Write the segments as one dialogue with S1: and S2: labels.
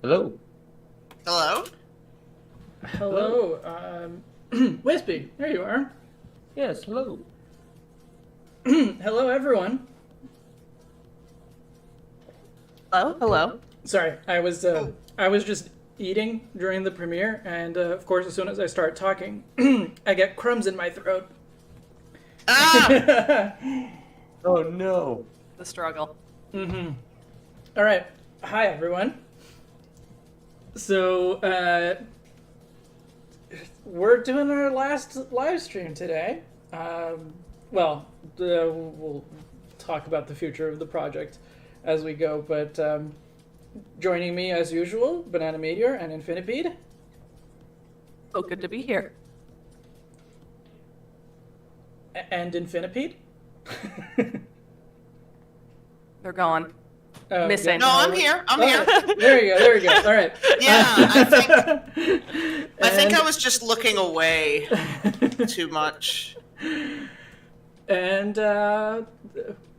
S1: Hello.
S2: Hello?
S3: Hello, Wispy, there you are.
S1: Yes, hello.
S3: Hello, everyone.
S2: Hello?
S3: Sorry, I was just eating during the premiere, and of course, as soon as I start talking, I get crumbs in my throat.
S2: Ah!
S1: Oh no.
S4: The struggle.
S3: All right, hi everyone. So, we're doing our last live stream today. We'll talk about the future of the project as we go, but joining me as usual, Banana Meteor and Infinipede.
S4: Oh, good to be here.
S3: And Infinipede?
S4: They're gone.
S3: Oh,
S4: Missing.
S2: No, I'm here. I'm here.
S3: There you go. All right.
S2: Yeah, I think I was just looking away too much.
S3: And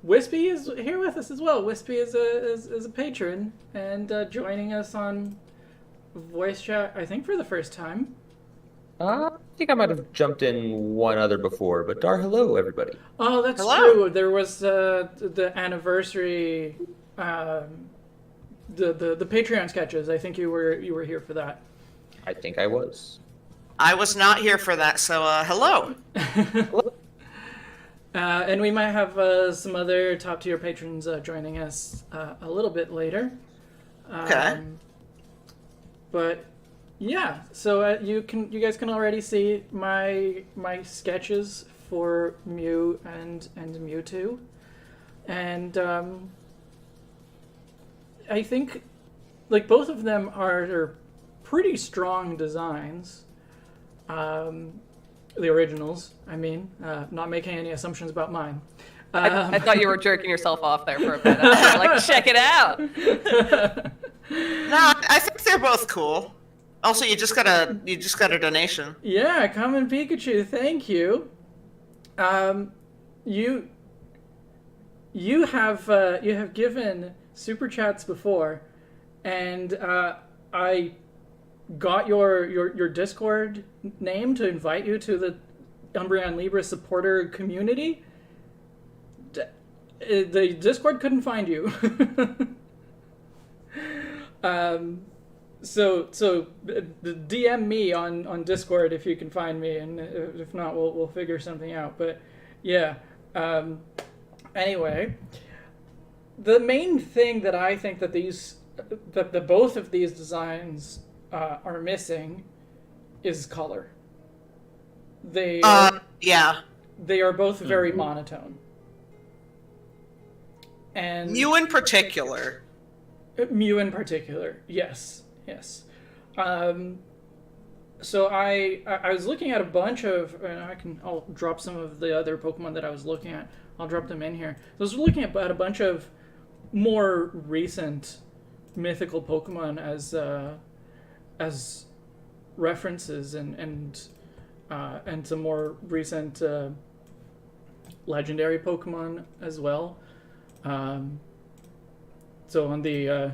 S3: Wispy is here with us as well. Wispy is a patron and joining us on voice chat, I think for the first time.
S1: I think I might have jumped in one other before, but hello everybody.
S3: Oh, that's
S2: Hello.
S3: true. There was the anniversary, the Patreon sketches. I think you were here for that.
S1: I think I was.
S2: I was not here for that, so hello.
S3: And we might have some other top tier patrons joining us a little bit later.
S2: Okay.
S3: But yeah, so you guys can already see my sketches for Mew and Mewtwo, and I think like both of them are pretty strong designs. The originals, I mean, not making any assumptions about mine.
S4: I thought you were jerking yourself off there for a bit. I was like, check it out.
S2: No, I think they're both cool. Also, you just got a donation.
S3: Yeah, Common Pikachu, thank you. You have given super chats before, and I got your Discord name to invite you to the Umbreon Libra supporter community. The Discord couldn't find you. So DM me on Discord if you can find me, and if not, we'll figure something out. But yeah. Anyway, the main thing that I think that that both of these designs are missing is color.
S2: Yeah.
S3: They are both very monotone. And
S2: Mew in particular.
S3: Mew in particular, yes. So I was looking at a bunch of, and I'll drop some of the other Pokemon that I was looking at. I'll drop them in here. So I was looking at a bunch of more recent mythical Pokemon as references and some more recent legendary Pokemon as well. So on the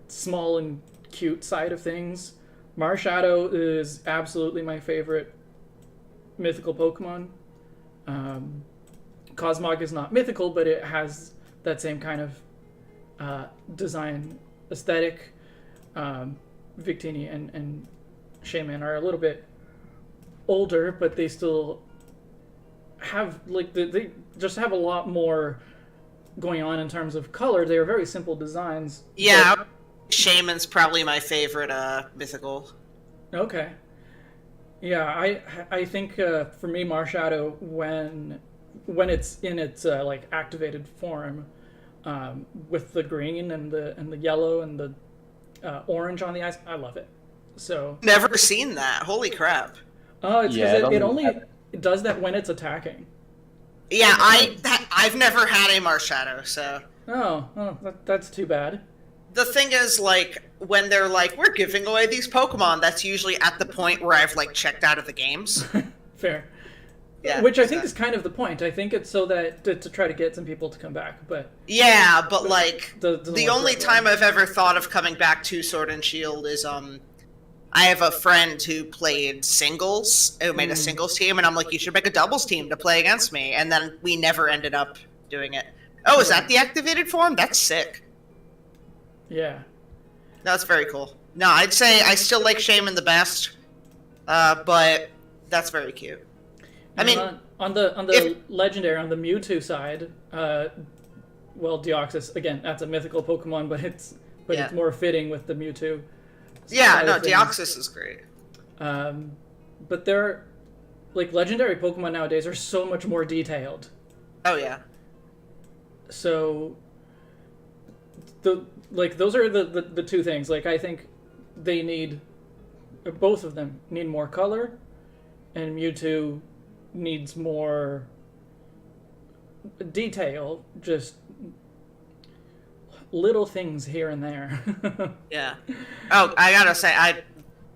S3: small and cute side of things, Marshadow is absolutely my favorite mythical Pokemon. Cosmog is not mythical, but it has that same kind of design aesthetic. Victini and Shaman are a little bit older, but they still have they just have a lot more going on in terms of color. They are very simple designs.
S2: Yeah, Shaman's probably my favorite mythical.
S3: Okay. Yeah, I think for me, Marshadow, when it's in its like activated form, with the green and the yellow and the orange on the eyes, I love it. So
S2: Never seen that. Holy crap.
S3: oh, it's
S1: Yeah,
S3: because it only does that when it's attacking.
S2: Yeah, I've never had a Marshadow, so.
S3: Oh, that's too bad.
S2: The thing is, like, when they're like, we're giving away these Pokemon, that's usually at the point where I've, like, checked out of the games.
S3: Fair.
S2: Yeah,
S3: Which I think is kind of the point. I think it's so that to try to get some people to come back, but
S2: yeah, but like
S3: doesn't
S2: the
S3: work
S2: only
S3: for
S2: time
S3: everyone.
S2: I've ever thought of coming back to Sword and Shield is I have a friend who played singles, who made a singles team, and I'm like, you should make a doubles team to play against me, and then we never ended up doing it. Oh, is that the activated form? That's sick.
S3: Yeah.
S2: That's very cool. No, I'd say I still like Shaman the best, but that's very cute. I mean,
S3: on the legendary, on the Mewtwo side, well, Deoxys again, that's a mythical Pokemon, but it's more fitting with the Mewtwo.
S2: yeah,
S3: side
S2: no,
S3: of things.
S2: Deoxys is great.
S3: But they're like legendary Pokemon nowadays are so much more detailed.
S2: Oh yeah.
S3: So those are the two things. Like I think they need both of them need more color, and Mewtwo needs more detail, just little things here and there.
S2: Yeah. Oh, I gotta say,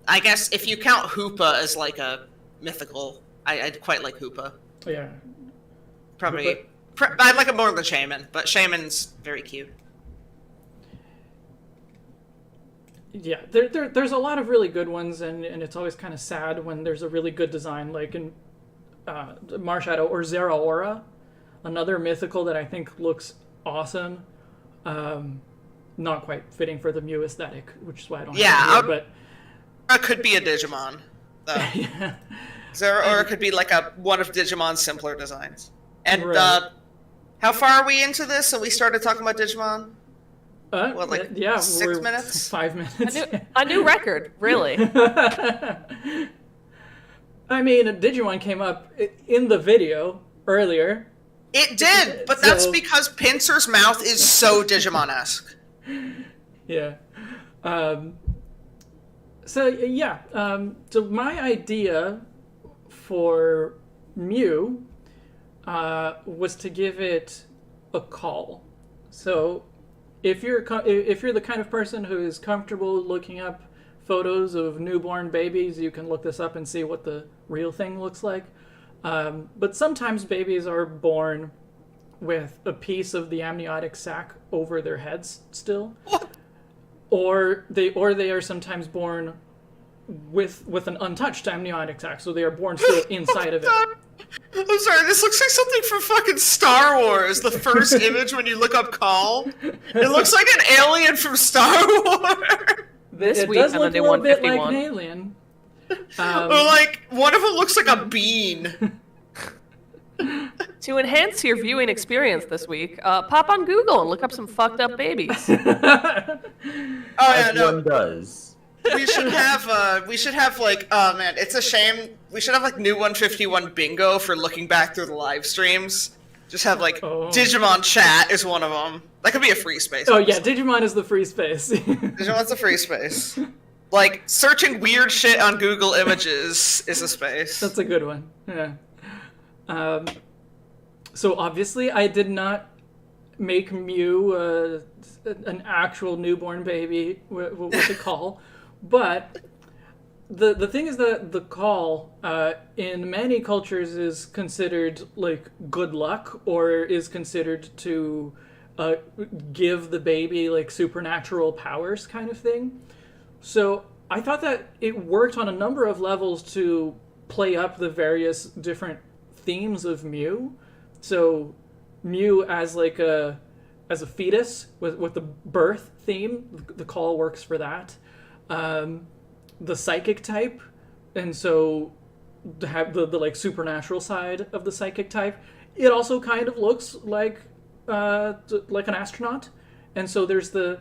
S2: I guess if you count Hoopa as like a mythical, I quite like Hoopa.
S3: Yeah.
S2: Probably, I like it more than Shaman, but Shaman's very cute.
S3: Yeah, there's a lot of really good ones, and it's always kind of sad when there's a really good design, like in Marshadow or Zeraora, another mythical that I think looks awesome. Not quite fitting for the Mew aesthetic, which is why I don't have it here,
S2: It could be a Digimon, though.
S3: yeah.
S2: Or it could be like one of Digimon's simpler designs. And
S3: Right.
S2: how far are we into this? So we started talking about Digimon? What, like
S3: yeah,
S2: 6
S3: we're
S2: minutes?
S3: 5 minutes.
S4: A new record, really.
S3: I mean, Digimon came up in the video earlier.
S2: It did, but that's
S3: So-
S2: because Pinsir's mouth is so Digimon-esque.
S3: Yeah. So my idea for Mew was to give it a call. So if you're the kind of person who is comfortable looking up photos of newborn babies, you can look this up and see what the real thing looks like. But sometimes babies are born with a piece of the amniotic sac over their heads still, or they are sometimes born with an untouched amniotic sac, so they are born still inside of it.
S2: I'm sorry, this looks like something from fucking Star Wars. The first image when you look up Call, it looks like an alien from Star Wars.
S4: This
S3: It
S4: week
S3: does
S4: on the
S3: look a
S4: new
S3: little bit like
S4: 151.
S3: an alien.
S2: Or like one of them looks like a bean.
S4: To enhance your viewing experience this week, pop on Google and look up some fucked up babies.
S2: Oh yeah,
S1: As
S2: no.
S1: one does.
S2: We should have like, oh man, it's a shame. We should have like new 151 bingo for looking back through the live streams. Just have like Digimon chat is one of them. That could be a free space.
S3: Oh yeah, Digimon is the free space.
S2: Digimon's a free space. Like searching weird shit on Google Images is a space.
S3: That's a good one. Yeah. So obviously, I did not make Mew an actual newborn baby with a call, but the thing is that the call in many cultures is considered like good luck, or is considered to give the baby like supernatural powers kind of thing. So I thought that it worked on a number of levels to play up the various different themes of Mew. So Mew as like a fetus with the birth theme, the call works for that. The psychic type, and so to have the like supernatural side of the psychic type, it also kind of looks like an astronaut. And so there's the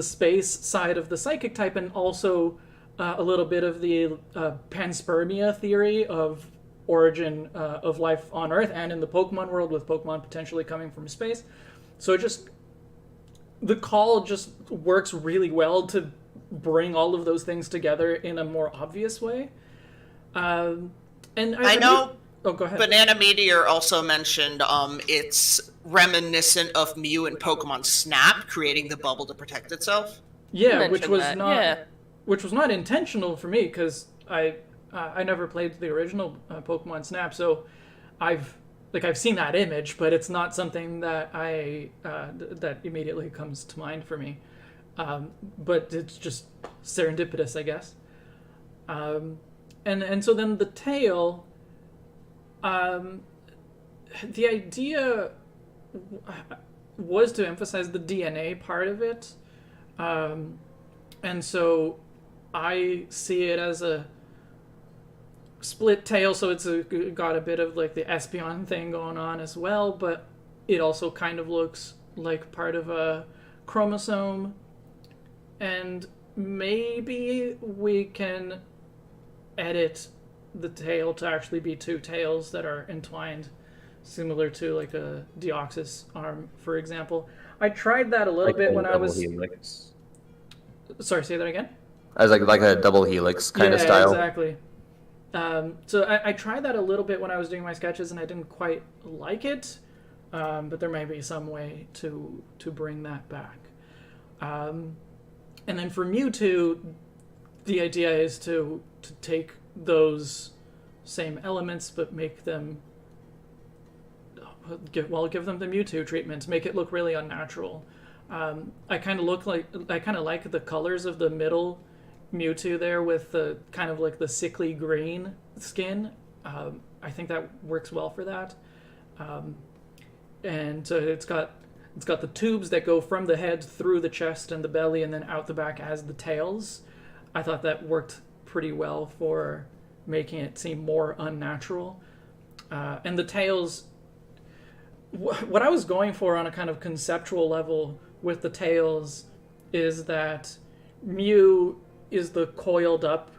S3: space side of the psychic type, and also a little bit of the panspermia theory of origin of life on Earth and in the Pokemon world, with Pokemon potentially coming from space. So the call just works really well to bring all of those things together in a more obvious way. And I
S2: know.
S3: Oh, go ahead.
S2: Banana Meteor also mentioned it's reminiscent of Mew and Pokemon Snap, creating the bubble to protect itself.
S3: Yeah,
S4: mentioned
S3: which was
S4: that,
S3: not
S4: yeah.
S3: which was not intentional for me, because I never played the original Pokemon Snap, so I've seen that image, but it's not something that that immediately comes to mind for me. But it's just serendipitous, I guess. And so then the tail, the idea was to emphasize the DNA part of it. And so I see it as a split tail, so it's got a bit of like the Espeon thing going on as well, but it also kind of looks like part of a chromosome. And maybe we can edit the tail to actually be two tails that are entwined, similar to like a Deoxys arm, for example. I tried that a little bit when I was...
S1: Helix.
S3: Sorry, say that again?
S1: As like a double helix kind of style.
S3: Exactly. So I tried that a little bit when I was doing my sketches, and I didn't quite like it, but there may be some way to bring that back. And then for Mewtwo, the idea is to take those same elements, but make them give them the Mewtwo treatment, make it look really unnatural. I kind of like the colors of the middle Mewtwo there with the kind of like the sickly green skin. I think that works well for that. And it's got the tubes that go from the head through the chest and the belly and then out the back as the tails. I thought that worked pretty well for making it seem more unnatural. And the tails, what I was going for on a kind of conceptual level with the tails is that Mew is the coiled up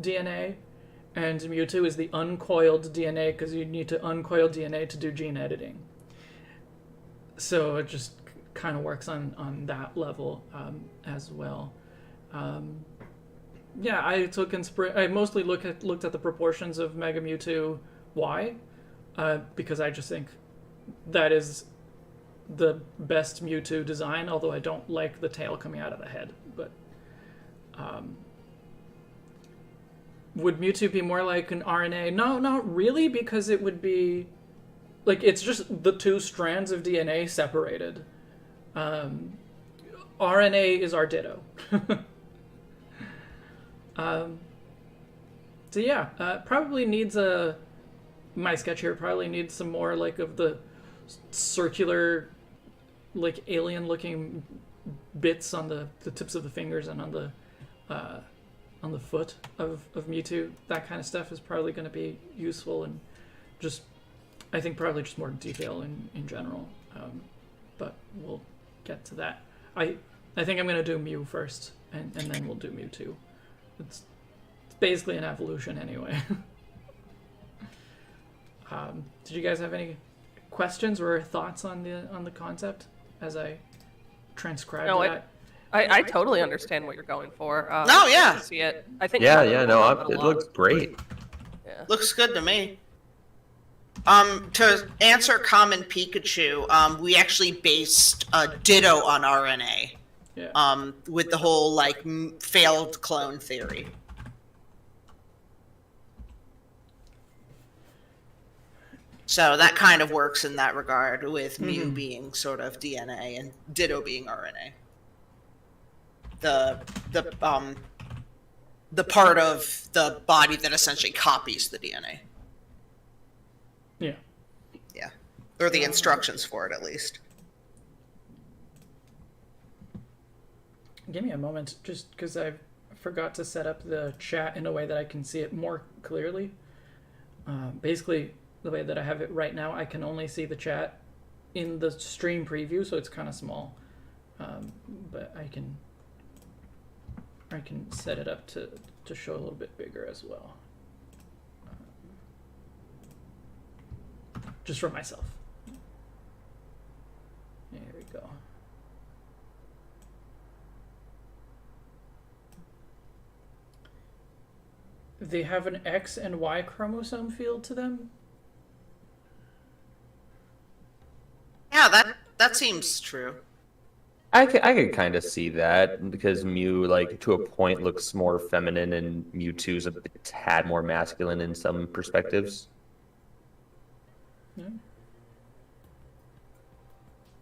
S3: DNA and Mewtwo is the uncoiled DNA, because you need to uncoil DNA to do gene editing. So it just kind of works on that level as well. Yeah, I took I mostly looked at the proportions of Mega Mewtwo Y, because I just think that is the best Mewtwo design, although I don't like the tail coming out of the head. But would Mewtwo be more like an RNA? No, not really, because it would be like, it's just the two strands of DNA separated. RNA is our ditto. So yeah, probably needs my sketch here probably needs some more like of the circular, like alien looking bits on the tips of the fingers and on the foot of Mewtwo. That kind of stuff is probably going to be useful, and just, I think probably just more detail in general. But we'll get to that. I think I'm going to do Mew first, and then we'll do Mewtwo. It's basically an evolution anyway. Did you guys have any questions or thoughts on the concept as I transcribed that?
S4: I totally understand what you're going for.
S2: Oh, yeah.
S4: I see it. I think
S1: It looks great.
S4: Yeah.
S2: Looks good to me. To answer Common Pikachu, we actually based Ditto on RNA.
S3: Yeah.
S2: With the whole like failed clone theory. So that kind of works in that regard, with Mew being sort of DNA and Ditto being RNA. The part of the body that essentially copies the DNA.
S3: Yeah.
S2: Yeah. Or the instructions for it, at least.
S3: Give me a moment, just because I forgot to set up the chat in a way that I can see it more clearly. Basically, the way that I have it right now, I can only see the chat in the stream preview, so it's kind of small. But I can set it up to show a little bit bigger as well. Just for myself. There we go. They have an X and Y chromosome field to them?
S2: Yeah, that seems true.
S1: I could kind of see that, because Mew, like, to a point, looks more feminine, and Mewtwo's a tad more masculine in some perspectives.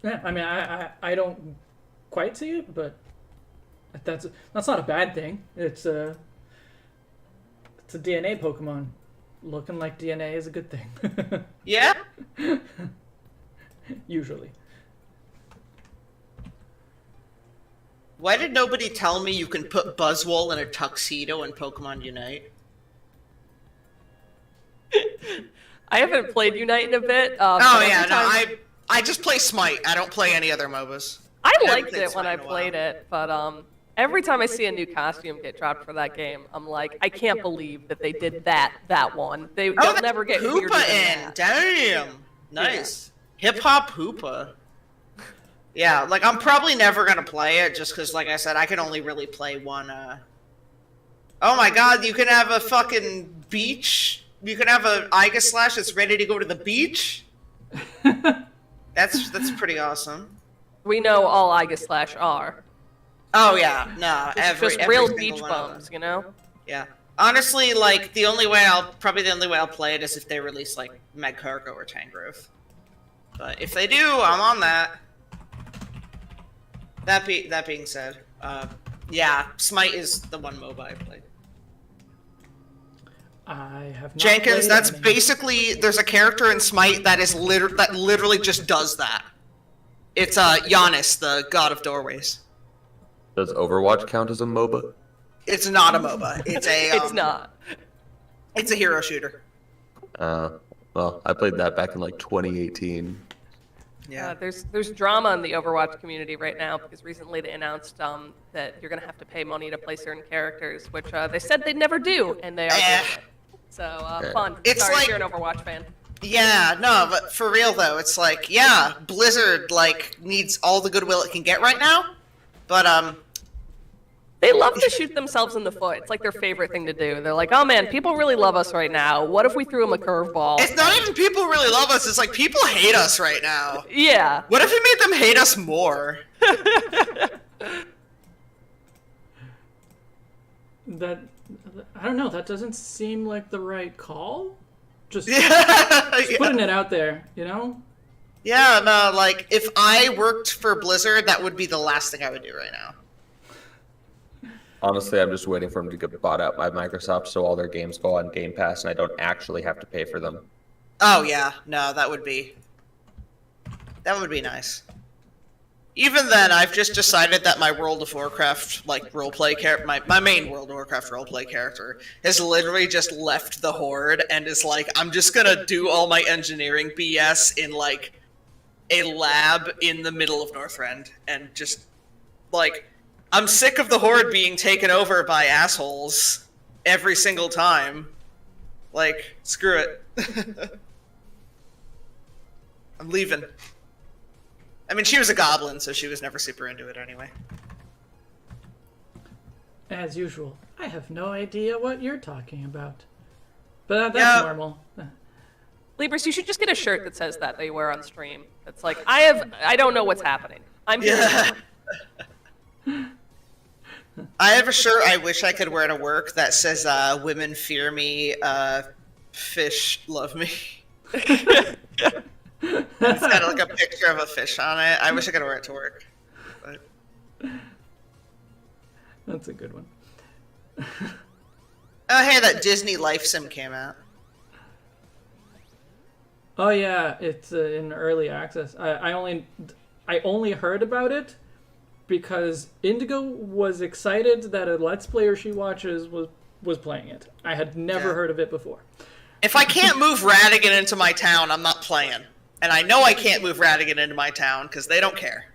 S3: Yeah, I mean, I don't quite see it, but that's not a bad thing. It's a DNA Pokemon. Looking like DNA is a good thing.
S2: Yeah.
S3: Usually.
S2: Why did nobody tell me you can put Buzzwole in a tuxedo in Pokemon Unite?
S4: I haven't played Unite in a bit.
S2: Oh
S4: but
S2: yeah,
S4: every
S2: no,
S4: time-
S2: I just play Smite. I don't play any other MOBAs.
S4: I
S2: Never
S4: liked
S2: played
S4: it when
S2: Smite
S4: I
S2: in a while.
S4: played it, but every time I see a new costume get dropped for that game, I'm like, I can't believe that they did that one. They'll
S2: they
S4: never get
S2: Hoopa
S4: weirder than
S2: in.
S4: that.
S2: Damn. Nice. Hip hop Hoopa. Yeah, like I'm probably never gonna play it just because, like I said, I can only really play one. Oh my God! You can have a fucking beach. You can have a Iga Slash that's ready to go to the beach. That's pretty awesome.
S4: We know all Iga/Slash are.
S2: Oh yeah, no,
S4: It's
S2: every
S4: just real
S2: single
S4: beach
S2: one of them.
S4: bums, you know?
S2: Yeah. Honestly, like the only way I'll play it is if they release like Magcargo or Tangrowth. But if they do, I'm on that. That being said, yeah, Smite is the one MOBA I played.
S3: I have not
S2: Jenkins,
S3: played
S2: that's
S3: any.
S2: basically there's a character in Smite that is literally just does that. It's Giannis, the god of doorways.
S1: Does Overwatch count as a MOBA?
S2: It's not a MOBA. It's a
S4: It's not.
S2: It's a hero shooter.
S1: Well, I played that back in like 2018.
S2: Yeah.
S4: There's drama in the Overwatch community right now because recently they announced that you're going to have to pay money to play certain characters, which they said they'd never do, and they are doing it. So, fun.
S2: It's
S4: Sorry
S2: like-
S4: if you're an Overwatch fan.
S2: Yeah, no, but for real though, it's like, yeah, Blizzard like needs all the goodwill it can get right now, but
S4: They love to shoot themselves in the foot. It's like their favorite thing to do. They're like, oh man, people really love us right now. What if we threw them a curveball?
S2: it's not even people really love us. It's like people hate us right now.
S4: Yeah.
S2: What if we made them hate us more?
S3: That I don't know. That doesn't seem like the right call. Just
S2: Yeah,
S3: putting it out there, you know.
S2: yeah, no, like if I worked for Blizzard, that would be the last thing I would do right now.
S1: Honestly, I'm just waiting for them to get bought out by Microsoft so all their games go on Game Pass and I don't actually have to pay for them.
S2: Oh yeah, no, that would be nice. Even then, I've just decided that my World of Warcraft like roleplay character, my main World of Warcraft roleplay character, has literally just left the Horde and is like, I'm just gonna do all my engineering BS in like a lab in the middle of Northrend, and just like, I'm sick of the Horde being taken over by assholes every single time. Like, screw it. I'm leaving. I mean, she was a goblin, so she was never super into it anyway.
S3: As usual, I have no idea what you're talking about. But that's
S2: Yeah.
S3: normal.
S4: Libris, you should just get a shirt that says that you wear on stream. It's like, I don't know what's happening. I'm here.
S2: Yeah. I have a shirt I wish I could wear to work that says, women fear me, fish love me. It's got like a picture of a fish on it. I wish I could wear it to work. But...
S3: That's a good one.
S2: Oh, hey, that Disney Life Sim came out.
S3: Oh yeah, it's in early access. I only heard about it because Indigo was excited that a Let's Player she watches was playing it. I had never
S2: Yeah.
S3: heard of it before.
S2: If I can't move Radigan into my town, I'm not playing. And I know I can't move Radigan into my town because they don't care.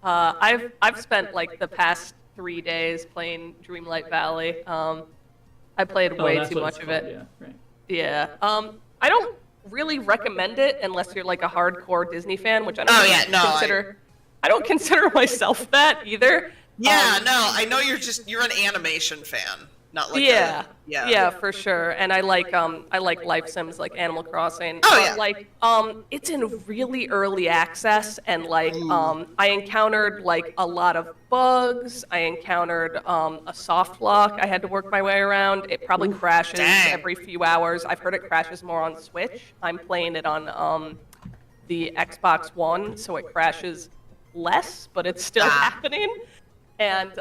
S4: I've spent like the past 3 days playing Dreamlight Valley. I played way
S3: that's
S4: too
S3: what
S4: much
S3: it's
S4: of
S3: called,
S4: it.
S3: Yeah, right.
S4: Yeah. I don't really recommend it unless you're like a hardcore Disney fan, which I don't
S2: Oh,
S4: really
S2: yeah, no,
S4: consider. I don't consider myself that either.
S2: Yeah, no, I know you're an animation fan. not like
S4: Yeah,
S2: yeah.
S4: yeah, for sure. And I like life sims like Animal Crossing.
S2: Oh,
S4: But,
S2: yeah.
S4: like it's in really early access, and like I encountered like a lot of bugs. I encountered a soft lock I had to work my way around. It probably crashes
S2: Dang.
S4: every few hours. I've heard it crashes more on Switch. I'm playing it on the Xbox One, so it crashes less, but it's still happening. And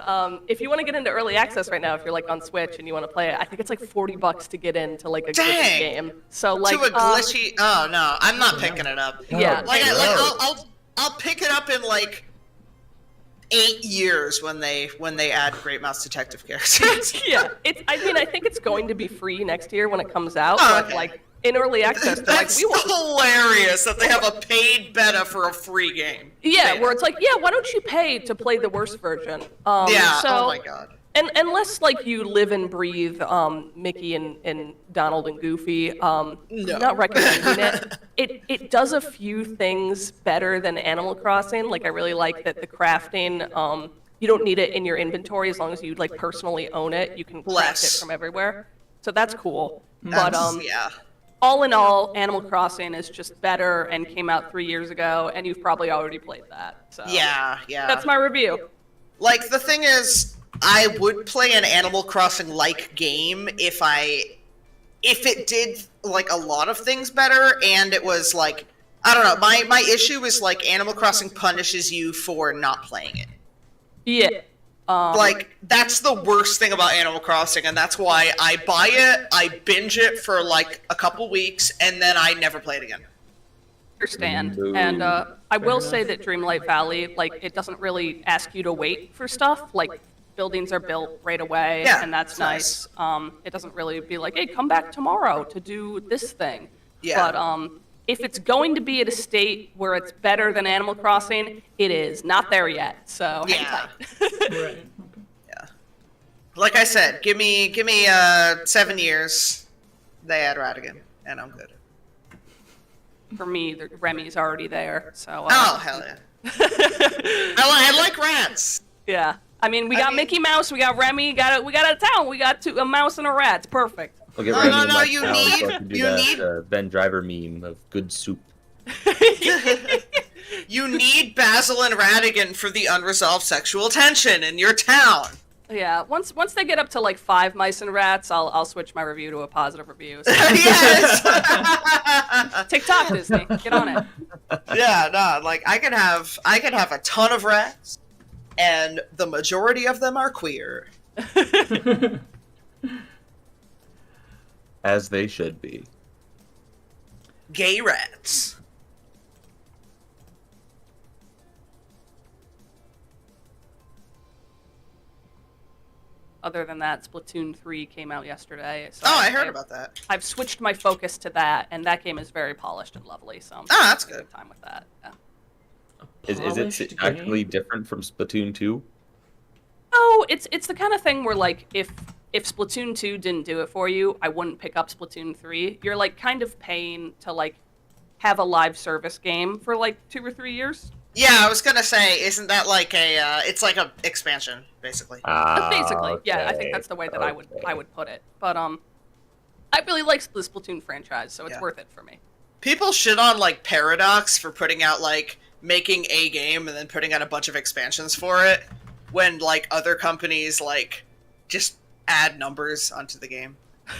S4: if you want to get into early access right now, if you're like on Switch and you want to play it, I think it's like $40 to get into like a glitchy
S2: Dang.
S4: game. So like
S2: To a glitchy. Oh no, I'm not picking it up.
S4: Yeah.
S2: Like,
S1: No.
S2: I'll pick it up in like 8 years when they add Great Mouse Detective characters.
S4: yeah, I mean, I think it's going to be free next year when it comes out.
S2: Oh,
S4: but
S2: okay.
S4: like in early access, they're like,
S2: That's
S4: we want.
S2: hilarious that they have a paid beta for a free game.
S4: Yeah, where it's like, yeah, why don't you pay to play the worst version?
S2: Yeah.
S4: So,
S2: Oh my god.
S4: And unless like you live and breathe Mickey and Donald and Goofy, not recommending it. It does a few things better than Animal Crossing. Like I really like that the crafting, you don't need it in your inventory as long as you like personally own it. You can craft it from everywhere, so that's cool. But
S2: Yeah.
S4: all in all, Animal Crossing is just better and came out 3 years ago, and you've probably already played that. So
S2: Yeah.
S4: that's my review.
S2: Like, the thing is, I would play an Animal Crossing-like game if it did, like, a lot of things better, and it was, like, I don't know, my issue is, like, Animal Crossing punishes you for not playing it.
S4: Yeah.
S2: Like, that's the worst thing about Animal Crossing, and that's why I buy it, I binge it for, like, a couple weeks, and then I never play it again.
S4: Understand.
S1: Boo.
S4: And I will say that Dreamlight Valley, like, it doesn't really ask you to wait for stuff. Like, buildings are built right away,
S2: Yeah,
S4: and that's
S2: it's
S4: nice. It doesn't really be like, hey, come back tomorrow to do this thing.
S2: Yeah.
S4: But if it's going to be at a state where it's better than Animal Crossing, it is. Not there yet, so hang
S2: Yeah.
S4: tight.
S3: Right.
S2: Yeah. Like I said, give me 7 years, they add Radigan, and I'm good.
S4: For me, Remy's already there, so...
S2: Oh, hell yeah. I like rats.
S4: Yeah. I mean, we got Mickey Mouse, we got Remy, we got a town, we got a mouse and a rat. It's perfect.
S1: We'll get
S2: No,
S1: Remy
S2: no,
S1: in
S2: no,
S1: my
S2: you
S1: town
S2: need-
S1: so I can do
S2: you
S1: that,
S2: need-
S1: Ben Driver meme of good soup.
S2: You need Basil and Radigan for the unresolved sexual tension in your town.
S4: Yeah, once they get up to like 5 mice and rats, I'll switch my review to a positive review. So.
S2: Yes.
S4: TikTok Disney, get on it.
S2: Yeah, no, like I could have a ton of rats, and the majority of them are queer.
S1: As they should be.
S2: Gay rats.
S4: Other than that, Splatoon 3 came out yesterday. So
S2: Oh, I heard about that.
S4: I've switched my focus to that, and that game is very polished and lovely. So I'm
S2: that's
S4: having a
S2: good.
S4: time with that. Yeah.
S1: Is
S3: Polished
S1: it actually
S3: game?
S1: different from Splatoon 2?
S4: Oh, it's the kind of thing where like if Splatoon 2 didn't do it for you, I wouldn't pick up Splatoon 3. You're like kind of paying to like have a live service game for like 2 or 3 years.
S2: Yeah, I was gonna say, isn't that like it's like a expansion, basically.
S4: Basically, yeah, I think
S1: Okay,
S4: that's the way that I would put it. But I really like the Splatoon franchise, so it's
S2: Yeah.
S4: worth it for me.
S2: People shit on like Paradox for putting out like making a game and then putting out a bunch of expansions for it, when like other companies like just add numbers onto the game.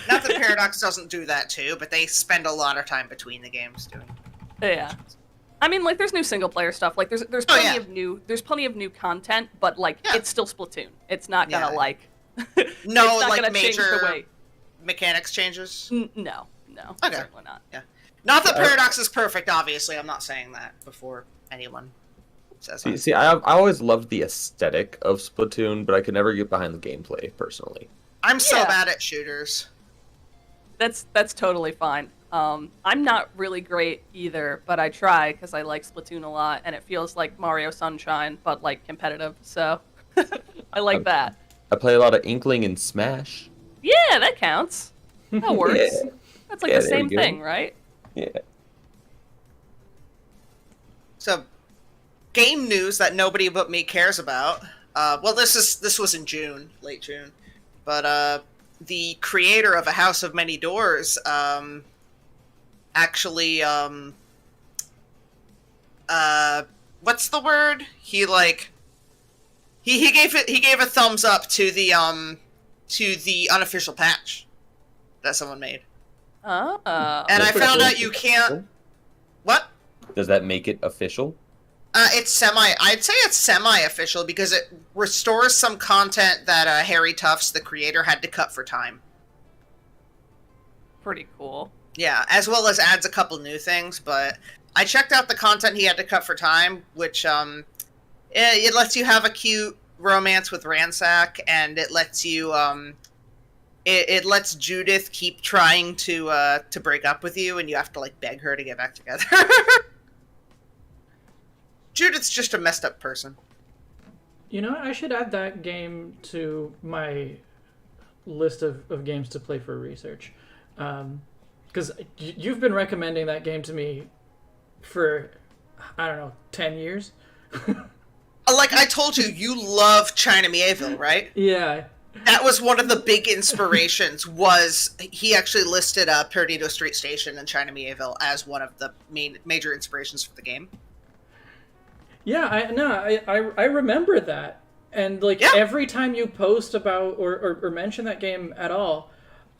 S2: Not that Paradox doesn't do that too, but they spend a lot of time between the games doing.
S4: Yeah. I mean, like, there's new single player stuff. Like, there's plenty
S2: yeah.
S4: of new content, but like,
S2: Yeah.
S4: it's still Splatoon. It's not gonna
S2: Yeah.
S4: like.
S2: No,
S4: it's not
S2: like
S4: gonna change
S2: major
S4: the way.
S2: mechanics changes.
S4: No,
S2: Okay.
S4: certainly not.
S2: Not that Paradox is perfect, obviously. I'm not saying that before anyone says that.
S1: See, I always loved the aesthetic of Splatoon, but I could never get behind the gameplay, personally.
S2: I'm so
S4: Yeah.
S2: bad at shooters.
S4: That's totally fine. I'm not really great either, but I try because I like Splatoon a lot, and it feels like Mario Sunshine, but like competitive. So I like that.
S1: I play a lot of Inkling and Smash.
S4: Yeah, that counts. That works.
S1: Yeah.
S4: That's like
S1: Yeah,
S4: the
S1: there
S4: same
S1: we go.
S4: thing, right?
S1: Yeah.
S2: So, game news that nobody but me cares about. Well, this was in June, late June, but the creator of A House of Many Doors, actually, what's the word? He gave a thumbs up to the unofficial patch that someone made.
S4: Oh.
S2: And I found out you can't. What?
S1: Does that make it official?
S2: It's I'd say it's semi-official because it restores some content that Harry Tufts, the creator, had to cut for time.
S4: Pretty cool.
S2: Yeah, as well as adds a couple new things, but I checked out the content he had to cut for time, which it lets you have a cute romance with Ransack, and it lets you it lets Judith keep trying to break up with you, and you have to like beg her to get back together. Judith's just a messed up person.
S3: You know, I should add that game to my list of games to play for research. Because you've been recommending that game to me for, I don't know, 10 years?
S2: Like I told you, you love China Mieville, right?
S3: Yeah.
S2: That was one of the big inspirations, was he actually listed Perdido Street Station and China Mieville as one of the major inspirations for the game.
S3: Yeah, I remember that. And like every time you post about or mention that game at all,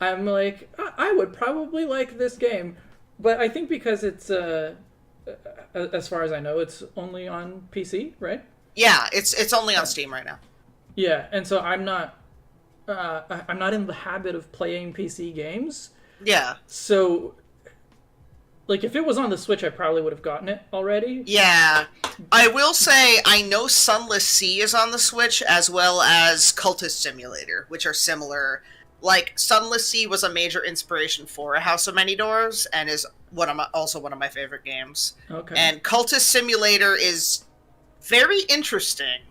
S3: I'm like, I would probably like this game. But I think because it's as far as I know, it's only on PC, right?
S2: Yeah, it's only on Steam right now.
S3: Yeah, and so I'm not in the habit of playing PC games.
S2: Yeah.
S3: So like if it was on the Switch, I probably would have gotten it already.
S2: Yeah. I will say I know Sunless Sea is on the Switch, as well as Cultist Simulator, which are similar. Like, Sunless Sea was a major inspiration for A House of Many Doors, and is also one of my favorite games.
S3: Okay.
S2: And Cultist Simulator is very interesting.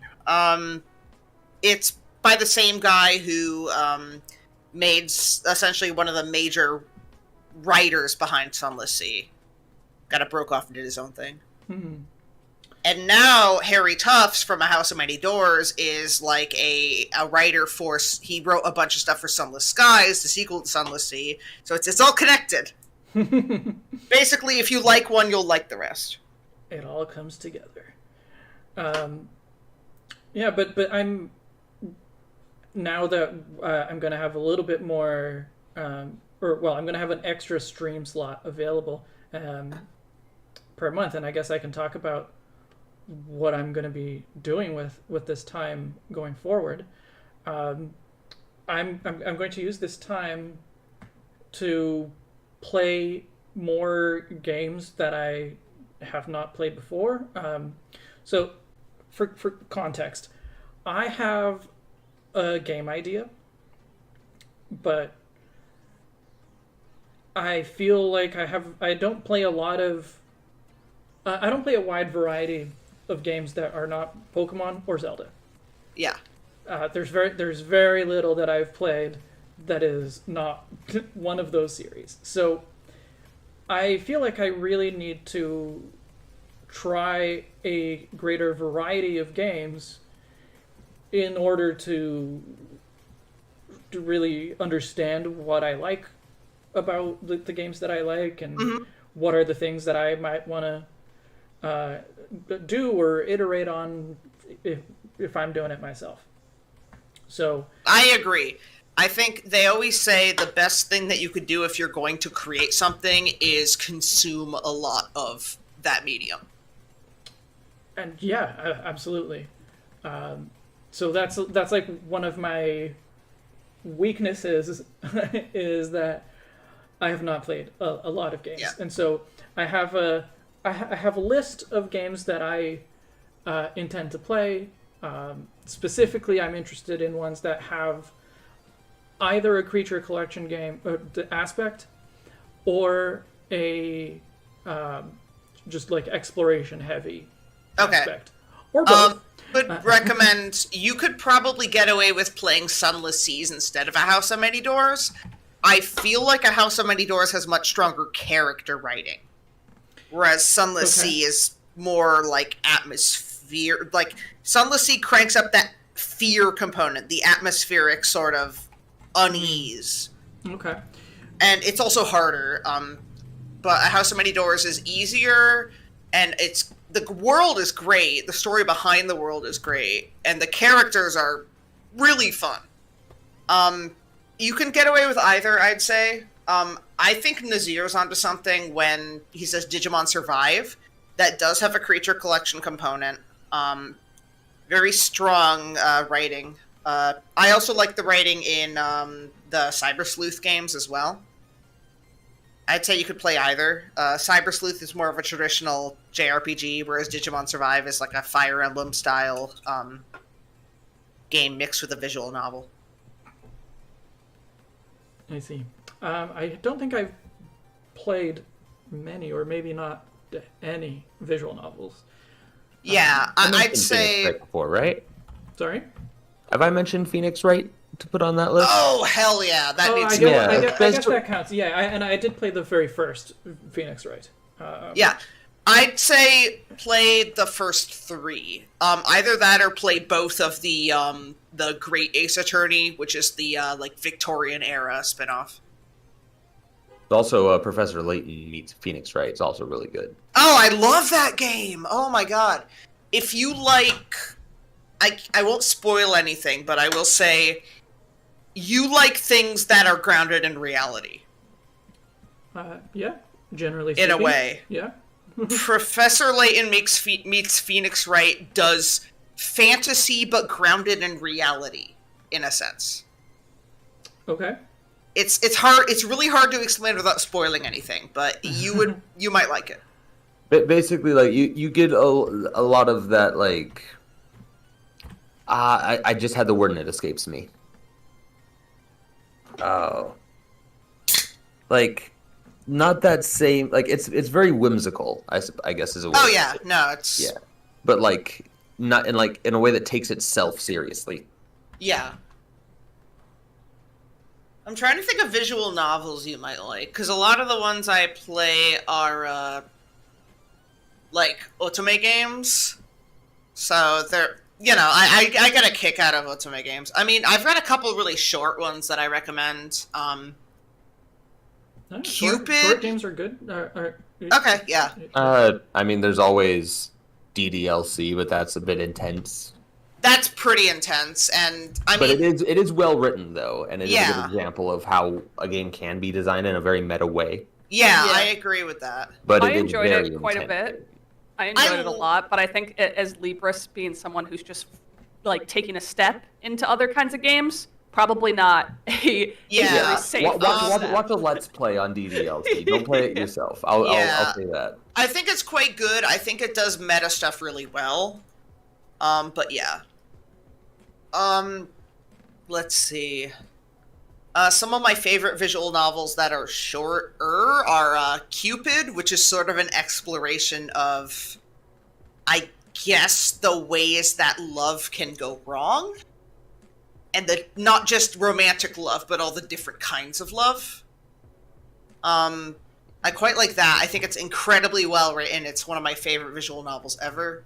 S2: It's by the same guy who made essentially one of the major writers behind Sunless Sea. Got it broke off and did his own thing.
S3: Hmm.
S2: And now Harry Tufts from A House of Many Doors is like a writer for. He wrote a bunch of stuff for Sunless Skies, the sequel to Sunless Sea. So it's all connected. Basically, if you like one, you'll like the rest.
S3: It all comes together. Yeah, but I'm now that I'm going to have a little bit more, I'm going to have an extra stream slot available per month, and I guess I can talk about what I'm going to be doing with this time going forward. I'm going to use this time to play more games that I have not played before. So for context, I have a game idea, but I feel like I don't play a wide variety of games that are not Pokemon or Zelda.
S2: Yeah.
S3: There's very little that I've played that is not one of those series. So I feel like I really need to try a greater variety of games in order to really understand what I like about the games that I like, and what are the things that I might want to do or iterate on if I'm doing it myself. So
S2: I agree. I think they always say the best thing that you could do if you're going to create something is consume a lot of that medium.
S3: And yeah, absolutely. So that's like one of my weaknesses is that I have not played a lot of games.
S2: Yeah.
S3: And so I have a list of games that I intend to play. Specifically, I'm interested in ones that have either a creature collection game aspect or a just like exploration heavy aspect. Or both.
S2: Would recommend you could probably get away with playing Sunless Seas instead of A House of Many Doors. I feel like A House of Many Doors has much stronger character writing, whereas Sunless Sea is more like atmosphere. Like Sunless Sea cranks up that fear component, the atmospheric sort of unease.
S3: Okay.
S2: And it's also harder. But A House of Many Doors is easier, and the world is great. The story behind the world is great, and the characters are really fun. You can get away with either, I'd say. I think Nazir's onto something when he says Digimon Survive. That does have a creature collection component. Very strong writing. I also like the writing in the Cyber Sleuth games as well. I'd say you could play either. Cyber Sleuth is more of a traditional JRPG, whereas Digimon Survive is like a Fire Emblem style game mixed with a visual novel.
S3: I see. I don't think I've played many, or maybe not any, visual novels.
S2: Yeah,
S1: I
S2: I'd
S1: mentioned
S2: say...
S1: Phoenix Wright before, right?
S3: Sorry?
S1: Have I mentioned Phoenix Wright to put on that list?
S2: Oh, hell yeah. That needs to
S1: Yeah.
S3: I guess that counts. Yeah, and I did play the very first Phoenix Wright.
S2: Yeah. I'd say play the first 3. Either that or play both of the Great Ace Attorney, which is the like Victorian era spinoff.
S1: Also, Professor Layton meets Phoenix Wright. It's also really good.
S2: Oh, I love that game. Oh my god. If you like, I won't spoil anything, but I will say you like things that are grounded in reality.
S3: Yeah, generally
S2: In
S3: speaking.
S2: a way.
S3: Yeah.
S2: Professor Layton meets Phoenix Wright does fantasy but grounded in reality, in a sense.
S3: Okay.
S2: It's hard. It's really hard to explain without spoiling anything, but you might like it.
S1: But basically, like you get a lot of that. Like, I just had the word and it escapes me. Oh, like not that same. Like it's very whimsical. I guess is a way.
S2: Oh yeah, no, it's
S1: Yeah, but like not in a way that takes itself seriously.
S2: yeah. I'm trying to think of visual novels you might like, because a lot of the ones I play are like otome games. So they're, I get a kick out of otome games. I mean, I've got a couple really short ones that I recommend. Cupid?
S3: Short games are good.
S2: Okay, yeah.
S1: I mean, there's always DDLC, but that's a bit intense.
S2: That's pretty intense, and
S1: But it is well written though, and it is a
S2: Yeah.
S1: good example of how a game can be designed in a very meta way.
S2: yeah,
S4: Yeah.
S2: I agree with that.
S1: But
S4: I
S1: it is
S4: enjoyed
S1: very
S4: it quite a
S1: intense.
S4: bit. I enjoyed it a lot, but I think as Libris being someone who's just like taking a step into other kinds of games, probably not a
S2: Yeah.
S4: very safe step.
S1: Watch a Let's Play on DDLC. Don't play it yourself. I'll say that.
S2: I think it's quite good. I think it does meta stuff really well. But yeah. Let's see. Some of my favorite visual novels that are shorter are Cupid, which is sort of an exploration of, I guess, the ways that love can go wrong. And not just romantic love, but all the different kinds of love. I quite like that. I think it's incredibly well written. It's one of my favorite visual novels ever.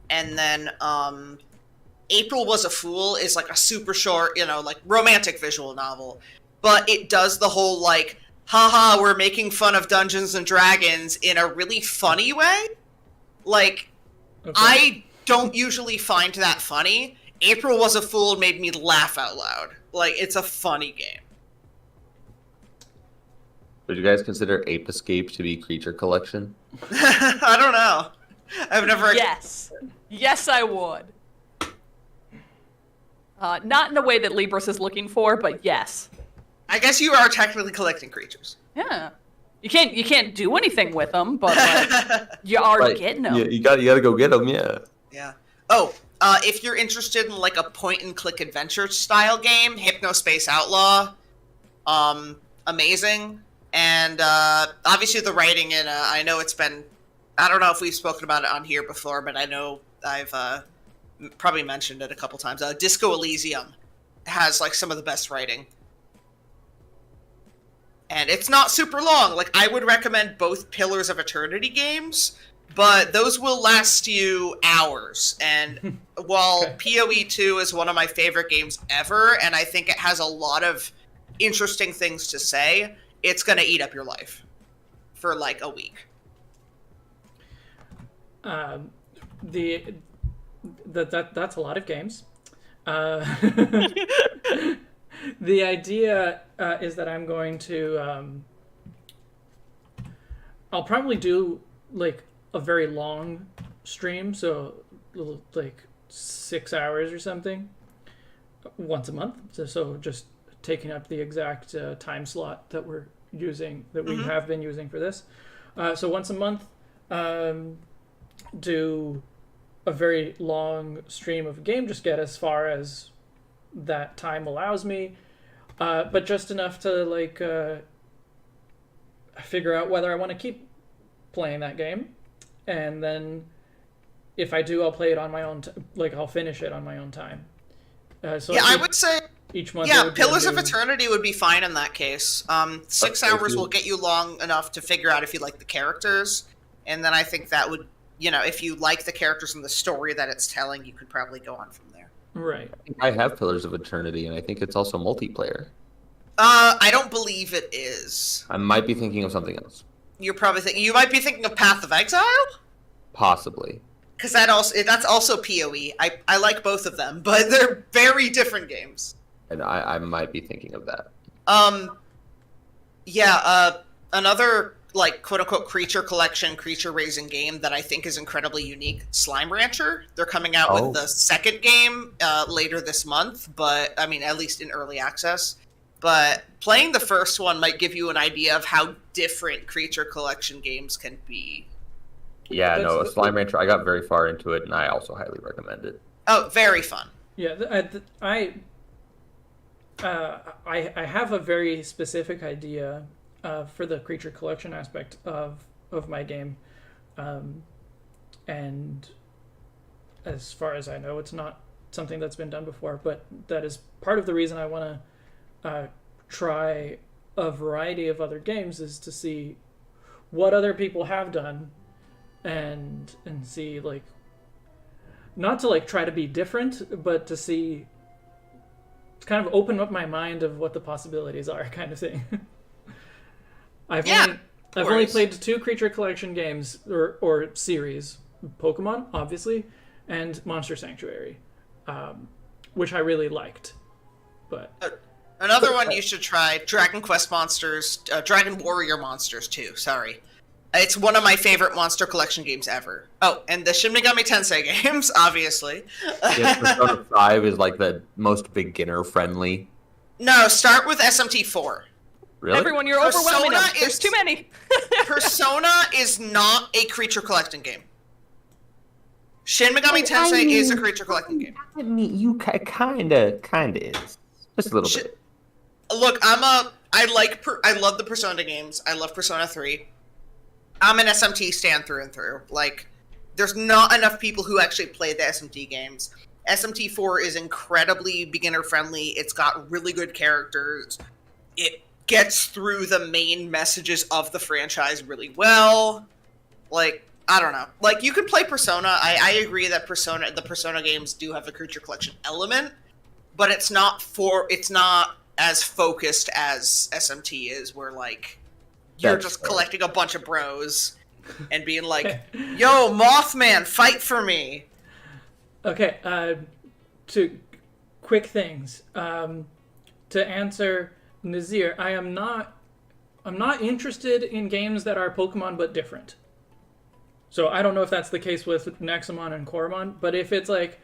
S2: And then, April Was a Fool is like a super short, like romantic visual novel. But it does the whole like, haha, we're making fun of Dungeons and Dragons in a really funny way. Like,
S3: Okay.
S2: I don't usually find that funny. April Was a Fool made me laugh out loud. Like, it's a funny game.
S1: Would you guys consider Ape Escape to be creature collection?
S2: I don't know. I've never...
S4: Yes. Yes, I would. Not in the way that Libris is looking for, but yes.
S2: I guess you are technically collecting creatures.
S4: Yeah. You can't do anything with them, but like, you are
S1: Right.
S4: getting them.
S1: Yeah, you gotta go get them. Yeah.
S2: Yeah. Oh, if you're interested in like a point-and-click adventure style game, Hypnospace Outlaw, amazing. And obviously the writing in, I know it's been, I don't know if we've spoken about it on here before, but I know I've probably mentioned it a couple times. Disco Elysium has like some of the best writing. And it's not super long. Like, I would recommend both Pillars of Eternity games, but those will last you hours. And while PoE 2 is one of my favorite games ever, and I think it has a lot of interesting things to say, it's going to eat up your life for like a week.
S3: That's a lot of games. The idea is that I'm going to I'll probably do like a very long stream, so like 6 hours or something once a month. So just taking up the exact time slot that we're using, that we have been using for this. So once a month, do a very long stream of a game, just get as far as that time allows me, but just enough to like figure out whether I want to keep playing that game, and then if I do, I'll play it on my own I'll finish it on my own time. So
S2: yeah, I would say
S3: each month,
S2: Pillars of Eternity would be fine in that case. 6 hours will get you long enough to figure out if you like the characters, and then I think that would, if you like the characters and the story that it's telling, you could probably go on from there.
S3: Right.
S1: I have Pillars of Eternity, and I think it's also multiplayer.
S2: I don't believe it is.
S1: I might be thinking of something else.
S2: You're probably you might be thinking of Path of Exile?
S1: Possibly.
S2: Because that's also PoE. I like both of them, but they're very different games.
S1: And I might be thinking of that.
S2: Another like quote unquote creature collection, creature raising game that I think is incredibly unique, Slime Rancher. They're coming out with the second game later this month, but I mean at least in early access. But playing the first one might give you an idea of how different creature collection games can be.
S1: Yeah, no, Slime Rancher, I got very far into it, and I also highly recommend it.
S2: Oh, very fun.
S3: Yeah, I have a very specific idea for the creature collection aspect of my game. And as far as I know, it's not something that's been done before, but that is part of the reason I want to try a variety of other games, is to see what other people have done, and see, like, not to like try to be different, but to see, to kind of open up my mind of what the possibilities are, kind of thing. I've only played 2 creature collection games or series, Pokemon obviously, and Monster Sanctuary, which I really liked, but.
S2: Another one you should try, Dragon Quest Monsters, Dragon Warrior Monsters 2, sorry. It's one of my favorite Monster Collection games ever. Oh, and the Shin Megami Tensei games, obviously.
S1: Yeah, Persona 5 is like the most beginner-friendly.
S2: No, start with SMT4.
S1: Really?
S4: Everyone, you're overwhelming them. There's too many.
S2: Persona is not a creature collecting game. Shin Megami Tensei is a creature collecting game.
S1: I mean, you kinda is. Just a little bit.
S2: Look, I love the Persona games. I love Persona 3. I'm an SMT stan through and through. Like, there's not enough people who actually play the SMT games. SMT4 is incredibly beginner friendly. It's got really good characters. It gets through the main messages of the franchise really well. Like, I don't know. Like, you can play Persona. I agree that the Persona games do have a creature collection element, but it's not as focused as SMT is, where like you're just collecting a bunch of bros and being like, yo, Mothman, fight for me.
S3: Okay, two quick things. To answer Nazir, I'm not interested in games that are Pokemon but different. So I don't know if that's the case with Nexamon and Koromon, but if it's like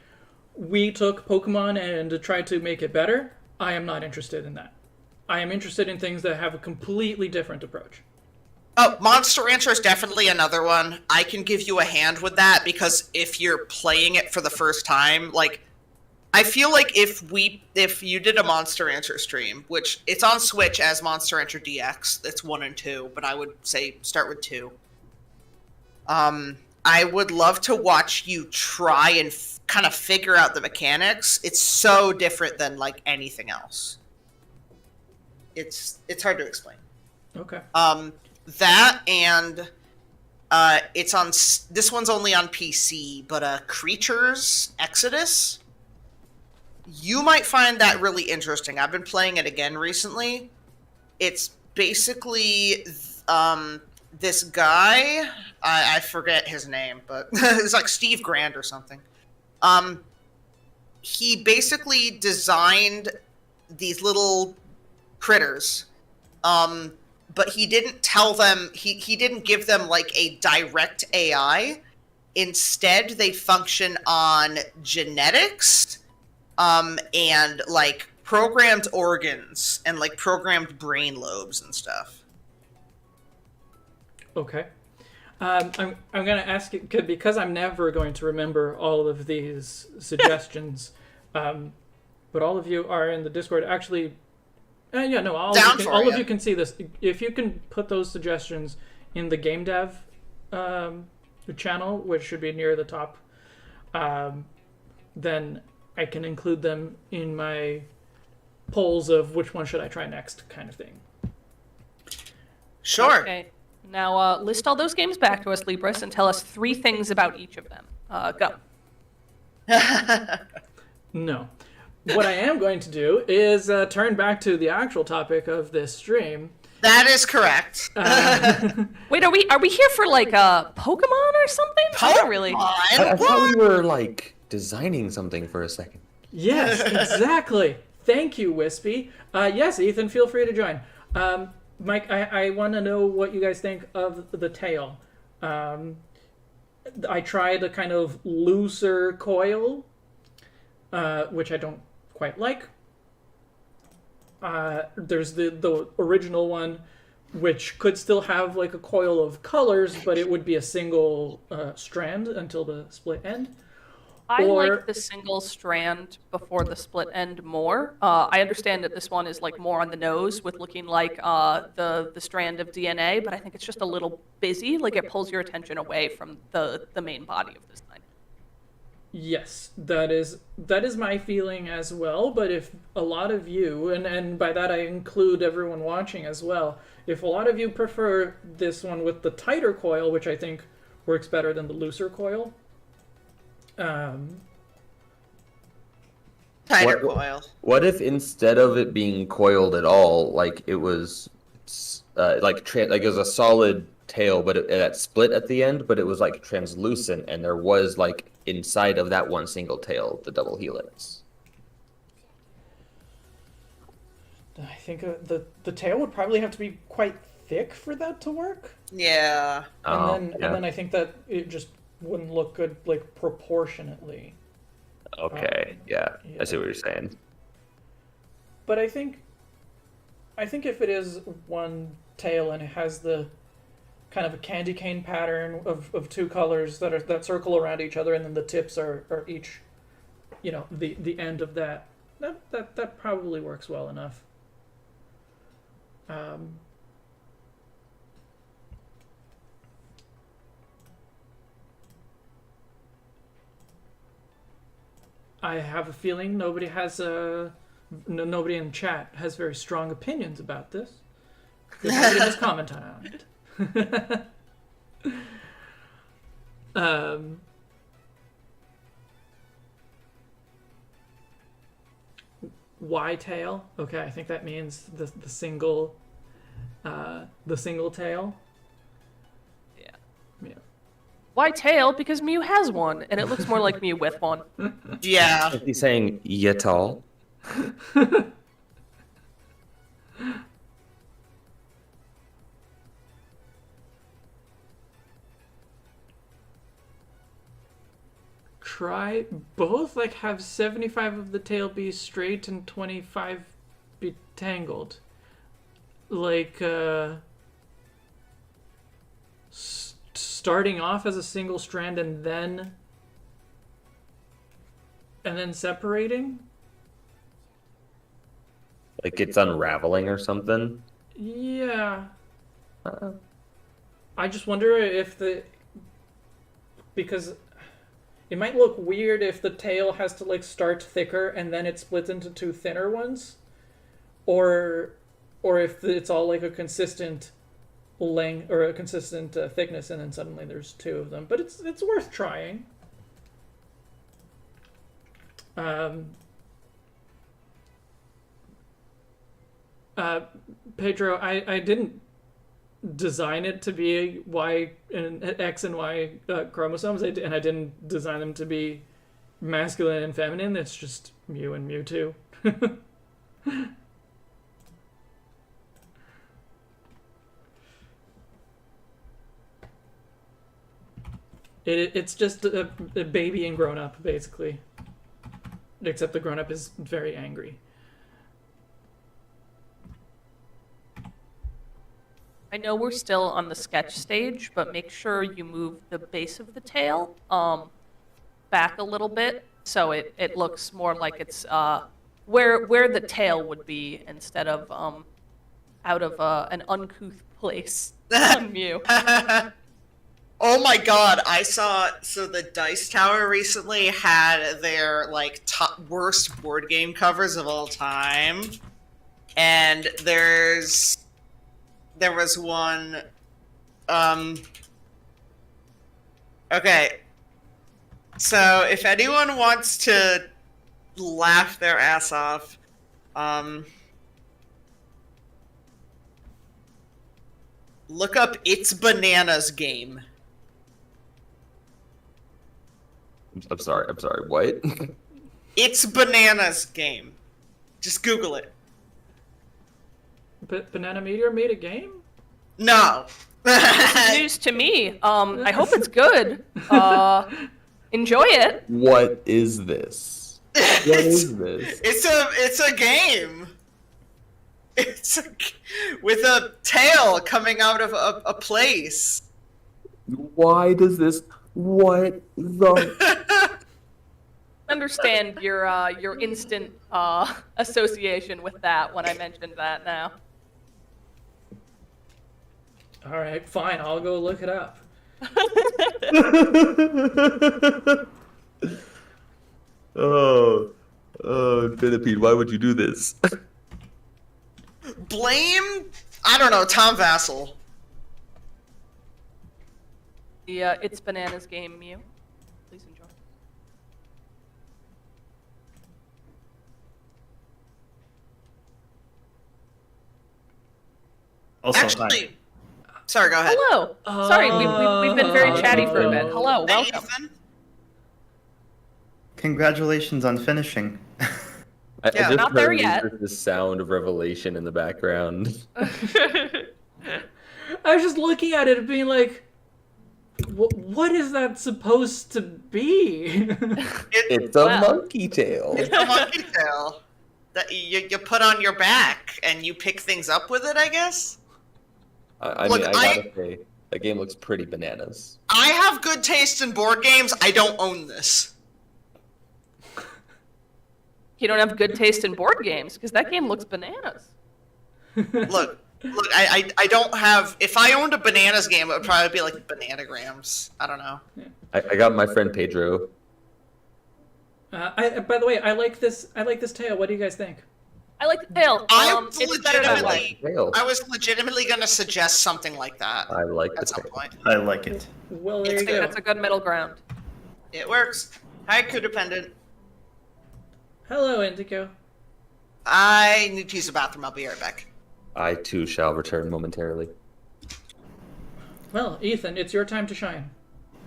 S3: we took Pokemon and tried to make it better, I am not interested in that. I am interested in things that have a completely different approach.
S2: Oh, Monster Rancher is definitely another one. I can give you a hand with that, because if you're playing it for the first time, like, I feel like if you did a Monster Rancher stream, which it's on Switch as Monster Rancher DX, that's 1 and 2, but I would say start with 2. I would love to watch you try and kind of figure out the mechanics. It's so different than like anything else. It's hard to explain.
S3: Okay.
S2: That and It's on this one's only on PC, but Creatures Exodus. You might find that really interesting. I've been playing it again recently. It's basically this guy. I forget his name, but it's like Steve Grand or something. He basically designed these little critters, but he didn't tell them, he didn't give them like a direct AI. Instead, they function on genetics, and like programmed organs and like programmed brain lobes and stuff.
S3: Okay. I'm going to ask you, because I'm never going to remember all of these suggestions, but all of you are in the Discord. Actually, all of you can see this. If you can put those suggestions in the game dev channel, which should be near the top, then I can include them in my polls of which one should I try next kind of thing.
S2: Sure.
S4: Okay. Now, list all those games back to us, Libris, and tell us 3 things about each of them. Go.
S3: No. What I am going to do is turn back to the actual topic of this stream.
S2: That is correct.
S4: Wait, are we here for like Pokemon or something? Not really.
S1: I thought we were like designing something for a second.
S3: Yes, exactly. Thank you, Wispy. Yes, Ethan, feel free to join. Mike, I want to know what you guys think of the tail. I tried a kind of looser coil, which I don't quite like. There's the original one, which could still have like a coil of colors, but it would be a single strand until the split end.
S4: I like the single strand before the split end more. I understand that this one is like more on the nose with looking like the strand of DNA, but I think it's just a little busy. Like it pulls your attention away from the main body of this thing.
S3: Yes, that is my feeling as well. But if a lot of you, and by that I include everyone watching as well, if a lot of you prefer this one with the tighter coil, which I think works better than the looser coil.
S2: Tighter coil.
S1: What if instead of it being coiled at all, like it was like it was a solid tail, but it split at the end, but it was like translucent, and there was like inside of that one single tail the double helix.
S3: I think the tail would probably have to be quite thick for that to work.
S2: Yeah.
S3: And then I think that it just wouldn't look good like proportionately.
S1: Okay, yeah, I see what you're saying.
S3: But I think if it is one tail and it has the kind of a candy cane pattern of 2 colors that circle around each other, and then the tips are each, the end of that probably works well enough. I have a feeling nobody in chat has very strong opinions about this. Nobody has commented on it. Y tail. Okay, I think that means the single tail. Yeah.
S4: Why tail? Because Mew has one, and it looks more like Mew with one.
S2: Yeah.
S1: He's saying Yatal.
S3: Try both, like have 75 of the tail be straight and 25 be tangled. Like starting off as a single strand and then separating.
S1: Like it's unraveling or something.
S3: Yeah. I just wonder if because it might look weird if the tail has to like start thicker and then it splits into 2 thinner ones, or if it's all like a consistent length or a consistent thickness, and then suddenly there's two of them. But it's worth trying. Pedro, I didn't design it to be Y and X and Y chromosomes, and I didn't design them to be masculine and feminine. It's just Mew and Mewtwo. It's just a baby and grown up, basically. Except the grown up is very angry.
S4: I know we're still on the sketch stage, but make sure you move the base of the tail back a little bit so it looks more like it's where the tail would be instead of out of an uncouth place on Mew.
S2: Oh my god, I saw, so the Dice Tower recently had their, like, top worst board game covers of all time. And there was one, okay. So if anyone wants to laugh their ass off, look up It's Bananas game.
S1: I'm sorry, what?
S2: It's Bananas game. Just Google it.
S3: But Banana Meteor made a game?
S2: No.
S4: News to me. I hope it's good. Enjoy it.
S1: What is this? What is this?
S2: It's a game. With a tail coming out of a place.
S1: Why does this? What the?
S4: Understand your instant association with that when I mentioned that now.
S3: All right, fine. I'll go look it up.
S1: Oh, Philippine, why would you do this?
S2: Blame, I don't know, Tom Vassell.
S4: The It's Bananas game, Mew. Please enjoy.
S5: Also,
S2: Actually, sorry, go ahead.
S4: Hello. Sorry, we've been very chatty for a bit. Hello,
S2: Hey,
S4: welcome.
S2: Ethan.
S5: congratulations on finishing.
S1: I
S2: Yeah,
S1: just
S4: not there
S1: heard
S4: yet.
S1: The sound of revelation in the background.
S3: I was just looking at it and being like, what is that supposed to be?
S1: It's a
S4: Wow.
S1: monkey tail.
S2: It's a monkey tail that you put on your back and you pick things up with it, I guess.
S1: I
S2: Look,
S1: mean, I gotta say, that game looks pretty bananas.
S2: I have good taste in board games. I don't own this.
S4: You don't have good taste in board games because that game looks bananas.
S2: Look, I don't have. If I owned a Bananas game, it would probably be like Bananagrams. I don't know.
S1: I got my friend Pedro.
S3: By the way, I like this tail. What do you guys think?
S4: I like the tail. It's better that way.
S1: Tail.
S2: I was legitimately going to suggest something like that
S1: I like the
S2: at some
S1: tail.
S2: point.
S5: I like it.
S3: Well, there
S4: I
S3: you
S4: think
S3: go.
S4: that's a good middle ground.
S2: It works. Hi, codependent.
S3: Hello, Indigo.
S2: I need to use the bathroom. I'll be right back.
S1: I too shall return momentarily.
S3: Well, Ethan, it's your time to shine.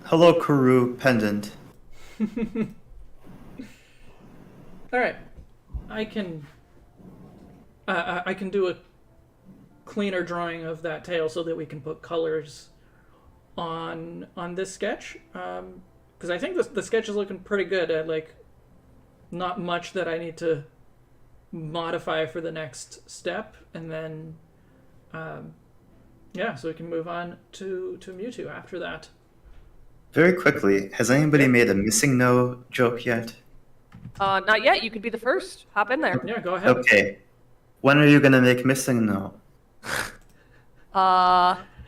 S5: Hello, Kuru Pendant.
S3: All right, I can do a cleaner drawing of that tail so that we can put colors on this sketch. Because I think the sketch is looking pretty good. Like, not much that I need to modify for the next step, and then yeah, so we can move on to Mewtwo after that.
S5: Very quickly, has anybody made a missing no joke yet?
S4: Not yet. You could be the first. Hop in there.
S3: Yeah, go ahead.
S5: Okay. When are you gonna make missing no?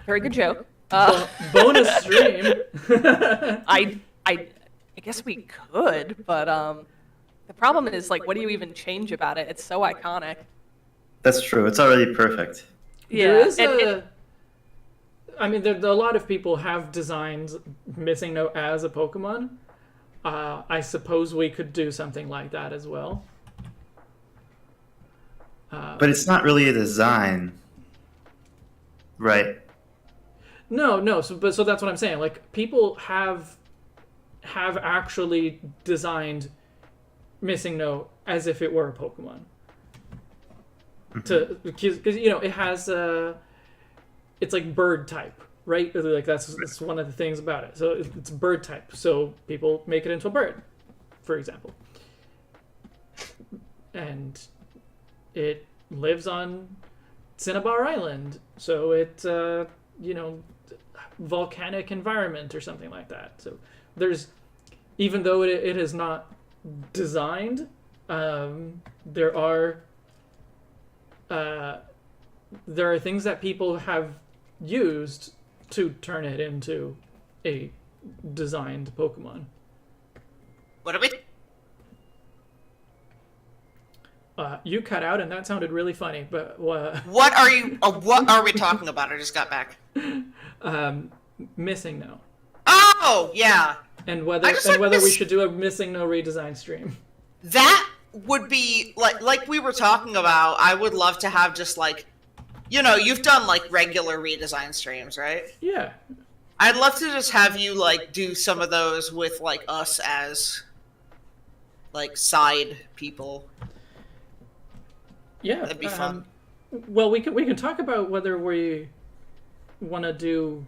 S4: Very good joke.
S3: Bonus stream.
S4: I guess we could, but the problem is, like, what do you even change about it? It's so iconic.
S5: That's true. It's already perfect.
S3: There is
S4: and-
S3: a I mean, a lot of people have designed Missing No as a Pokemon. I suppose we could do something like that as well.
S5: But it's not really a design, right?
S3: No. So that's what I'm saying. Like, people have actually designed Missing No as if it were a Pokemon. Because it has it's like bird type, right? Like that's one of the things about it. So it's bird type. So people make it into a bird, for example, and it lives on Cinnabar Island. So it's volcanic environment or something like that. So there's, even though it is not designed, there are things that people have used to turn it into a designed Pokemon.
S2: What are we?
S3: You cut out, and that sounded really funny. But
S2: What are you? What are we talking about? I just got back.
S3: Missing No,
S2: Oh yeah.
S3: and whether we should do a Missing No redesign stream.
S2: That would be like we were talking about. I would love to have just like, you've done like regular redesign streams, right?
S3: Yeah.
S2: I'd love to just have you like do some of those with like us as like side people.
S3: Yeah,
S2: That'd be fun.
S3: Well, we can talk about whether we want to do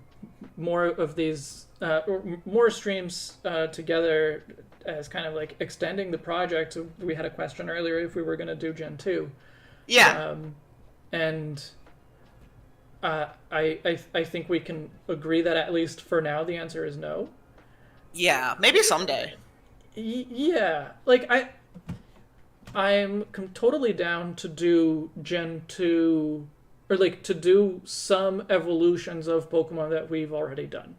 S3: more of these or more streams together as kind of like extending the project. We had a question earlier if we were going to do Gen 2.
S2: Yeah.
S3: And I think we can agree that at least for now the answer is no.
S2: Yeah, maybe someday.
S3: Yeah, like I'm totally down to do Gen 2, or like to do some evolutions of Pokemon that we've already done.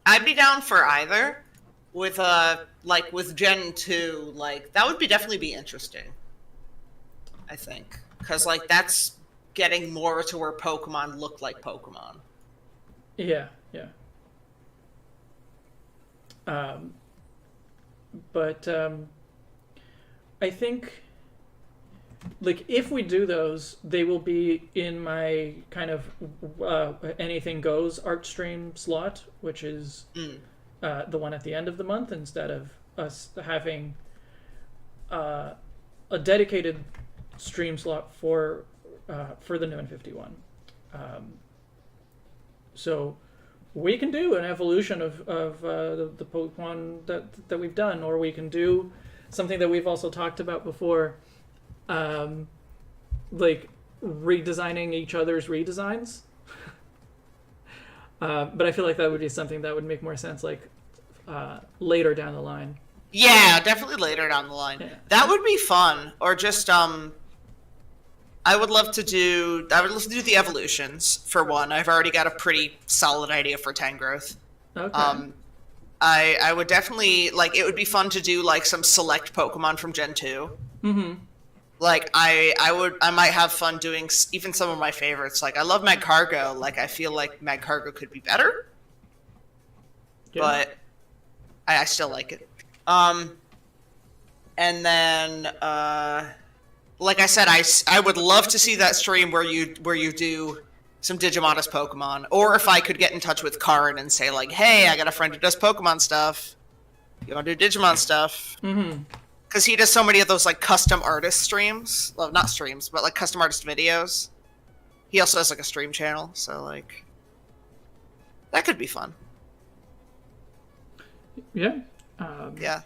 S2: I'd be down for either. With with Gen 2, like that would definitely be interesting. I think, because like that's getting more to where Pokemon look like Pokemon.
S3: Yeah. But I think, like, if we do those, they will be in my kind of anything goes art stream slot, which is the one at the end of the month, instead of us having a dedicated stream slot for the new N51. So we can do an evolution of the Pokemon that we've done, or we can do something that we've also talked about before, like redesigning each other's redesigns. But I feel like that would be something that would make more sense, like later down the line.
S2: Yeah, definitely later down the line.
S3: Yeah.
S2: That would be fun. Or just I would love to do the evolutions for one. I've already got a pretty solid idea for Tangrowth.
S3: Okay.
S2: I would definitely it would be fun to do like some select Pokemon from Gen 2.
S3: Mm-hmm.
S2: Like I might have fun doing even some of my favorites. Like I love Magcargo. Like I feel like Magcargo could be better.
S3: Yeah.
S2: But I still like it. And then like I said, I would love to see that stream where you do some Digimon Pokemon, or if I could get in touch with Karin and say like, hey, I got a friend who does Pokemon stuff. You want to do Digimon stuff?
S3: Mm-hmm.
S2: Because he does so many of those like custom artist streams. Well, not streams, but like custom artist videos. He also has like a stream channel, so like that could be fun.
S3: Yeah.
S2: Yeah.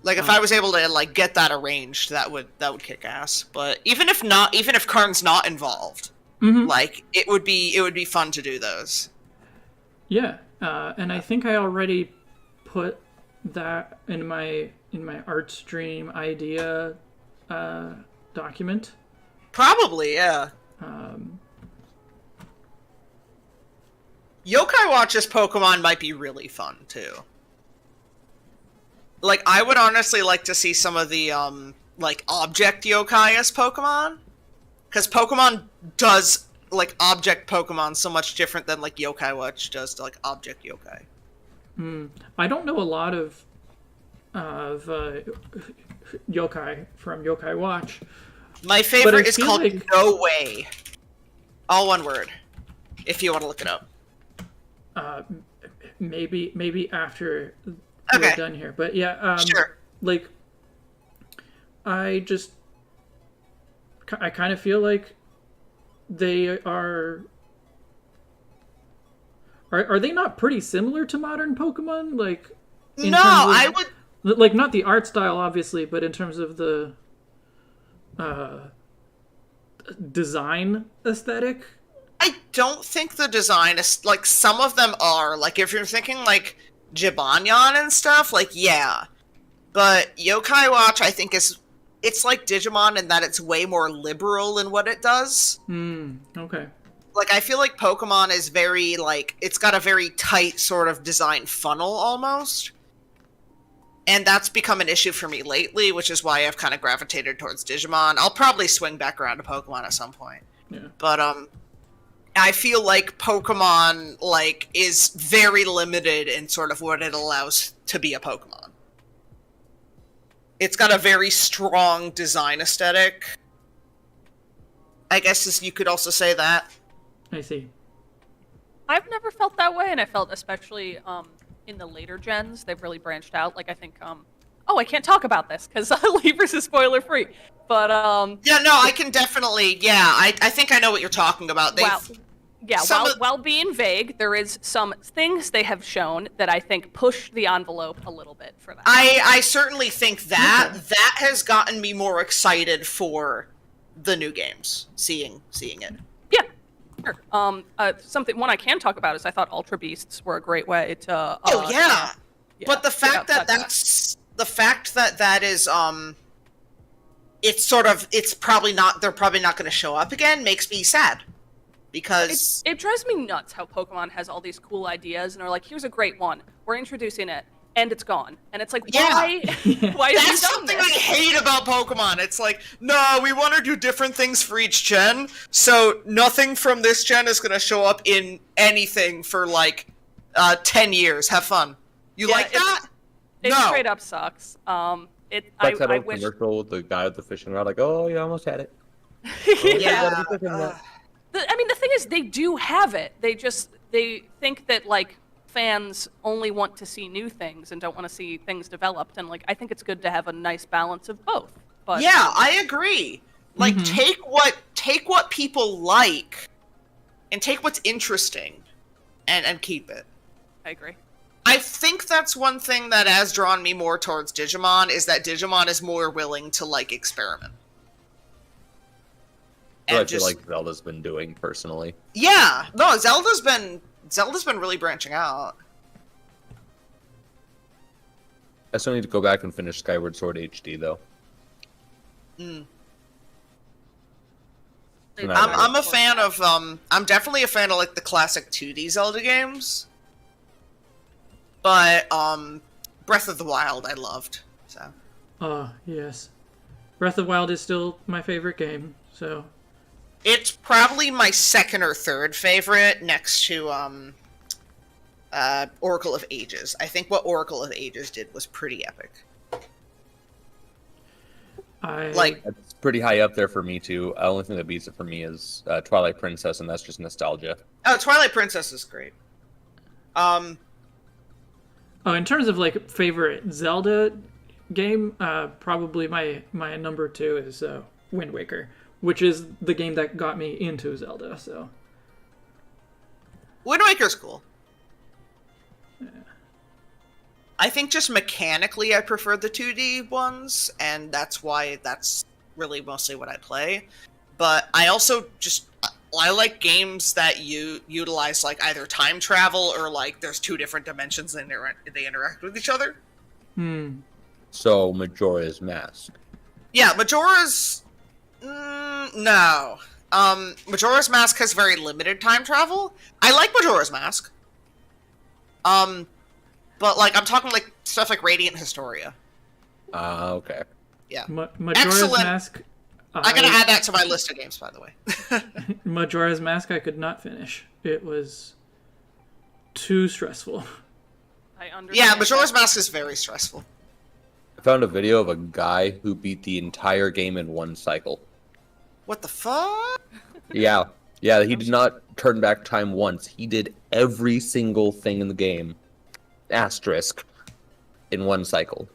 S2: Like if I was able to like get that arranged, that would kick ass. But even if not, even if Karn's not involved,
S3: Mm-hmm.
S2: like it would be fun to do those.
S3: Yeah. And I think I already put that in my art stream idea document.
S2: Probably, yeah. Yokai Watch's Pokemon might be really fun too. Like I would honestly like to see some of the like object yokai as Pokemon, because Pokemon does like object Pokemon so much different than like Yokai Watch does to like object yokai.
S3: I don't know a lot of yokai from Yokai Watch.
S2: My favorite is
S3: feel
S2: called
S3: like-
S2: No Way. All one word. If you want to look it up.
S3: Maybe after
S2: Okay.
S3: we're done here, but yeah,
S2: Sure.
S3: like I kind of feel like they are they not pretty similar to modern Pokemon? Like, in
S2: No,
S3: terms of,
S2: I would.
S3: like, not the art style, obviously, but in terms of the design aesthetic.
S2: I don't think the design is like some of them are. Like if you're thinking like Jibanyan and stuff, like yeah. But Yokai Watch I think it's like Digimon in that it's way more liberal in what it does.
S3: Okay.
S2: Like I feel like Pokemon is very like it's got a very tight sort of design funnel almost. And that's become an issue for me lately, which is why I've kind of gravitated towards Digimon. I'll probably swing back around to Pokemon at some point.
S3: Yeah.
S2: But I feel like Pokemon like is very limited in sort of what it allows to be a Pokemon. It's got a very strong design aesthetic. I guess you could also say that.
S3: I see.
S4: I've never felt that way, and I felt especially in the later gens, they've really branched out. Like I think, I can't talk about this because Leapers is spoiler free. But
S2: Yeah, no, I can definitely. Yeah, I think I know what you're talking about.
S4: While being vague, there is some things they have shown that I think push the envelope a little bit for that.
S2: I certainly think that has gotten me more excited for the new games. Seeing it.
S4: Yeah. Sure. One I can talk about is I thought Ultra Beasts were a great way to.
S2: Yeah, but the fact
S4: yeah,
S2: that is it's probably not. They're probably not going to show up again. Makes me sad because
S4: it drives me nuts how Pokemon has all these cool ideas and are like, here's a great one. We're introducing it. And it's gone. And it's like, why? Why have you
S2: that's
S4: done
S2: something
S4: this?
S2: I hate about Pokemon. It's like, no, we want to do different things for each gen, so nothing from this gen is going to show up in anything for like 10 years. Have fun. You like that?
S4: It
S2: No.
S4: straight up sucks.
S1: Like that
S4: I
S1: old
S4: wish.
S1: commercial with the guy with the fishing rod, like, oh, you almost had it.
S2: Yeah.
S4: The thing is, they do have it. They think that like fans only want to see new things and don't want to see things developed. And like, I think it's good to have a nice balance of both. But
S2: Yeah, I agree. Like, take what people like, and take what's interesting, and keep it.
S4: I agree.
S2: I think that's one thing that has drawn me more towards Digimon, is that Digimon is more willing to, like, experiment.
S1: What I feel like Zelda's been doing personally.
S2: Yeah, no, Zelda's been really branching out.
S1: I still need to go back and finish Skyward Sword HD though.
S2: I'm a fan of I'm definitely a fan of like the classic 2D Zelda games. But Breath of the Wild I loved. So
S3: Yes. Breath of the Wild is still my favorite game, so
S2: it's probably my second or third favorite next to Oracle of Ages. I think what Oracle of Ages did was pretty epic.
S1: It's pretty high up there for me too. The only thing that beats it for me is Twilight Princess, and that's just nostalgia.
S2: Oh, Twilight Princess is great.
S3: in terms of like favorite Zelda game, probably my number 2 is Wind Waker, which is the game that got me into Zelda. So
S2: Wind Waker's cool. Yeah. I think just mechanically I prefer the 2D ones, and that's why that's really mostly what I play. But I also I like games that you utilize like either time travel or like there's two different dimensions and they interact with each other.
S1: So Majora's Mask.
S2: Yeah, Majora's no. Majora's Mask has very limited time travel. I like Majora's Mask. But like I'm talking like stuff like Radiant Historia.
S1: Okay.
S2: Yeah.
S3: Majora's Mask,
S2: I gotta add that to my list of games, by the way.
S3: Majora's Mask I could not finish. It was too stressful.
S4: I understand.
S2: Yeah, Majora's Mask is very stressful.
S1: I found a video of a guy who beat the entire game in one cycle.
S2: What the fuck?
S1: Yeah, he did not turn back time once. He did every single thing in the game, asterisk, in one cycle.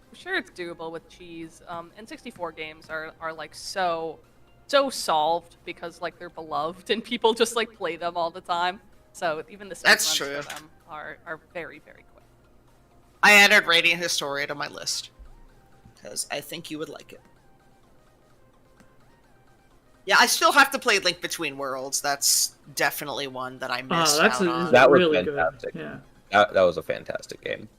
S4: I'm sure it's doable with cheese. N64 games are like so solved because like they're beloved and people just like play them all the time. So even the
S2: That's
S4: speedruns
S2: true.
S4: for them are very, very quick.
S2: I added Radiant Historia to my list because I think you would like it. Yeah, I still have to play Link Between Worlds. That's definitely one that I missed out on.
S1: That was
S3: really
S1: fantastic.
S3: good.
S1: Yeah, that was a fantastic game.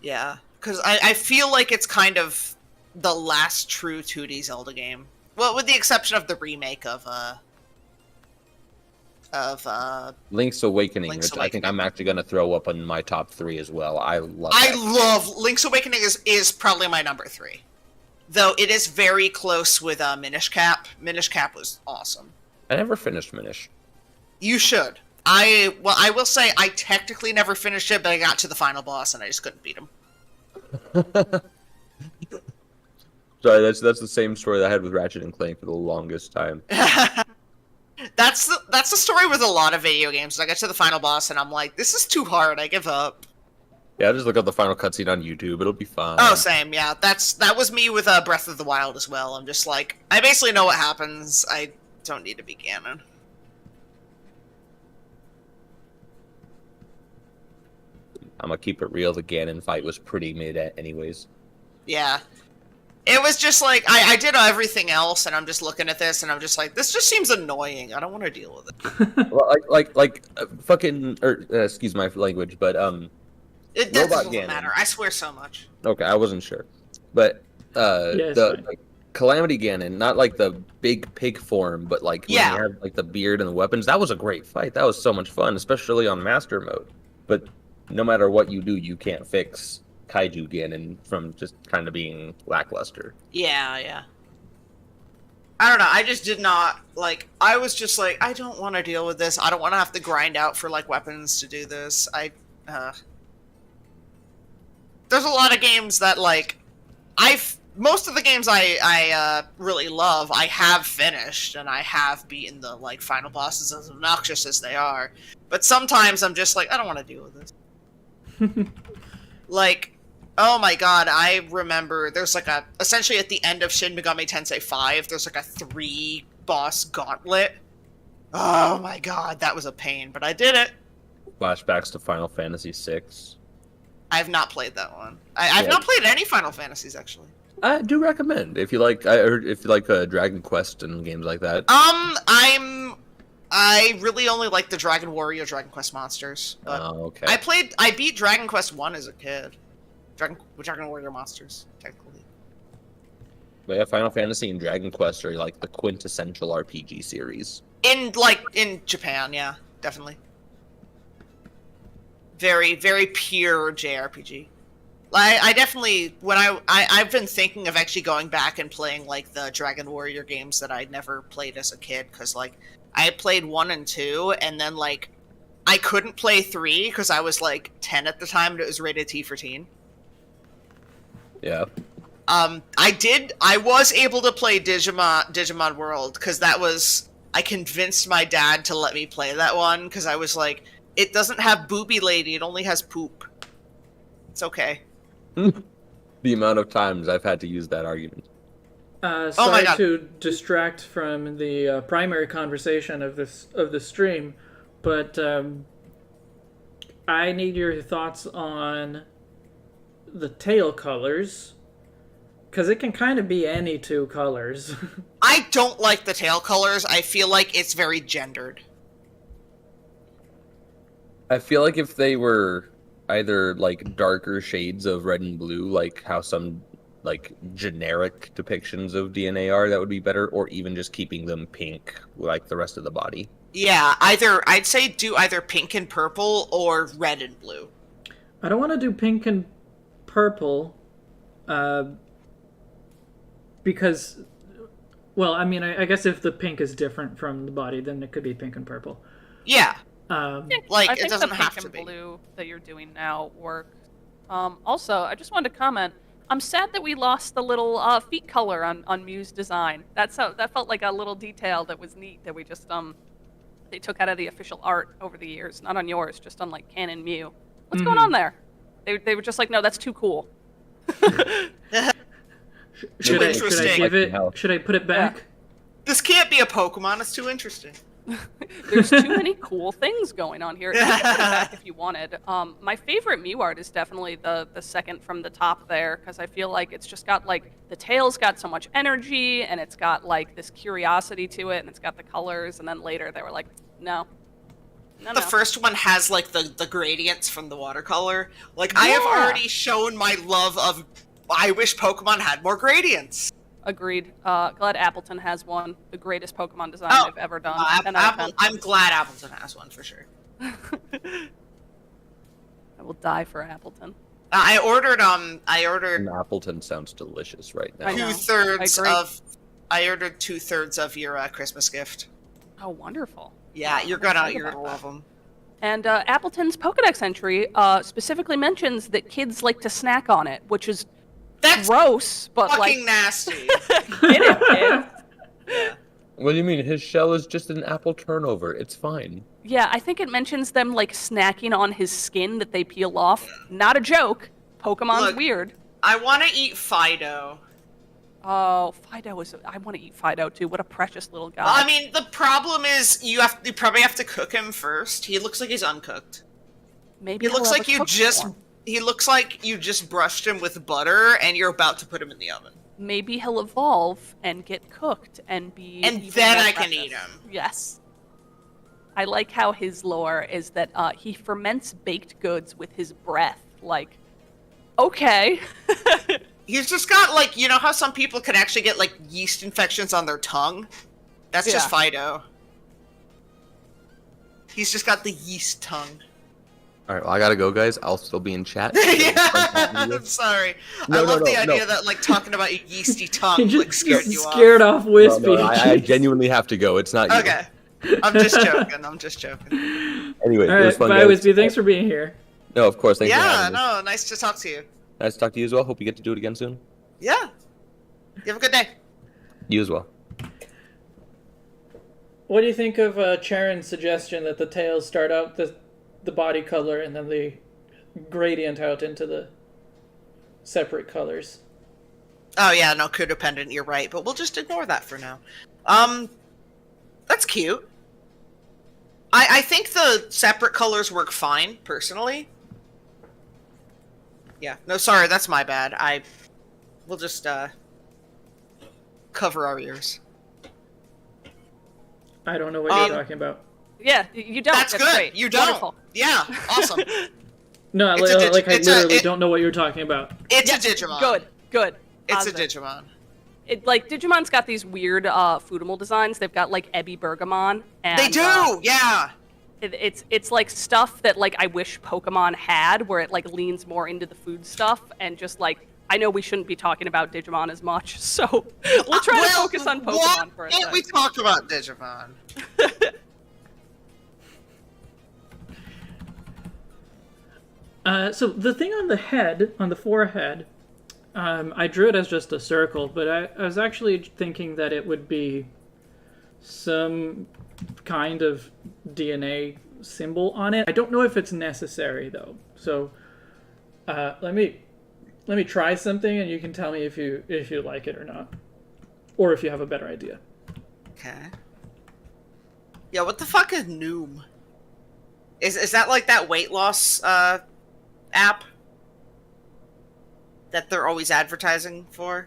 S2: Yeah, because I feel like it's kind of the last true 2D Zelda game. Well, with the exception of the remake of
S1: Link's Awakening,
S2: Link's
S1: which I think I'm actually going to throw up on my top 3 as well. I love
S2: Link's Awakening is probably my number 3. Though it is very close with Minish Cap. Minish Cap was awesome.
S1: I never finished Minish.
S2: You should. I will say I technically never finished it, but I got to the final boss and I just couldn't beat him.
S1: Sorry, that's the same story that I had with Ratchet and Clank for the longest time.
S2: That's the story with a lot of video games. I get to the final boss and I'm like, this is too hard. I give up.
S1: Yeah, just look up the final cutscene on YouTube. It'll be fine.
S2: Oh, same. Yeah, that was me with Breath of the Wild as well. I'm just like, I basically know what happens. I don't need to be Ganon.
S1: I'm gonna keep it real. The Ganon fight was pretty mid anyways.
S2: Yeah. It was just like, I did everything else, and I'm just looking at this, and I'm just like, this just seems annoying. I don't want to deal with it.
S1: Well, fucking, or excuse my language, but
S2: It
S1: Robot
S2: doesn't
S1: Ganon.
S2: matter. I swear so much.
S1: Okay, I wasn't sure, but
S3: it's
S1: the
S3: fine.
S1: like, Calamity Ganon, not like the big pig form, but like when
S2: Yeah.
S1: he had like the beard and the weapons. That was a great fight. That was so much fun, especially on Master Mode. But no matter what you do, you can't fix Kaiju Ganon from just kind of being lackluster.
S2: Yeah. I don't know. I just did not, like, I was just like, I don't want to deal with this. I don't want to have to grind out for, like, weapons to do this. There's a lot of games that, like, most of the games I really love, I have finished, and I have beaten the, like, final bosses, as obnoxious as they are. But sometimes I'm just like, I don't want to deal with this. Like, oh my god, I remember there's like essentially at the end of Shin Megami Tensei 5, there's like a 3-boss gauntlet. Oh my god, that was a pain, but I did it.
S1: Flashbacks to Final Fantasy VI.
S2: I've not played that one. I've not played any Final Fantasies, actually.
S1: I do recommend if you like. Dragon Quest and games like that.
S2: I really only like the Dragon Warrior, Dragon Quest Monsters. But
S1: Oh, okay.
S2: I beat Dragon Quest 1 as a kid. Dragon Warrior Monsters, technically.
S1: But yeah, Final Fantasy and Dragon Quest are like the quintessential RPG series.
S2: In Japan, yeah, definitely. Very, very pure JRPG. I definitely, when I've been thinking of actually going back and playing like the Dragon Warrior games that I never played as a kid, because like I played 1 and 2, and then like I couldn't play 3 because I was like 10 at the time and it was rated T for teen.
S1: Yeah.
S2: I was able to play Digimon World because I convinced my dad to let me play that one because I was like, it doesn't have booby lady, it only has poop. It's okay.
S1: The amount of times I've had to use that argument.
S2: my
S3: Sorry
S2: God.
S3: to distract from the primary conversation of the stream, but I need your thoughts on the tail colors, because it can kind of be any 2 colors.
S2: I don't like the tail colors. I feel like it's very gendered.
S1: I feel like if they were either like darker shades of red and blue, like how some like generic depictions of DNA are, that would be better, or even just keeping them pink like the rest of the body.
S2: Yeah, I'd say do either pink and purple or red and blue.
S3: I don't want to do pink and purple, because Well, I mean, I guess if the pink is different from the body, then it could be pink and purple.
S2: Yeah. Like,
S4: I
S2: it
S4: think
S2: doesn't
S4: the
S2: have
S4: pink
S2: to
S4: and
S2: be.
S4: blue that you're doing now work. Also, I just wanted to comment. I'm sad that we lost the little feet color on Mew's design. That felt like a little detail that was neat that we just they took out of the official art over the years. Not on yours, just on like Canon Mew. What's going on there? They were just like, no, that's too cool.
S3: Should I
S2: interesting.
S3: give it? Should I put it back?
S4: Yeah.
S2: This can't be a Pokemon. It's too interesting.
S4: There's too many cool things going on here. You can put it back if you wanted. My favorite Mew art is definitely the second from the top there, because I feel like it's just got like the tail's got so much energy, and it's got like this curiosity to it, and it's got the colors. And then later they were like, no.
S2: The first one has like the gradients from the watercolor. Like I have already shown my love of. I wish Pokemon had more gradients.
S4: Agreed. Glad Appleton has one. The greatest Pokemon design they've ever done. 10 out of 10.
S2: I'm glad Appleton has one for sure.
S4: I will die for Appleton.
S2: I ordered
S1: And Appleton sounds delicious right now.
S4: I know.
S2: 2/3
S4: I agree.
S2: of. I ordered 2/3 of your Christmas gift.
S4: Oh, wonderful.
S2: Yeah, you're gonna love them.
S4: And Appleton's Pokedex entry specifically mentions that kids like to snack on it, which is
S2: That's
S4: gross, but
S2: fucking
S4: like,
S2: nasty.
S4: get it, kid.
S1: What do you mean? His shell is just an apple turnover. It's fine.
S4: Yeah, I think it mentions them like snacking on his skin that they peel off. Not a joke. Pokemon's
S2: Look,
S4: weird.
S2: I want to eat Fido.
S4: Oh, Fido is. I want to eat Fido too. What a precious little guy.
S2: I mean, the problem is you probably have to cook him first. He looks like he's uncooked.
S4: Maybe
S2: He looks
S4: he'll have
S2: like
S4: a
S2: you
S4: cooked
S2: just.
S4: form.
S2: He looks like you just brushed him with butter and you're about to put him in the oven.
S4: Maybe he'll evolve and get cooked and be.
S2: And
S4: even
S2: then
S4: more
S2: I can
S4: precious.
S2: eat him.
S4: Yes. I like how his lore is that he ferments baked goods with his breath. Like, okay.
S2: He's just got like, you know how some people can actually get like yeast infections on their tongue? That's just
S4: Yeah.
S2: Fido. He's just got the yeast tongue.
S1: All right, well, I gotta go, guys. I'll still be in chat.
S2: Yeah, I'm sorry. I love the idea that like talking about your yeasty tongue
S3: He
S2: like scared you
S3: scared
S2: off.
S3: off Wispy.
S1: I genuinely have to go. It's not you.
S2: Okay. I'm just joking. I'm just joking.
S1: Anyway,
S3: All
S1: it was
S3: right,
S1: fun,
S3: bye,
S1: guys.
S3: Wispy. Thanks for being here.
S1: No, of course. Thanks for
S2: Yeah,
S1: having me.
S2: no, nice to talk to you.
S1: Nice to talk to you as well. Hope you get to do it again soon.
S2: Yeah. You have a good day.
S1: You as well.
S3: What do you think of Charon's suggestion that the tails start out the body color and then they gradient out into the separate colors?
S2: Oh yeah, no, codependent, you're right, but we'll just ignore that for now. That's cute. I think the separate colors work fine, personally. Yeah, no, sorry, that's my bad. We'll just, cover our ears.
S3: I don't know what you're talking about.
S4: Yeah, you don't.
S2: That's good.
S4: Great.
S2: You don't.
S4: Wonderful.
S2: Yeah, awesome.
S3: No,
S2: It's a
S3: like I
S2: it's a-
S3: literally
S2: it-
S3: don't know what you're talking about.
S2: It's
S4: Yes,
S2: a Digimon.
S4: Good.
S2: It's a
S4: Positive.
S2: Digimon.
S4: Like Digimon's got these weird Foodimal designs. They've got like Ebby Bergamon. And,
S2: They do, yeah.
S4: It's like stuff that like I wish Pokemon had, where it like leans more into the food stuff and just like I know we shouldn't be talking about Digimon as much, so we'll try to focus on Pokemon for a
S2: Can't we
S4: second.
S2: talk about Digimon?
S3: So the thing on the head, on the forehead, I drew it as just a circle, but I was actually thinking that it would be some kind of DNA symbol on it. I don't know if it's necessary though. So let me try something, and you can tell me if you like it or not, or if you have a better idea.
S2: Okay. Yeah, what the fuck is Noom? Is that like that weight loss app that they're always advertising for?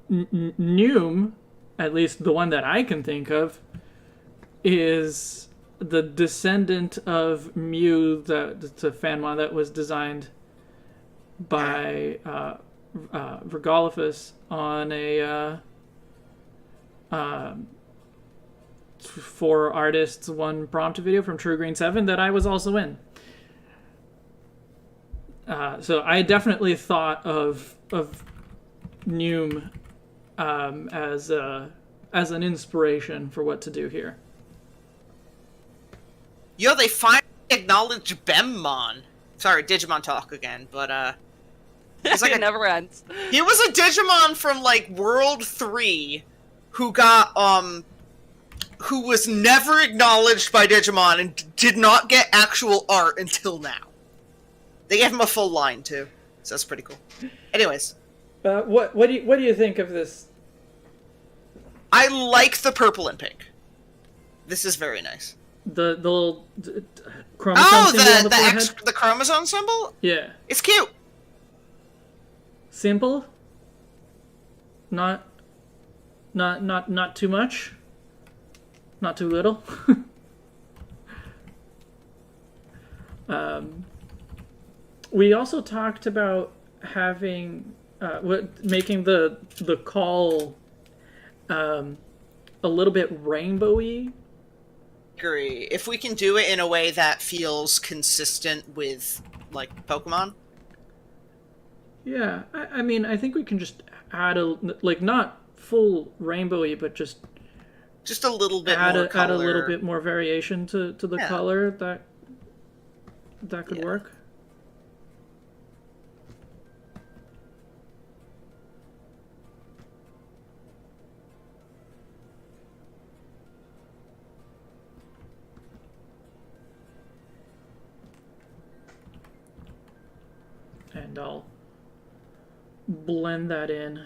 S3: Noom, at least the one that I can think of, is the descendant of Mew. It's a fanmon that was designed by Regolophus on a four artists, one prompt video from True Green 7 that I was also in. So I definitely thought of Noom as an inspiration for what to do here.
S2: Yo, they finally acknowledged Bemmon. Sorry, Digimon talk again, but it's like
S4: It never ends.
S2: he was a Digimon from like World 3 who got who was never acknowledged by Digimon and did not get actual art until now. They gave him a full line too, so that's pretty cool. Anyways,
S3: What do you think of this?
S2: I like the purple and pink. This is very nice.
S3: The little chromosome symbol on the forehead?
S2: The chromosome symbol?
S3: Yeah.
S2: It's cute.
S3: Simple. Not too much. Not too little. We also talked about having making the call a little bit rainbowy.
S2: Agree. If we can do it in a way that feels consistent with like Pokemon.
S3: Yeah, I mean, I think we can just add not full rainbowy, but just
S2: a little bit more color.
S3: add a little bit more variation to the color that could work. And I'll blend that in.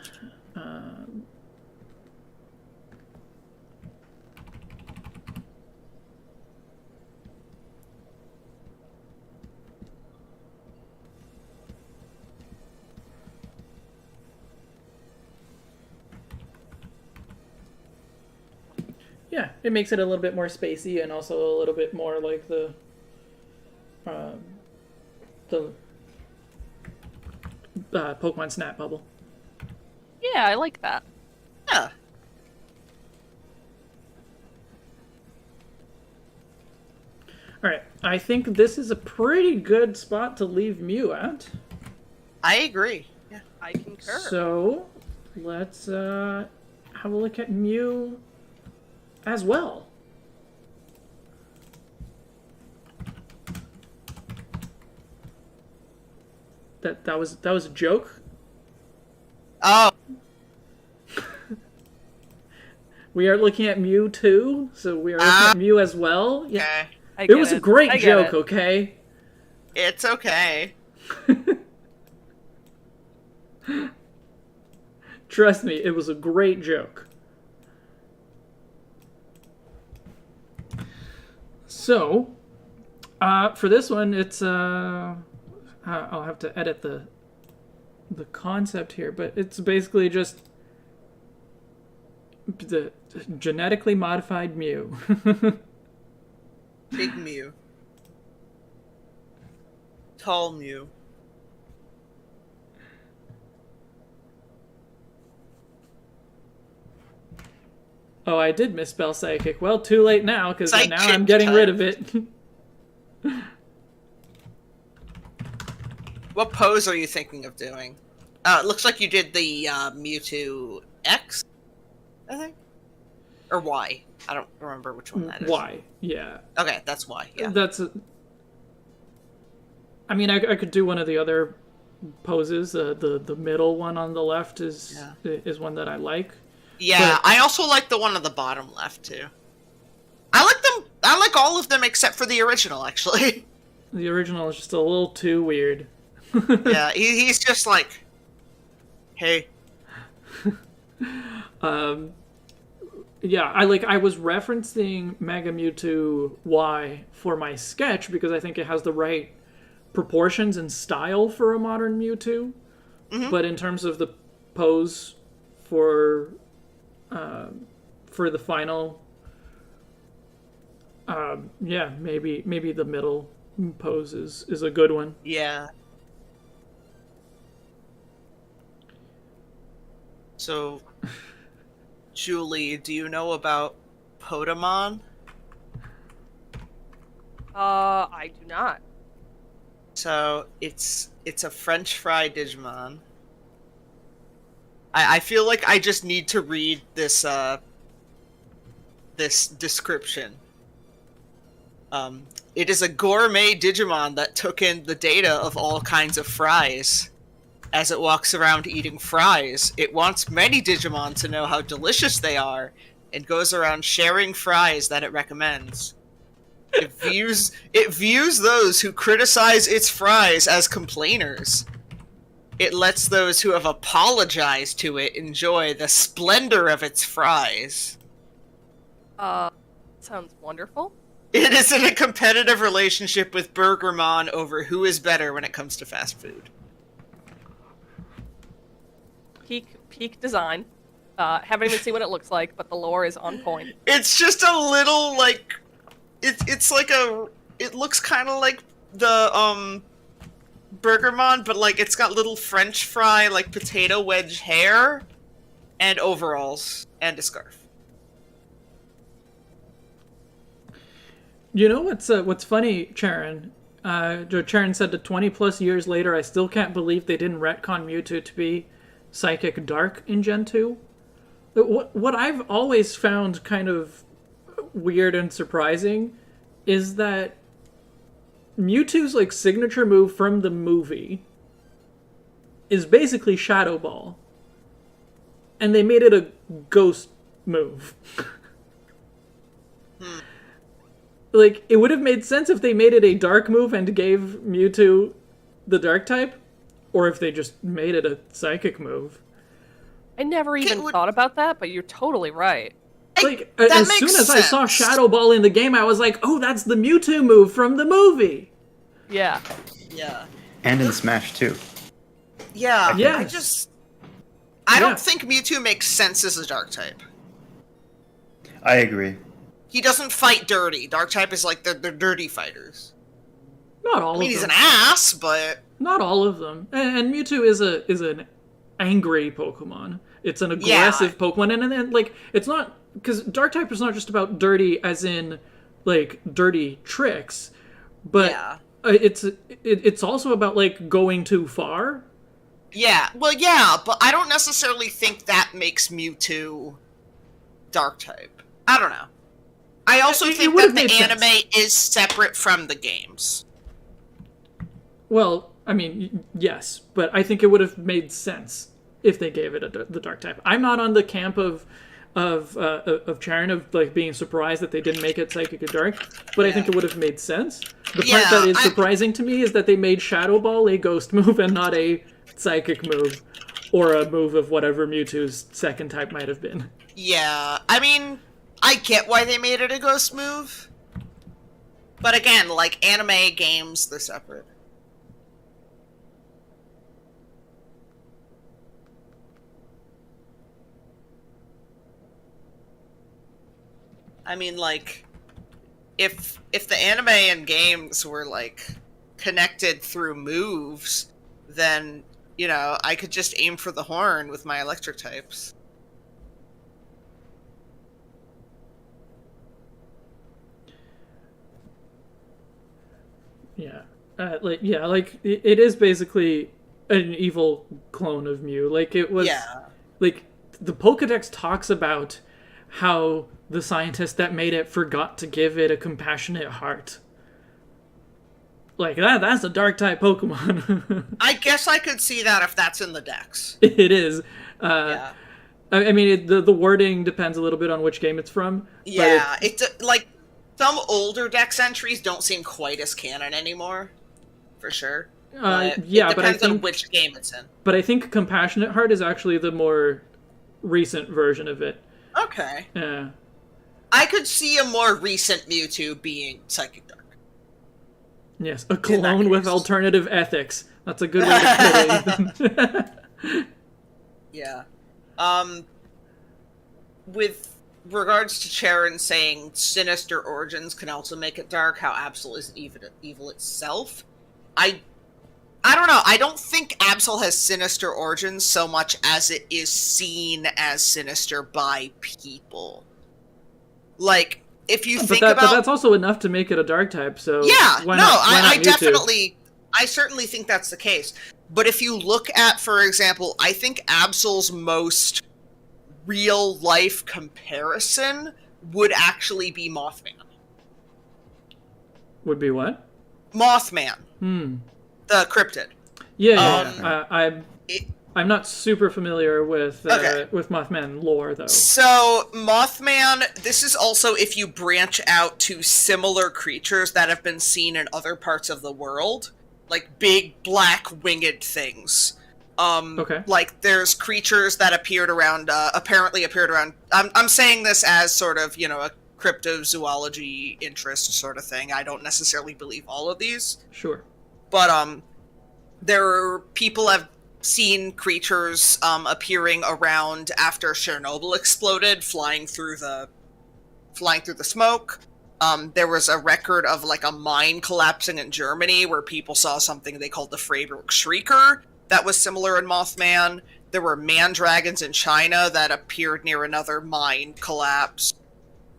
S3: Yeah, it makes it a little bit more spacey and also a little bit more like the Pokemon Snap bubble.
S4: Yeah, I like that.
S2: Yeah.
S3: Alright, I think this is a pretty good spot to leave Mew at.
S2: I agree. Yeah.
S4: I concur.
S3: So, let's have a look at Mew as well. That was a joke.
S2: Oh.
S3: We are looking at Mew too, so we are looking at Mew as well. Yeah,
S2: Okay.
S3: it was a great joke. Okay.
S2: It's okay.
S3: Trust me, it was a great joke. So, for this one, it's I'll have to edit the concept here, but it's basically just the genetically modified Mew.
S2: Big Mew. Tall Mew.
S3: Oh, I did misspell psychic. Well, too late now, because now
S2: Psychic
S3: I'm getting rid of it.
S2: What pose are you thinking of doing? It looks like you did the Mewtwo X, I think? Or Y. I don't remember which one that is.
S3: Y, yeah.
S2: Okay, that's Y, yeah.
S3: I mean, I could do one of the other poses. The middle one on the left is one that I like.
S2: Yeah,
S3: But-
S2: I also like the one on the bottom left, too. I like them. I like all of them except for the original, actually.
S3: The original is just a little too weird.
S2: Yeah, he's just like, hey.
S3: Yeah, I was referencing Mega Mewtwo Y for my sketch because I think it has the right proportions and style for a modern Mewtwo. Mm-hmm. But in terms of the pose for the final, maybe the middle pose is a good one.
S2: Yeah. So, Julie, do you know about Pokémon?
S4: I do not.
S2: So it's a French fry Digimon. I feel like I just need to read this this description. It is a gourmet Digimon that took in the data of all kinds of fries. As it walks around eating fries, it wants many Digimon to know how delicious they are, and goes around sharing fries that it recommends. It views those who criticize its fries as complainers. It lets those who have apologized to it enjoy the splendor of its fries.
S4: Sounds wonderful.
S2: It is in a competitive relationship with Burgermon over who is better when it comes to fast food.
S4: Peak design. Haven't even seen what it looks like, but the lore is on point.
S2: It's just a little like it's like it looks kind of like the Burgermon, but like it's got little French fry like potato wedge hair and overalls and a scarf.
S3: You know what's funny, Charon? Charon said that 20 plus years later, I still can't believe they didn't retcon Mewtwo to be Psychic Dark in Gen 2. What I've always found kind of weird and surprising is that Mewtwo's like signature move from the movie is basically Shadow Ball. And they made it a ghost move. Like, it would have made sense if they made it a dark move and gave Mewtwo the dark type, or if they just made it a psychic move.
S4: I never even thought about that, but you're totally right.
S3: Like, as soon as I saw Shadow Ball in the game, I was like, oh, that's the Mewtwo move from the movie!
S4: Yeah.
S2: Yeah.
S5: And in Smash too.
S2: Yeah.
S3: Yes.
S2: I don't think Mewtwo makes sense as a dark type.
S5: I agree.
S2: He doesn't fight dirty. Dark type is like they're dirty fighters.
S3: Not all of them.
S2: I mean, he's an ass, but
S3: not all of them. And Mewtwo is an angry Pokemon. It's an aggressive Pokemon, and then like it's not because Dark type is not just about dirty, as in like dirty tricks, but it's also about like going too far.
S2: Yeah, well, yeah, but I don't necessarily think that makes Mewtwo Dark type. I don't know. I also think that the anime is separate from the games.
S3: Well, I mean, yes, but I think it would have made sense if they gave it the dark type. I'm not on the camp of Charon of like being surprised that they didn't make it psychic or dark, but I think it would have made sense. The part that is surprising to me is that they made Shadow Ball a ghost move and not a psychic move, or a move of whatever Mewtwo's second type might have been.
S2: Yeah, I mean, I get why they made it a ghost move, but again, like anime games, they're separate. I mean, like, if the anime and games were like connected through moves, then you know I could just aim for the horn with my electric types.
S3: Yeah, it is basically an evil clone of Mew. Like it was, like the Pokédex talks about how the scientist that made it forgot to give it a compassionate heart. Like that's a dark type Pokemon.
S2: I guess I could see that if that's in the Dex.
S3: It is. I mean, the wording depends a little bit on which game it's from.
S2: Yeah, it's like some older Dex entries don't seem quite as canon anymore, for sure. It depends on which game it's in.
S3: But I think Compassionate Heart is actually the more recent version of it.
S2: Okay.
S3: Yeah.
S2: I could see a more recent Mewtwo being Psychic Dark.
S3: Yes, a clone with alternative ethics. That's a good way to put it.
S2: Yeah. With regards to Charon saying sinister origins can also make it dark, how Absol isn't evil itself, I don't know. I don't think Absol has sinister origins so much as it is seen as sinister by people. Like, if you think about...
S3: But that's also enough to make it a dark type, so...
S2: Yeah,
S3: why not
S2: I
S3: Mewtwo?
S2: definitely... I certainly think that's the case. But if you look at, for example, I think Absol's most real life comparison would actually be Mothman.
S3: Would be what?
S2: Mothman. The cryptid.
S3: Yeah. I'm not super familiar with Mothman lore, though.
S2: So, Mothman, this is also if you branch out to similar creatures that have been seen in other parts of the world, like big black winged things. Like there's creatures that apparently appeared around. I'm saying this as sort of, a cryptozoology interest sort of thing. I don't necessarily believe all of these.
S3: Sure.
S2: But people have seen creatures appearing around after Chernobyl exploded, flying through the smoke. There was a record of like a mine collapsing in Germany where people saw something they called the Freiburg Shrieker that was similar in Mothman. There were man-dragons in China that appeared near another mine collapse.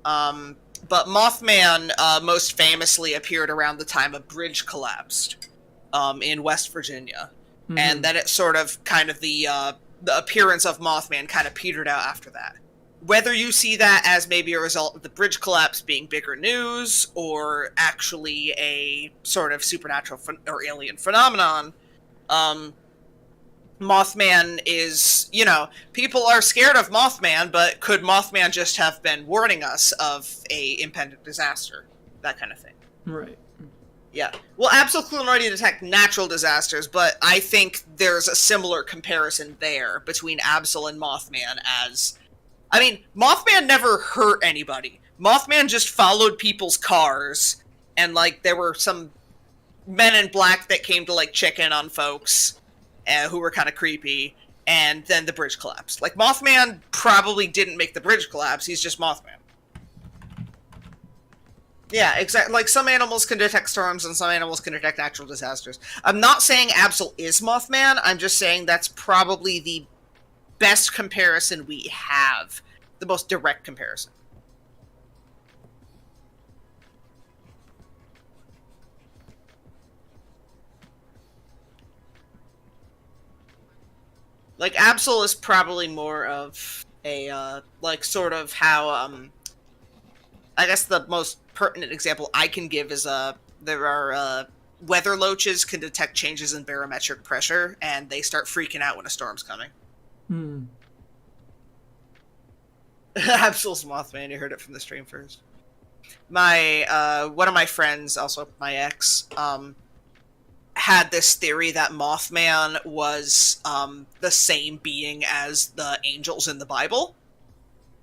S2: But Mothman most famously appeared around the time a bridge collapsed in West Virginia. Mm-hmm. And then it sort of kind of the appearance of Mothman kind of petered out after that. Whether you see that as maybe a result of the bridge collapse being bigger news or actually a sort of supernatural or alien phenomenon, Mothman is, people are scared of Mothman, but could Mothman just have been warning us of a impending disaster? That kind of thing.
S3: Right.
S2: Yeah. Well, Absol can already detect natural disasters, but I think there's a similar comparison there between Absol and Mothman Mothman never hurt anybody. Mothman just followed people's cars, and, there were some men in black that came to, check in on folks who were kind of creepy, and then the bridge collapsed. Mothman probably didn't make the bridge collapse, he's just Mothman. Yeah, exactly. Some animals can detect storms and some animals can detect natural disasters. I'm not saying Absol is Mothman, I'm just saying that's probably the best comparison we have. The most direct comparison. Absol is probably more of a, sort of how, I guess the most pertinent example I can give is there are weather loaches can detect changes in barometric pressure, and they start freaking out when a storm's coming. Absol's Mothman, you heard it from the stream first. My one of my friends, also my ex, had this theory that Mothman was the same being as the angels in the Bible.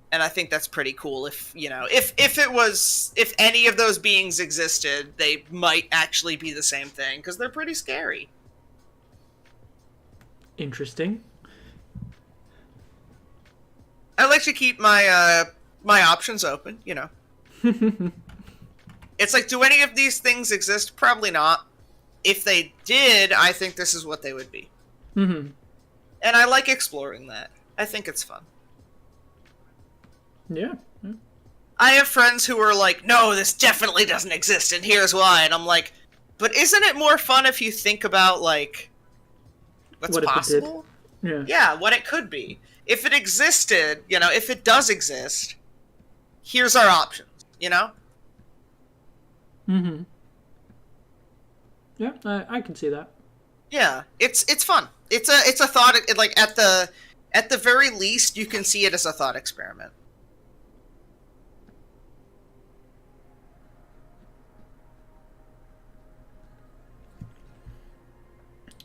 S2: And I think that's pretty cool. If if any of those beings existed, they might actually be the same thing, because they're pretty scary.
S3: Interesting.
S2: I like to keep my my options open, It's do any of these things exist? Probably not. If they did, I think this is what they would be.
S3: Mm-hmm.
S2: And I like exploring that. I think it's fun.
S3: Yeah.
S2: I have friends who are like, no, this definitely doesn't exist, and here's why. And I'm like, but isn't it more fun if you think about, what's possible? Yeah, what it could be. If it existed, if it does exist, here's our options,
S3: Mm-hmm. Yeah, I can see that.
S2: Yeah, it's fun. It's a thought, at the very least, you can see it as a thought experiment.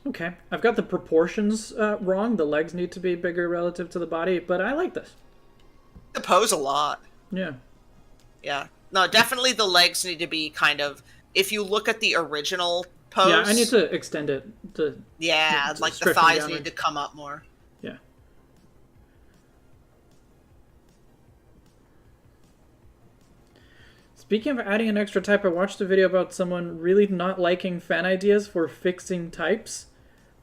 S3: Okay, I've got the proportions wrong. The legs need to be bigger relative to the body, but I like this.
S2: The pose a lot.
S3: Yeah.
S2: Yeah. No, definitely the legs need to be kind of... If you look at the original pose...
S3: Yeah, I need to extend it. The
S2: thighs need to come up more.
S3: Yeah. Speaking of adding an extra type, I watched a video about someone really not liking fan ideas for fixing types.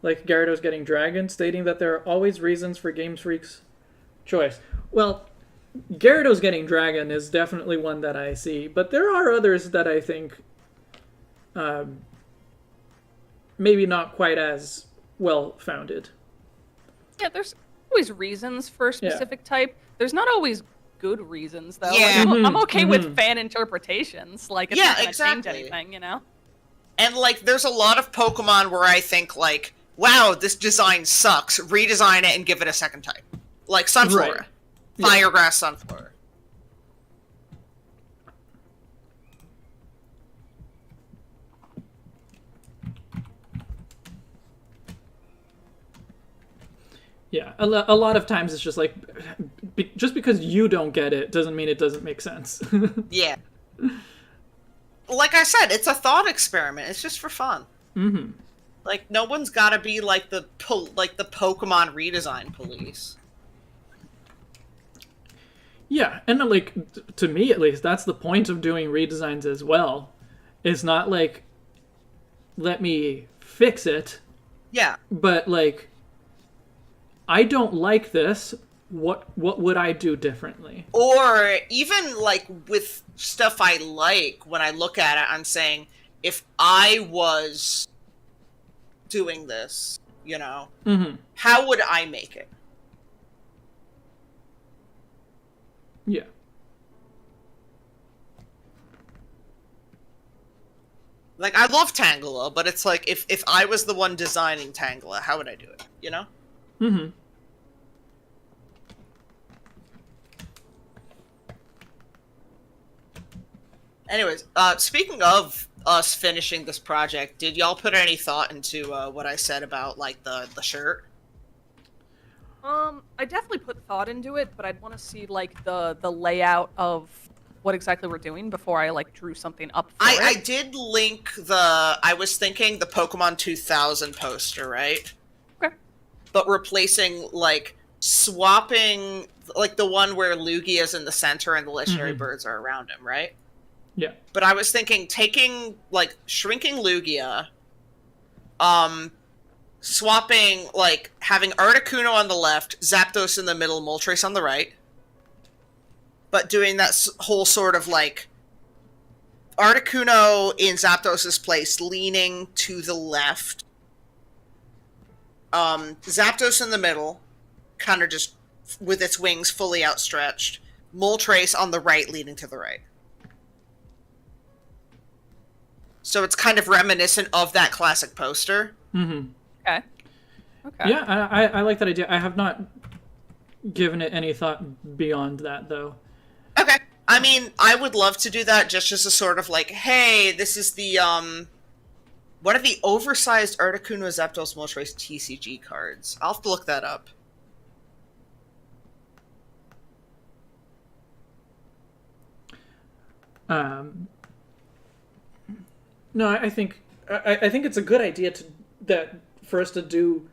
S3: Like Gyarados getting Dragon, stating that there are always reasons for Game Freak's choice. Well, Gyarados getting Dragon is definitely one that I see, but there are others that I think maybe not quite as well founded.
S4: Yeah, there's always reasons for a specific type. There's not always good reasons, though.
S2: Yeah.
S4: Like, I'm okay with fan interpretations. Like, it's not gonna change anything, you know?
S2: And, like, there's a lot of Pokemon where I think, like, wow, this design sucks. Redesign it and give it a second type. Like Sunflora.
S3: Right.
S2: Firegrass Sunflora.
S3: Yeah, a lot of times it's just like, just because you don't get it doesn't mean it doesn't make sense.
S2: Yeah. Like I said, it's a thought experiment. It's just for fun.
S3: Mm-hmm.
S2: Like, no one's got to be like the Pokemon redesign police.
S3: Yeah, and like, to me at least, that's the point of doing redesigns as well. It's not like, let me fix it,
S2: Yeah.
S3: but like, I don't like this. What would I do differently?
S2: Or even, like, with stuff I like, when I look at it, I'm saying, if I was doing this, you know, how would I make it?
S3: Yeah.
S2: Like, I love Tangela, but it's like, if I was the one designing Tangela, how would I do it, you know?
S3: Mm-hmm.
S2: Anyways, speaking of us finishing this project, did y'all put any thought into what I said about, like, the shirt?
S4: I definitely put thought into it, but I'd want to see, like, the layout of what exactly we're doing before I, like, drew something up for
S2: I
S4: it.
S2: did link I was thinking the Pokemon 2000 poster, right?
S4: Okay.
S2: But replacing, like, swapping, like, the one where Lugia's in the center and the legendary birds are around him, right?
S3: Yeah.
S2: But I was thinking taking, like, shrinking Lugia, swapping, like, having Articuno on the left, Zapdos in the middle, Moltres on the right, but doing that whole sort of, like, Articuno in Zapdos's place, leaning to the left, Zapdos in the middle, kind of just with its wings fully outstretched, Moltres on the right, leaning to the right. So it's kind of reminiscent of that classic poster.
S3: Mm-hmm.
S4: Okay. Okay.
S3: Yeah, I like that idea. I have not given it any thought beyond that, though.
S2: Okay. I mean, I would love to do that just as a sort of like, hey, this is the, what are the oversized Articuno Zapdos Moltres TCG cards? I'll have to look that up.
S3: No, I think it's a good idea for us to do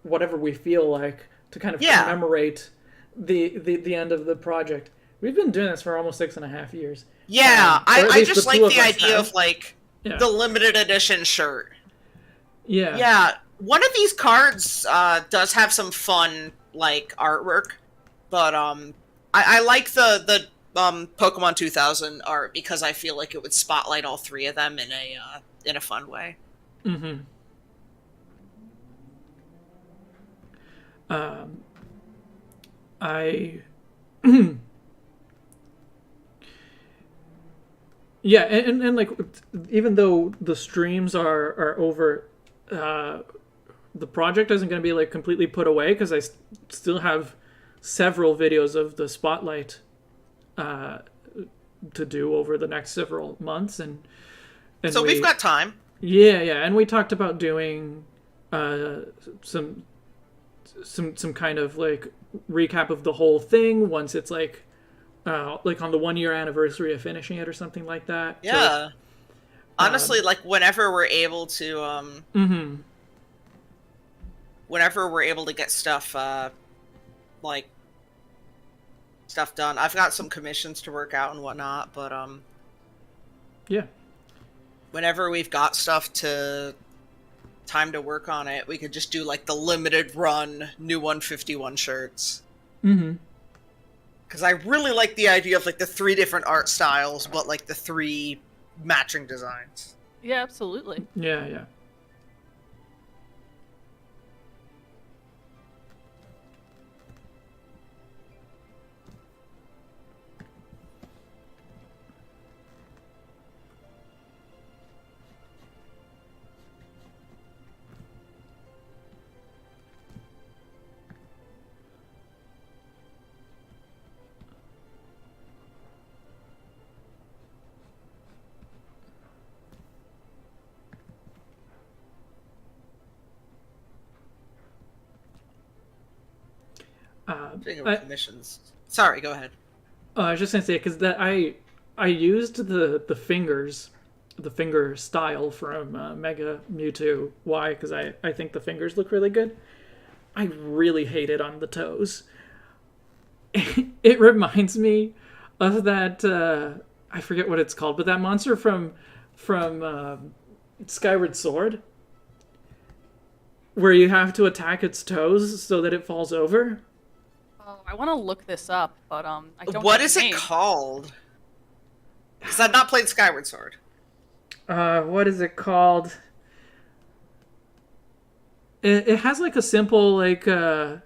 S3: whatever we feel like to kind of commemorate the end of the project. We've been doing this for almost 6.5 years.
S2: Yeah, I just like the idea of, like, the limited edition shirt.
S3: Yeah.
S2: Yeah, one of these cards does have some fun, like, artwork, but I like the Pokemon 2000 art because I feel like it would spotlight all three of them in a fun way.
S3: Mm-hmm. Yeah, and like, even though the streams are over, the project isn't going to be, like, completely put away, because I still have several videos of the spotlight to do over the next several months, and
S2: so we've got time.
S3: Yeah, and we talked about doing some kind of, like, recap of the whole thing once it's like on the 1-year anniversary of finishing it or something like that.
S2: Yeah. So, honestly, like, whenever we're able to whenever we're able to get stuff like stuff done. I've got some commissions to work out and whatnot, but
S3: yeah.
S2: Whenever we've got time to work on it, we could just do, like, the limited run new 151 shirts.
S3: Mm-hmm.
S2: Because I really like the idea of, like, the 3 different art styles, but, like, the 3 matching designs.
S4: Yeah, absolutely.
S3: Yeah.
S2: Speaking of commissions. Sorry, go ahead.
S3: I was just gonna say because that I used the finger style from Mega Mewtwo. Why? Because I think the fingers look really good. I really hate it on the toes. It reminds me of that I forget what it's called, but that monster from Skyward Sword, where you have to attack its toes so that it falls over.
S4: Oh, I want to look this up, but I don't.
S2: What
S4: have
S2: is
S4: the
S2: it
S4: name.
S2: called? Because I've not played Skyward Sword.
S3: What is it called? It has like a simple like it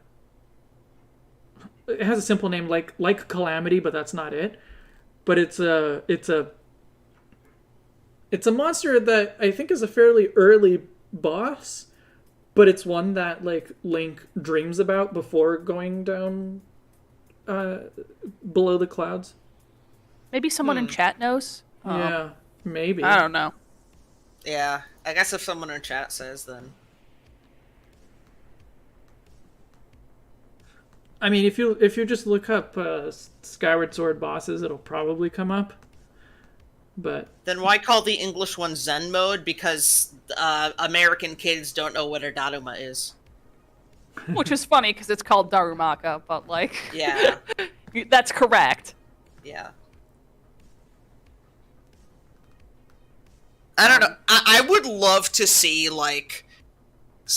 S3: has a simple name like Calamity, but that's not it. But it's a monster that I think is a fairly early boss, but it's one that like Link dreams about before going down below the clouds.
S4: Maybe someone in chat knows.
S3: Yeah, maybe.
S4: I don't know.
S2: Yeah, I guess if someone in chat says, then...
S3: I mean, if you just look up Skyward Sword bosses, it'll probably come up. But
S2: Then why call the English one Zen mode? Because American kids don't know what a Daruma is.
S4: Which is funny because it's called Darumaka, but like,
S2: Yeah.
S4: that's correct.
S2: Yeah. I don't know. I would love to see, like,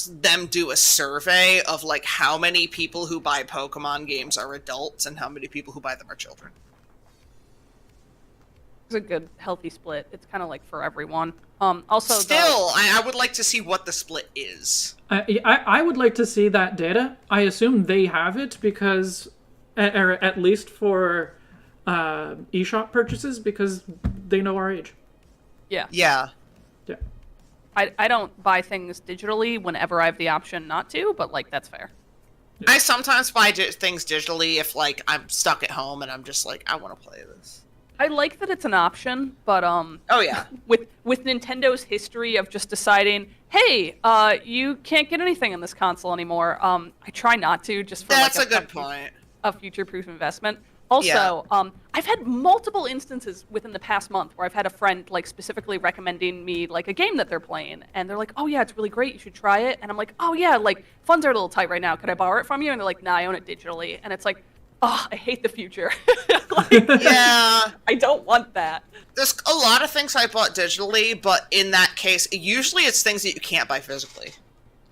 S2: them do a survey of, like, how many people who buy Pokemon games are adults and how many people who buy them are children.
S4: It's a good, healthy split. It's kind of like for everyone. Also,
S2: Still, I would like to see what the split is.
S3: I would like to see that data. I assume they have it because, or at least for eShop purchases, because they know our age.
S4: Yeah.
S2: Yeah.
S3: Yeah.
S4: I don't buy things digitally whenever I have the option not to, but like that's fair.
S2: I sometimes buy things digitally if, like, I'm stuck at home and I'm just like, I want to play this.
S4: I like that it's an option, but
S2: Oh, yeah.
S4: with Nintendo's history of just deciding, hey, you can't get anything on this console anymore. I try not to just for
S2: That's
S4: like
S2: a good point.
S4: a future-proof investment. Also, I've had multiple instances within the past month where I've had a friend like specifically recommending me like a game that they're playing, and they're like, "Oh yeah, it's really great. You should try it." And I'm like, "Oh yeah, like funds are a little tight right now. Could I borrow it from you?" And they're like, "Nah, I own it digitally." And it's like, "Oh, I hate the future." Like,
S2: Yeah.
S4: I don't want that.
S2: There's a lot of things I bought digitally, but in that case, usually it's things that you can't buy physically.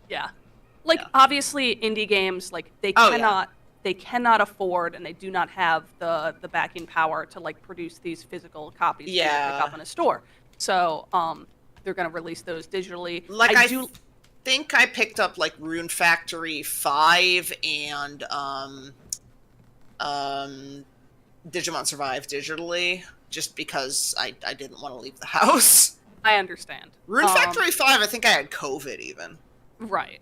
S4: Yeah, like obviously indie games, like they
S2: Oh,
S4: cannot. They cannot afford, and they do not have the backing power to like produce these physical copies to pick up in a store. So they're gonna release those digitally.
S2: Like I think I picked up like Rune Factory 5 and Digimon Survive digitally, just because I didn't want to leave the house.
S4: I understand.
S2: Rune Factory 5, I think I had COVID even.
S4: Right.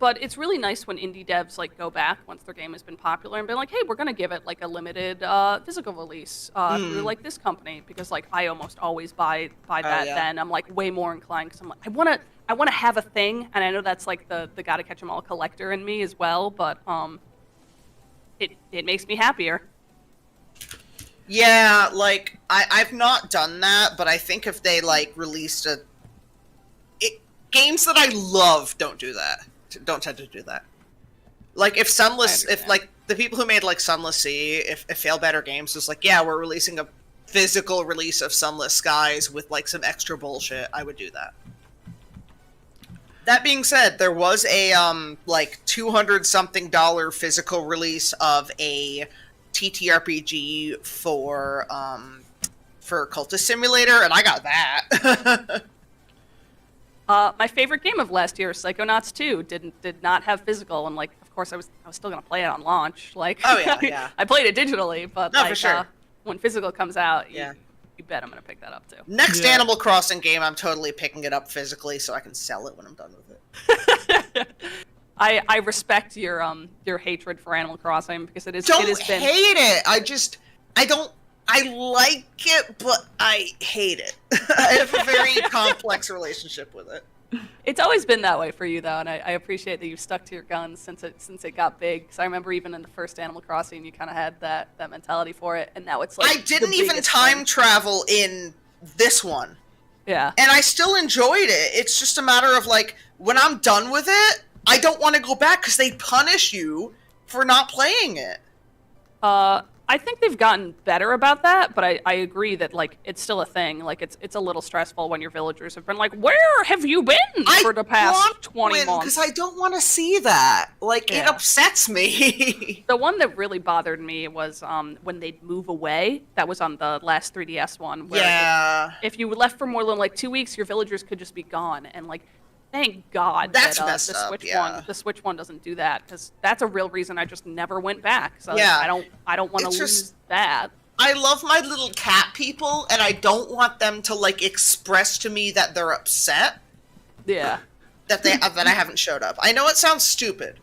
S4: But it's really nice when indie devs like go back once their game has been popular and be like, hey, we're gonna give it like a limited physical release through like this company, because like I almost always buy that. Then I'm like way more inclined because I'm like I wanna have a thing, and I know that's like the gotta catch 'em all collector in me as well, but it makes me happier.
S2: Yeah, like I've not done that, but I think if they like released games that I love don't do that. Don't tend to do that. Like if like the people who made like Sunless Sea, if Fail Better Games was like, yeah, we're releasing a physical release of Sunless Skies with like some extra bullshit, I would do that. That being said, there was a like $200-something physical release of a TTRPG for Cultist Simulator, and I got that.
S4: My favorite game of last year, Psychonauts 2, did not have physical, and like, of course, I was still gonna play it on launch. Like,
S2: oh yeah.
S4: I played it digitally, but
S2: no,
S4: like,
S2: for sure.
S4: When physical comes out, you bet I'm gonna pick that up too.
S2: Next Animal Crossing game, I'm totally picking it up physically so I can sell it when I'm done with it.
S4: I respect your hatred for Animal Crossing, because it has
S2: Don't
S4: been...
S2: hate it. I like it, but I hate it. I have a very complex relationship with it.
S4: It's always been that way for you, though, and I appreciate that you've stuck to your guns since it got big. Because I remember even in the first Animal Crossing, you kind of had that mentality for it, and now it's like
S2: I didn't even time travel in this one.
S4: Yeah.
S2: And I still enjoyed it. It's just a matter of like, when I'm done with it, I don't want to go back because they punish you for not playing it.
S4: I think they've gotten better about that, but I agree that like it's still a thing. Like it's a little stressful when your villagers have been like, "Where have you been for the past 20 months?"
S2: Because I don't want to see that. Like it
S4: Yeah.
S2: upsets me.
S4: The one that really bothered me was when they'd move away. That was on the last 3DS one. Where
S2: Yeah.
S4: if you left for more than like 2 weeks, your villagers could just be gone. And like, thank God
S2: That's
S4: that
S2: messed
S4: the
S2: up,
S4: Switch
S2: yeah.
S4: one, the Switch one doesn't do that, because that's a real reason I just never went back. So
S2: Yeah.
S4: I don't want to
S2: It's
S4: lose
S2: just-
S4: that.
S2: I love my little cat people, and I don't want them to like express to me that they're upset
S4: Yeah.
S2: that I haven't showed up. I know it sounds stupid.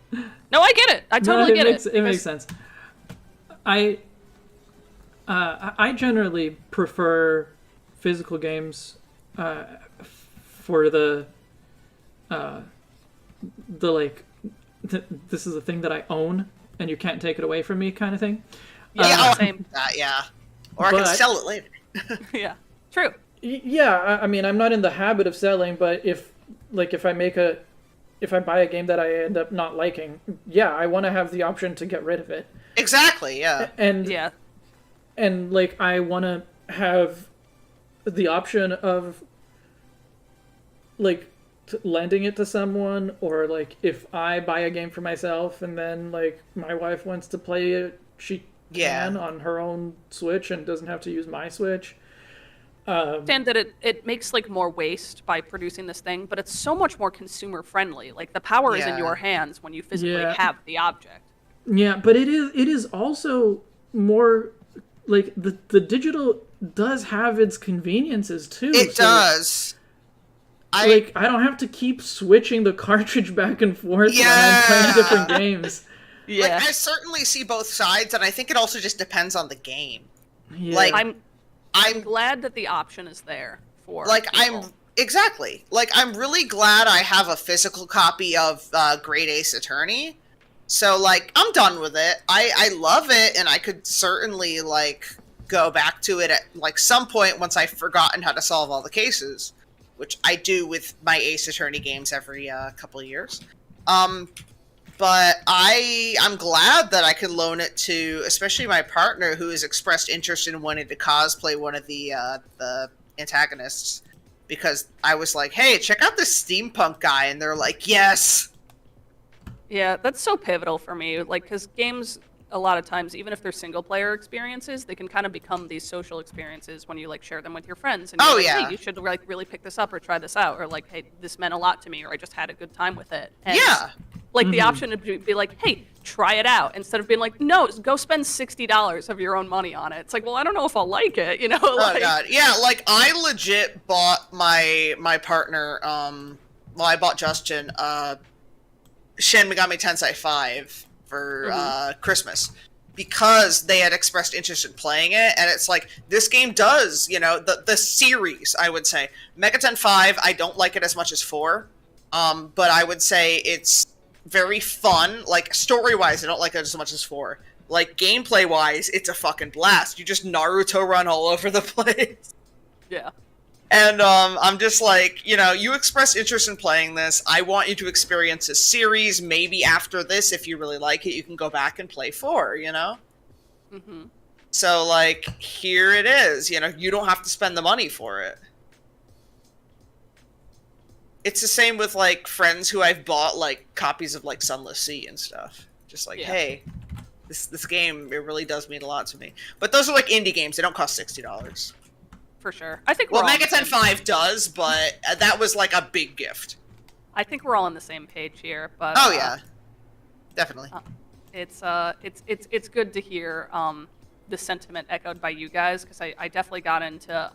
S4: No, I get it. I totally get it.
S3: It makes sense. I generally prefer physical games for the like this is a thing that I own and you can't take it away from me kind of thing.
S2: Yeah,
S4: same.
S2: Yeah. Or I can
S3: But-
S2: sell it later.
S4: Yeah. True.
S3: Yeah, I mean, I'm not in the habit of selling, but if I buy a game that I end up not liking, yeah, I want to have the option to get rid of it.
S2: Exactly. Yeah.
S3: And
S4: Yeah.
S3: and like I want to have the option of like lending it to someone, or like if I buy a game for myself and then like my wife wants to play it, she can on her own Switch and doesn't have to use my Switch.
S4: Understand that it makes like more waste by producing this thing, but it's so much more consumer friendly. Like the power is in
S2: Yeah.
S4: your hands when you physically
S3: Yeah.
S4: have the object.
S3: Yeah, but it is also more like the digital does have its conveniences too.
S2: It
S3: so,
S2: does.
S3: Like I don't have to keep switching the cartridge back and forth when I'm
S2: Yeah.
S3: playing different games.
S2: Like, I certainly see both sides, and I think it also just depends on the game.
S3: Yeah.
S2: Like,
S4: I'm glad that the option is there for
S2: Like,
S4: people.
S2: exactly. Like, I'm really glad I have a physical copy of Great Ace Attorney. So, like, I'm done with it. I love it, and I could certainly, like, go back to it at, like, some point once I've forgotten how to solve all the cases, which I do with my Ace Attorney games every couple of years. But I'm glad that I could loan it to, especially my partner, who has expressed interest in wanting to cosplay one of the antagonists, because I was like, "Hey, check out this steampunk guy," and they're like, "Yes."
S4: Yeah, that's so pivotal for me. Like, because games, a lot of times, even if they're single player experiences, they can kind of become these social experiences when you like share them with your friends. And you're like,
S2: yeah.
S4: hey, you should like really pick this up or try this out, or like, hey, this meant a lot to me, or I just had a good time with it. And
S2: Yeah.
S4: like the option to be like, hey, try it out, instead of being like, no, go spend $60 of your own money on it. It's like, well, I don't know if I'll like it, you know?
S2: Oh
S4: Like,
S2: god, yeah. Like I legit bought my partner. I bought Justin Shin Megami Tensei 5 for Christmas, because they had expressed interest in playing it, and it's like, this game does, you know, the series, I would say. Megaten 5, I don't like it as much as 4, but I would say it's very fun. Like, story-wise, I don't like it as much as 4. Like, gameplay-wise, it's a fucking blast. You just Naruto run all over the place.
S4: yeah.
S2: And I'm just like, you know, you expressed interest in playing this. I want you to experience this series. Maybe after this, if you really like it, you can go back and play 4, you know?
S4: Mm-hmm.
S2: So, like, here it is. You know, you don't have to spend the money for it. It's the same with, like, friends who I've bought, like, copies of, like, Sunless Sea and stuff. Just like,
S4: Yeah.
S2: hey, this game, it really does mean a lot to me. But those are, like, indie games. They don't cost $60.
S4: For sure. I think
S2: Well,
S4: we're all on the
S2: Megaten
S4: same-
S2: 5 does, but that was, like, a big gift.
S4: I think we're all on the same page here, but
S2: Oh, yeah. Definitely.
S4: it's good to hear the sentiment echoed by you guys, because I definitely got into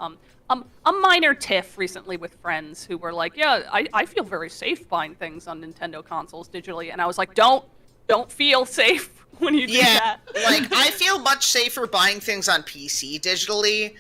S4: a minor tiff recently with friends who were like, yeah, I feel very safe buying things on Nintendo consoles digitally, and I was like, don't feel safe when you do
S2: Yeah,
S4: that.
S2: like, I feel much safer buying things on PC digitally,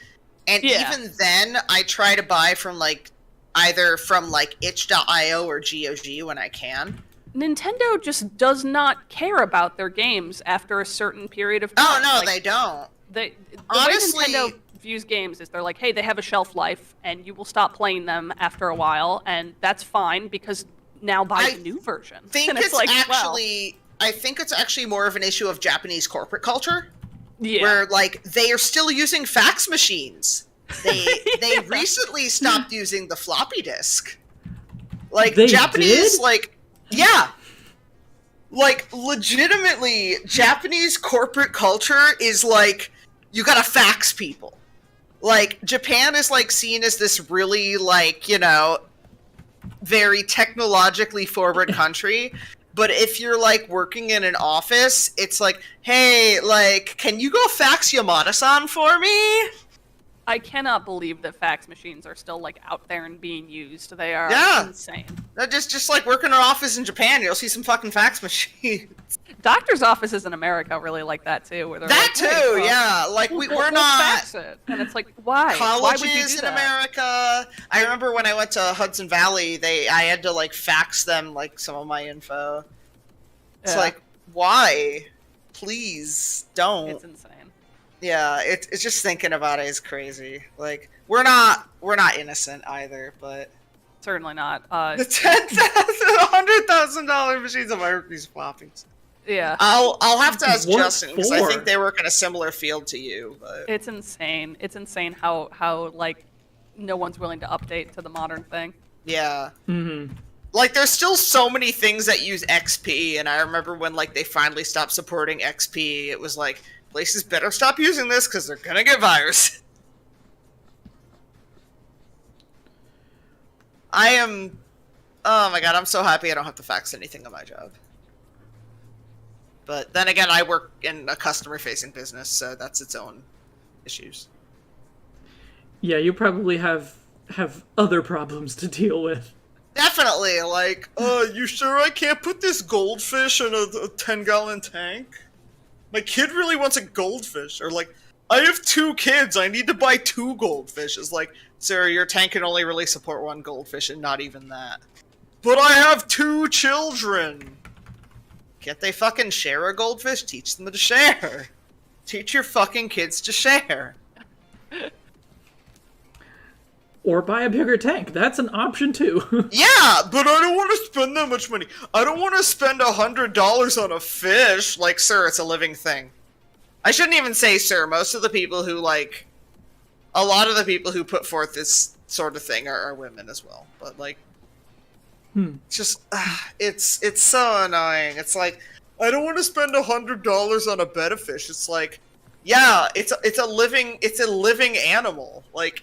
S2: and
S4: Yeah.
S2: even then, I try to buy from, like, either from like itch.io or GOG when I can.
S4: Nintendo just does not care about their games after a certain period of time.
S2: Oh no,
S4: Like,
S2: they don't.
S4: the
S2: Honestly,
S4: way Nintendo views games is they're like, hey, they have a shelf life, and you will stop playing them after a while, and that's fine because now buy the new version.
S2: think
S4: And
S2: it's
S4: like,
S2: actually I think it's actually more of an issue of Japanese corporate culture.
S4: Yeah.
S2: Where like they are still using fax machines. They recently stopped using the floppy disk. Like
S3: They
S2: Japanese
S3: did?
S2: like yeah. Like legitimately Japanese corporate culture is like you got to fax people. Like Japan is like seen as this really like, you know, very technologically forward country. But if you're like working in an office, it's like, hey, like, can you go fax Yamada-san for me?
S4: I cannot believe that fax machines are still like out there and being used. They are
S2: Yeah.
S4: insane.
S2: Just like work in an office in Japan, you'll see some fucking fax machines.
S4: Doctors' offices in America really like that too. Where they're
S2: That
S4: like, hey,
S2: too, yeah. Like
S4: we'll
S2: we're
S4: fax
S2: not
S4: it. And it's like, why? Why would you
S2: colleges
S4: do
S2: in
S4: that?
S2: America. I remember when I went to Hudson Valley, I had to like fax them like some of my info. It's
S4: Yeah.
S2: like, why? Please don't.
S4: It's insane.
S2: Yeah, it's just thinking about it is crazy. Like we're not innocent either, but
S4: Certainly not.
S2: the $100,000 machines of my these floppies.
S4: Yeah.
S2: I'll have to ask
S3: What
S2: Justin because I
S3: for?
S2: think they work in a similar field to you. But
S4: It's insane. It's insane how like no one's willing to update to the modern thing.
S2: yeah,
S3: Mm-hmm.
S2: like there's still so many things that use XP, and I remember when like they finally stopped supporting XP, it was like places better stop using this because they're gonna get virus. I am. Oh my god, I'm so happy I don't have to fax anything on my job. But then again, I work in a customer-facing business, so that's its own issues.
S3: Yeah, you probably have other problems to deal with.
S2: Definitely, like, you sure I can't put this goldfish in a 10-gallon tank? My kid really wants a goldfish. Or like, I have 2 kids, I need to buy 2 goldfish. It's like, sir, your tank can only really support 1 goldfish and not even that. But I have 2 children! Can't they fucking share a goldfish? Teach them to share. Teach your fucking kids to share.
S3: Or buy a bigger tank. That's an option too.
S2: Yeah, but I don't want to spend that much money. I don't want to spend $100 on a fish. Like, sir, it's a living thing. I shouldn't even say sir. Most of the people who, like... A lot of the people who put forth this sort of thing are women as well. But, like... It's just... it's so annoying. It's like, I don't want to spend $100 on a bed of fish. It's like... Yeah, it's a living animal. Like...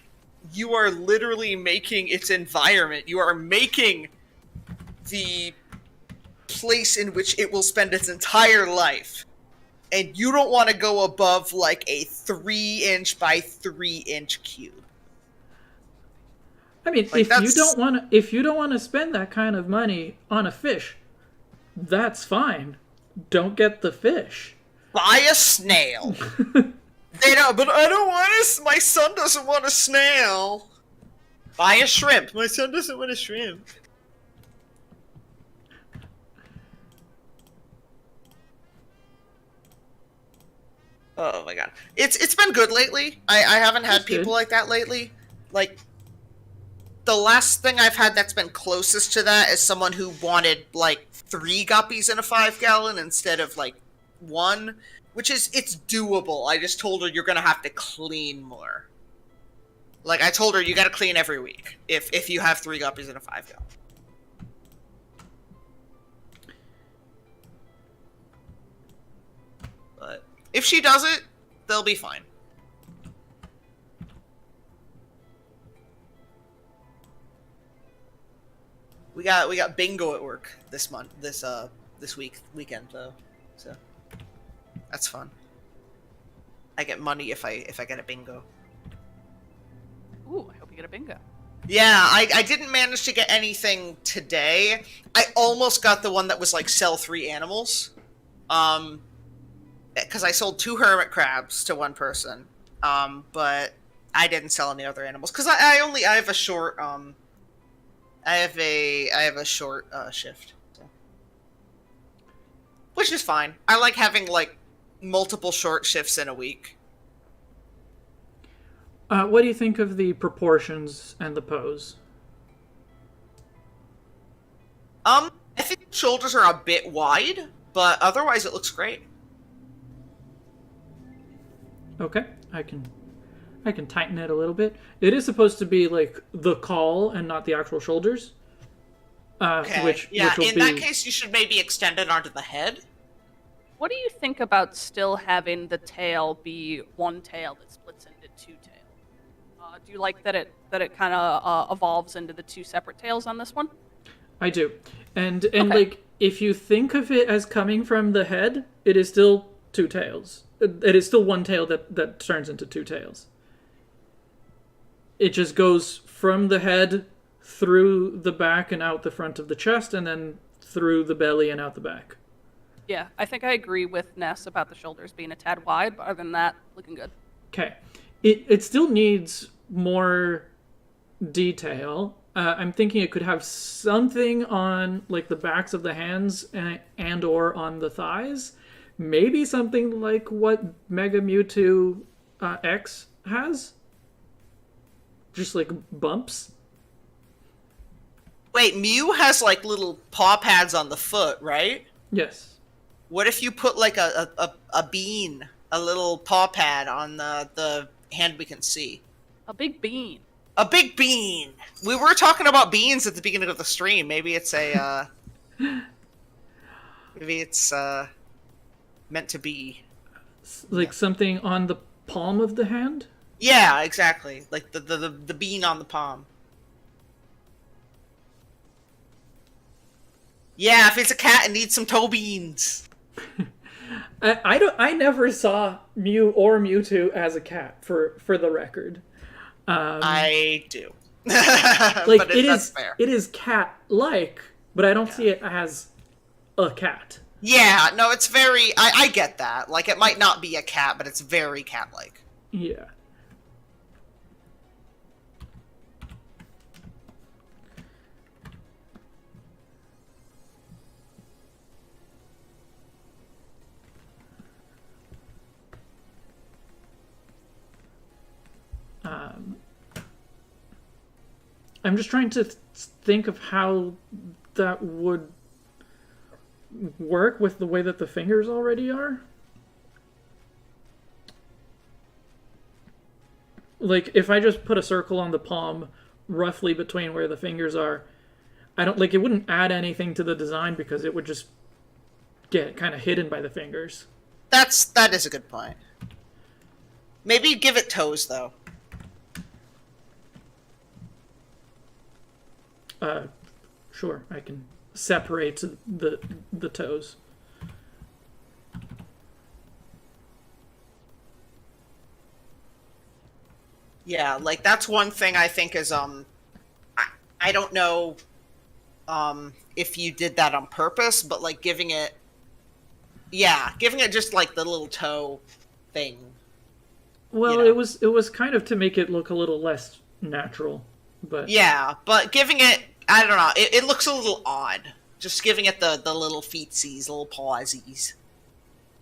S2: You are literally making its environment. You are making the place in which it will spend its entire life. And you don't want to go above like a 3-inch by 3-inch cube.
S3: I mean,
S2: Like,
S3: if you don't want to spend that kind of money on a fish, that's fine. Don't get the fish.
S2: Buy a snail. They know, but I don't want to. My son doesn't want a snail. Buy a shrimp. My son doesn't want a shrimp. Oh my god, it's been good lately. I haven't had
S3: That's
S2: people
S3: good.
S2: like that lately. Like the last thing I've had that's been closest to that is someone who wanted like 3 guppies in a 5-gallon instead of like 1. Which is, it's doable. I just told her you're gonna have to clean more. Like, I told her you gotta clean every week if you have 3 guppies in a 5-gallon. But if she does it, they'll be fine. We got bingo at work this weekend though, so. That's fun. I get money if I get a bingo.
S4: Ooh, I hope you get a bingo.
S2: Yeah, I didn't manage to get anything today. I almost got the one that was like sell 3 animals. Because I sold 2 hermit crabs to one person. But I didn't sell any other animals. Because I have a short I have a short shift, so. Which is fine. I like having like multiple short shifts in a week.
S3: What do you think of the proportions and the pose?
S2: I think the shoulders are a bit wide, but otherwise it looks great.
S3: Okay, I can tighten it a little bit. It is supposed to be like the caul and not the actual shoulders.
S2: Okay.
S3: Which
S2: yeah,
S3: will
S2: in that case, you should maybe extend it onto the head.
S4: What do you think about still having the tail be one tail that splits into two tails? Do you like that it kind of evolves into the two separate tails on this one?
S3: I do, and
S4: Okay.
S3: like if you think of it as coming from the head, it is still two tails. It is still one tail that turns into two tails. It just goes from the head through the back and out the front of the chest, and then through the belly and out the back.
S4: Yeah, I think I agree with Ness about the shoulders being a tad wide, but other than that, looking good.
S3: Okay, it still needs more detail. I'm thinking it could have something on like the backs of the hands and or on the thighs. Maybe something like what Mega Mewtwo X has. Just like bumps.
S2: Wait, Mew has like little paw pads on the foot, right?
S3: Yes.
S2: What if you put like a bean, a little paw pad on the hand we can see?
S4: A big bean.
S2: A big bean! We were talking about beans at the beginning of the stream. Maybe it's a, maybe it's, meant to be.
S3: Like something on the palm of the hand?
S2: Yeah, exactly. Like the bean on the palm. Yeah, if it's a cat, it needs some toe beans.
S3: I never saw Mew or Mewtwo as a cat, for the record.
S2: I do.
S3: Like
S2: but that's fair.
S3: it is cat-like, but I don't see it as a cat.
S2: Yeah, no, it's very. I get that. Like, it might not be a cat, but it's very cat-like.
S3: Yeah. I'm just trying to think of how that would work with the way that the fingers already are. Like, if I just put a circle on the palm roughly between where the fingers are, I don't, like, it wouldn't add anything to the design because it would just get kind of hidden by the fingers.
S2: That is a good point. Maybe give it toes, though.
S3: Sure, I can separate the toes.
S2: Yeah, like that's one thing I think is I don't know if you did that on purpose, but like giving it just like the little toe thing.
S3: Well,
S2: You know.
S3: it was kind of to make it look a little less natural, but
S2: Yeah, but giving it, I don't know, it looks a little odd. Just giving it the little feetsies, little pawsies.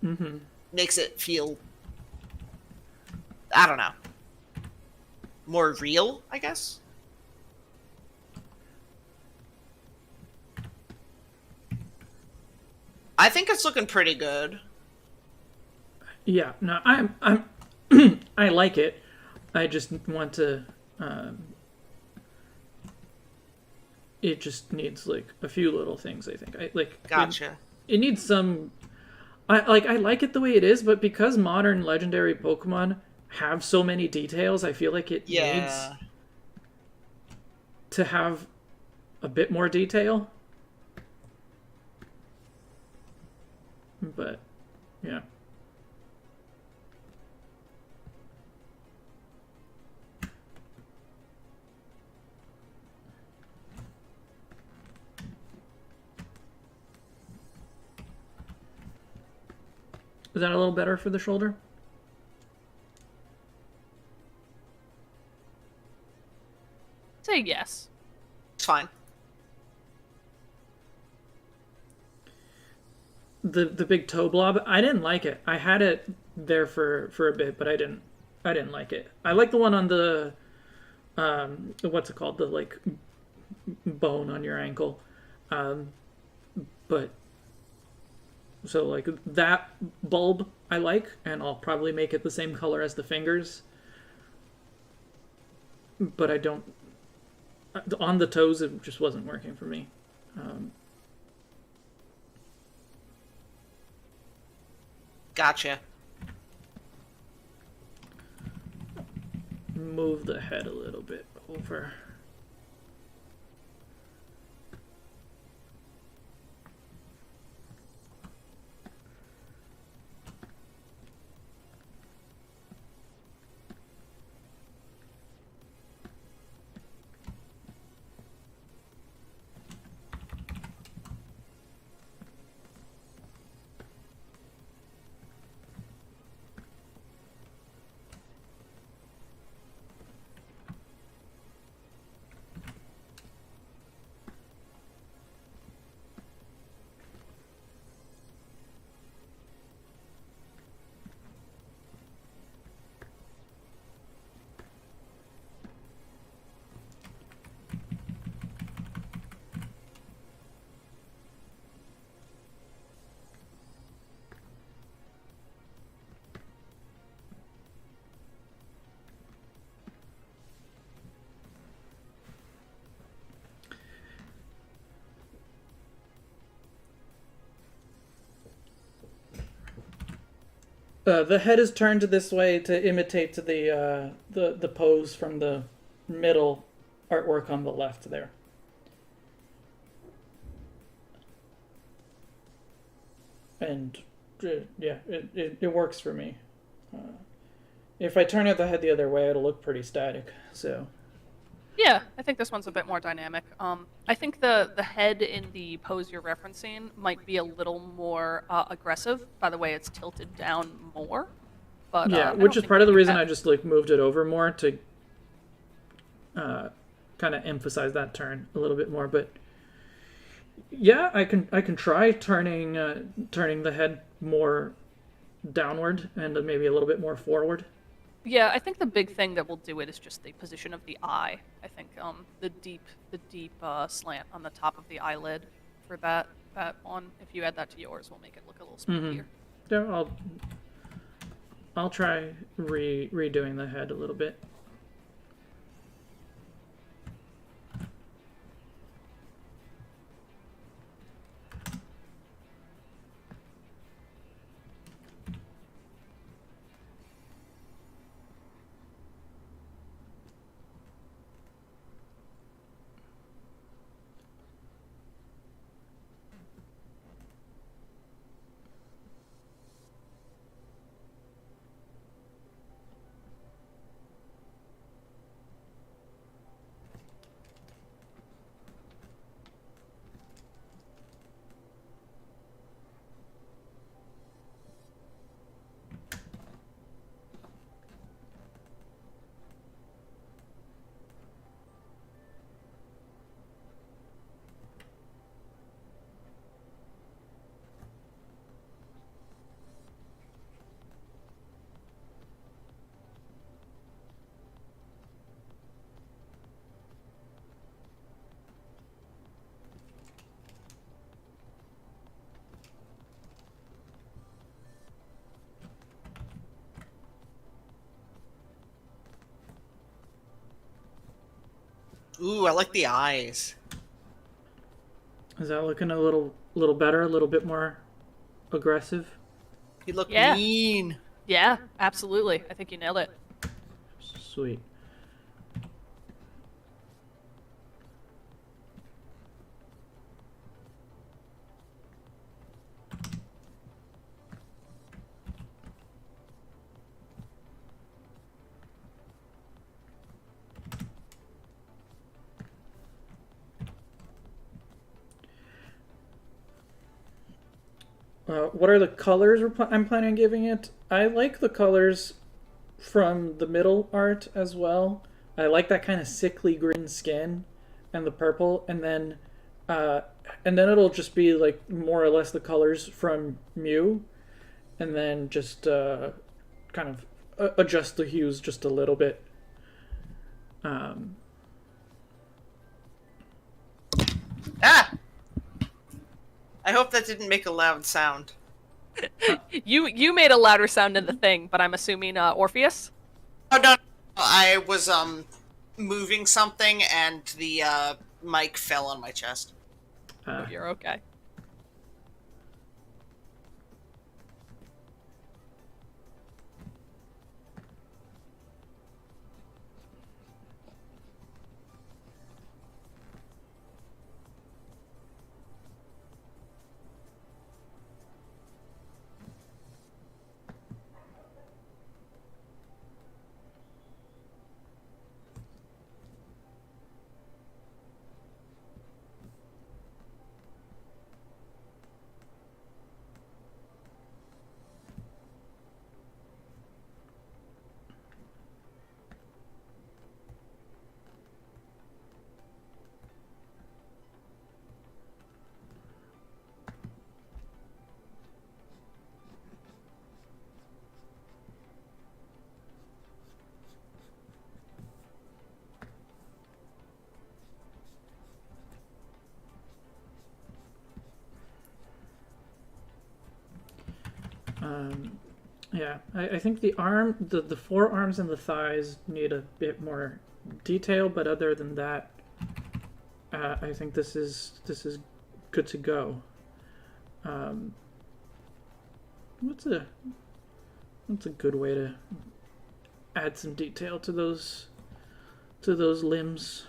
S3: Mm-hmm.
S2: Makes it feel, I don't know, more real, I guess. I think it's looking pretty good.
S3: Yeah, no, I'm I like it. I just want to. It just needs like a few little things. I think I like.
S2: Gotcha.
S3: It needs some. I like it the way it is, but because modern legendary Pokemon have so many details, I feel like it needs to have a bit more detail. But yeah. Is that a little better for the shoulder?
S4: Say yes.
S2: It's fine.
S3: the big toe blob. I didn't like it. I had it there for a bit, but I didn't like it. I like the one on the what's it called? The like bone on your ankle. But so like that bulb I like, and I'll probably make it the same color as the fingers. But I don't on the toes. It just wasn't working for me.
S2: Gotcha.
S3: Move the head a little bit over. The head is turned this way to imitate the pose from the middle artwork on the left there. And yeah, it works for me. If I turn the head the other way, it'll look pretty static. So
S4: Yeah, I think this one's a bit more dynamic. I think the head in the pose you're referencing might be a little more aggressive by the way it's tilted down more. But
S3: yeah,
S4: I
S3: which
S4: don't
S3: is
S4: think
S3: part of the
S4: you
S3: reason
S4: have-
S3: I just like moved it over more to kind of emphasize that turn a little bit more. But yeah, I can try turning the head more downward and maybe a little bit more forward.
S4: Yeah, I think the big thing that will do it is just the position of the eye. I think the deep slant on the top of the eyelid for that one. If you add that to yours, will make it look a little spookier.
S3: Yeah, I'll try redoing the head a little bit.
S2: Ooh, I like the eyes.
S3: Is that looking a little better? A little bit more aggressive?
S2: He looked
S4: Yeah.
S2: mean.
S4: Yeah, absolutely. I think you nailed it.
S3: Sweet. What are the colors I'm planning on giving it? I like the colors from the middle art as well. I like that kind of sickly green skin and the purple, and then and then it'll just be like more or less the colors from Mew, and then just kind of adjust the hues just a little bit.
S2: Ah! I hope that didn't make a loud sound.
S4: You made a louder sound in the thing, but I'm assuming Orpheus?
S2: Oh, no. I was, moving something and the, mic fell on my chest.
S4: You're okay.
S3: Yeah, I think the forearms and the thighs need a bit more detail, but other than that, I think this is good to go. What's a good way to add some detail to those limbs?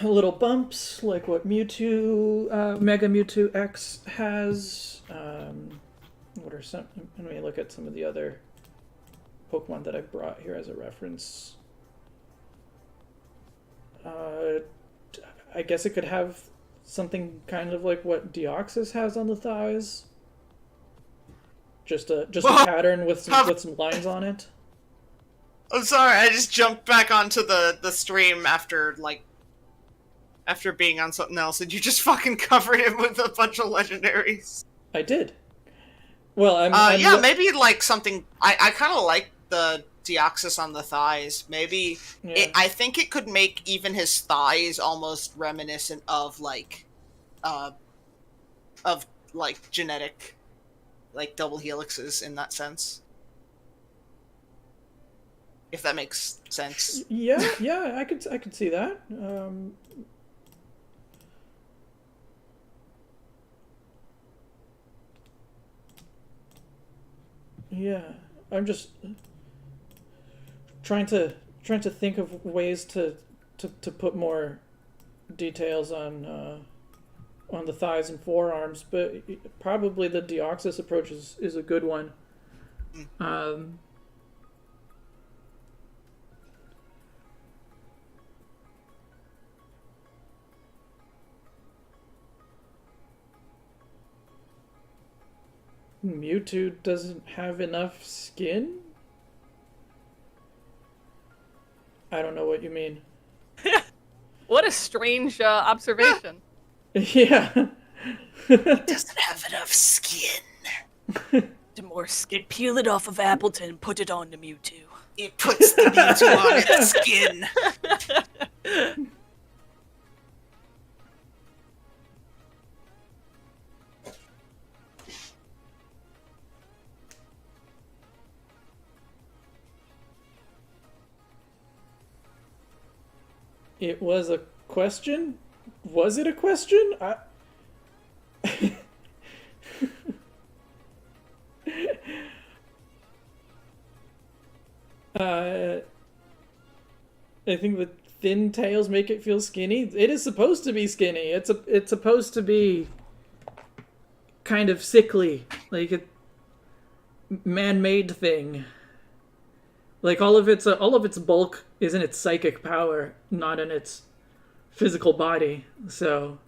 S3: Little bumps like what Mewtwo, Mega Mewtwo X has. What are some? Let me look at some of the other Pokemon that I brought here as a reference. I guess it could have something kind of like what Deoxys has on the thighs. Just a pattern with some lines on it.
S2: I'm sorry, I just jumped back onto the stream after being on something else, and you just fucking covered it with a bunch of legendaries.
S3: I did. Well,
S2: maybe like something. I kind of like the Deoxys on the thighs. Maybe I think it could make even his thighs almost reminiscent of genetic, like double helixes in that sense. If that makes sense.
S3: Yeah, I could see that. Yeah, I'm just trying to think of ways to put more details on the thighs and forearms, but probably the Deoxys approach is a good one. Mewtwo doesn't have enough skin? I don't know what you mean.
S4: What a strange observation.
S3: Yeah.
S2: He doesn't have enough skin.
S4: The more skin, peel it off of Appleton and put it on the Mewtwo.
S2: It puts the Mewtwo on its skin.
S3: It was a question? Was it a question? I think the thin tails make it feel skinny. It is supposed to be skinny. It's supposed to be kind of sickly, like a man-made thing. Like all of its bulk is in its psychic power, not in its physical body. So,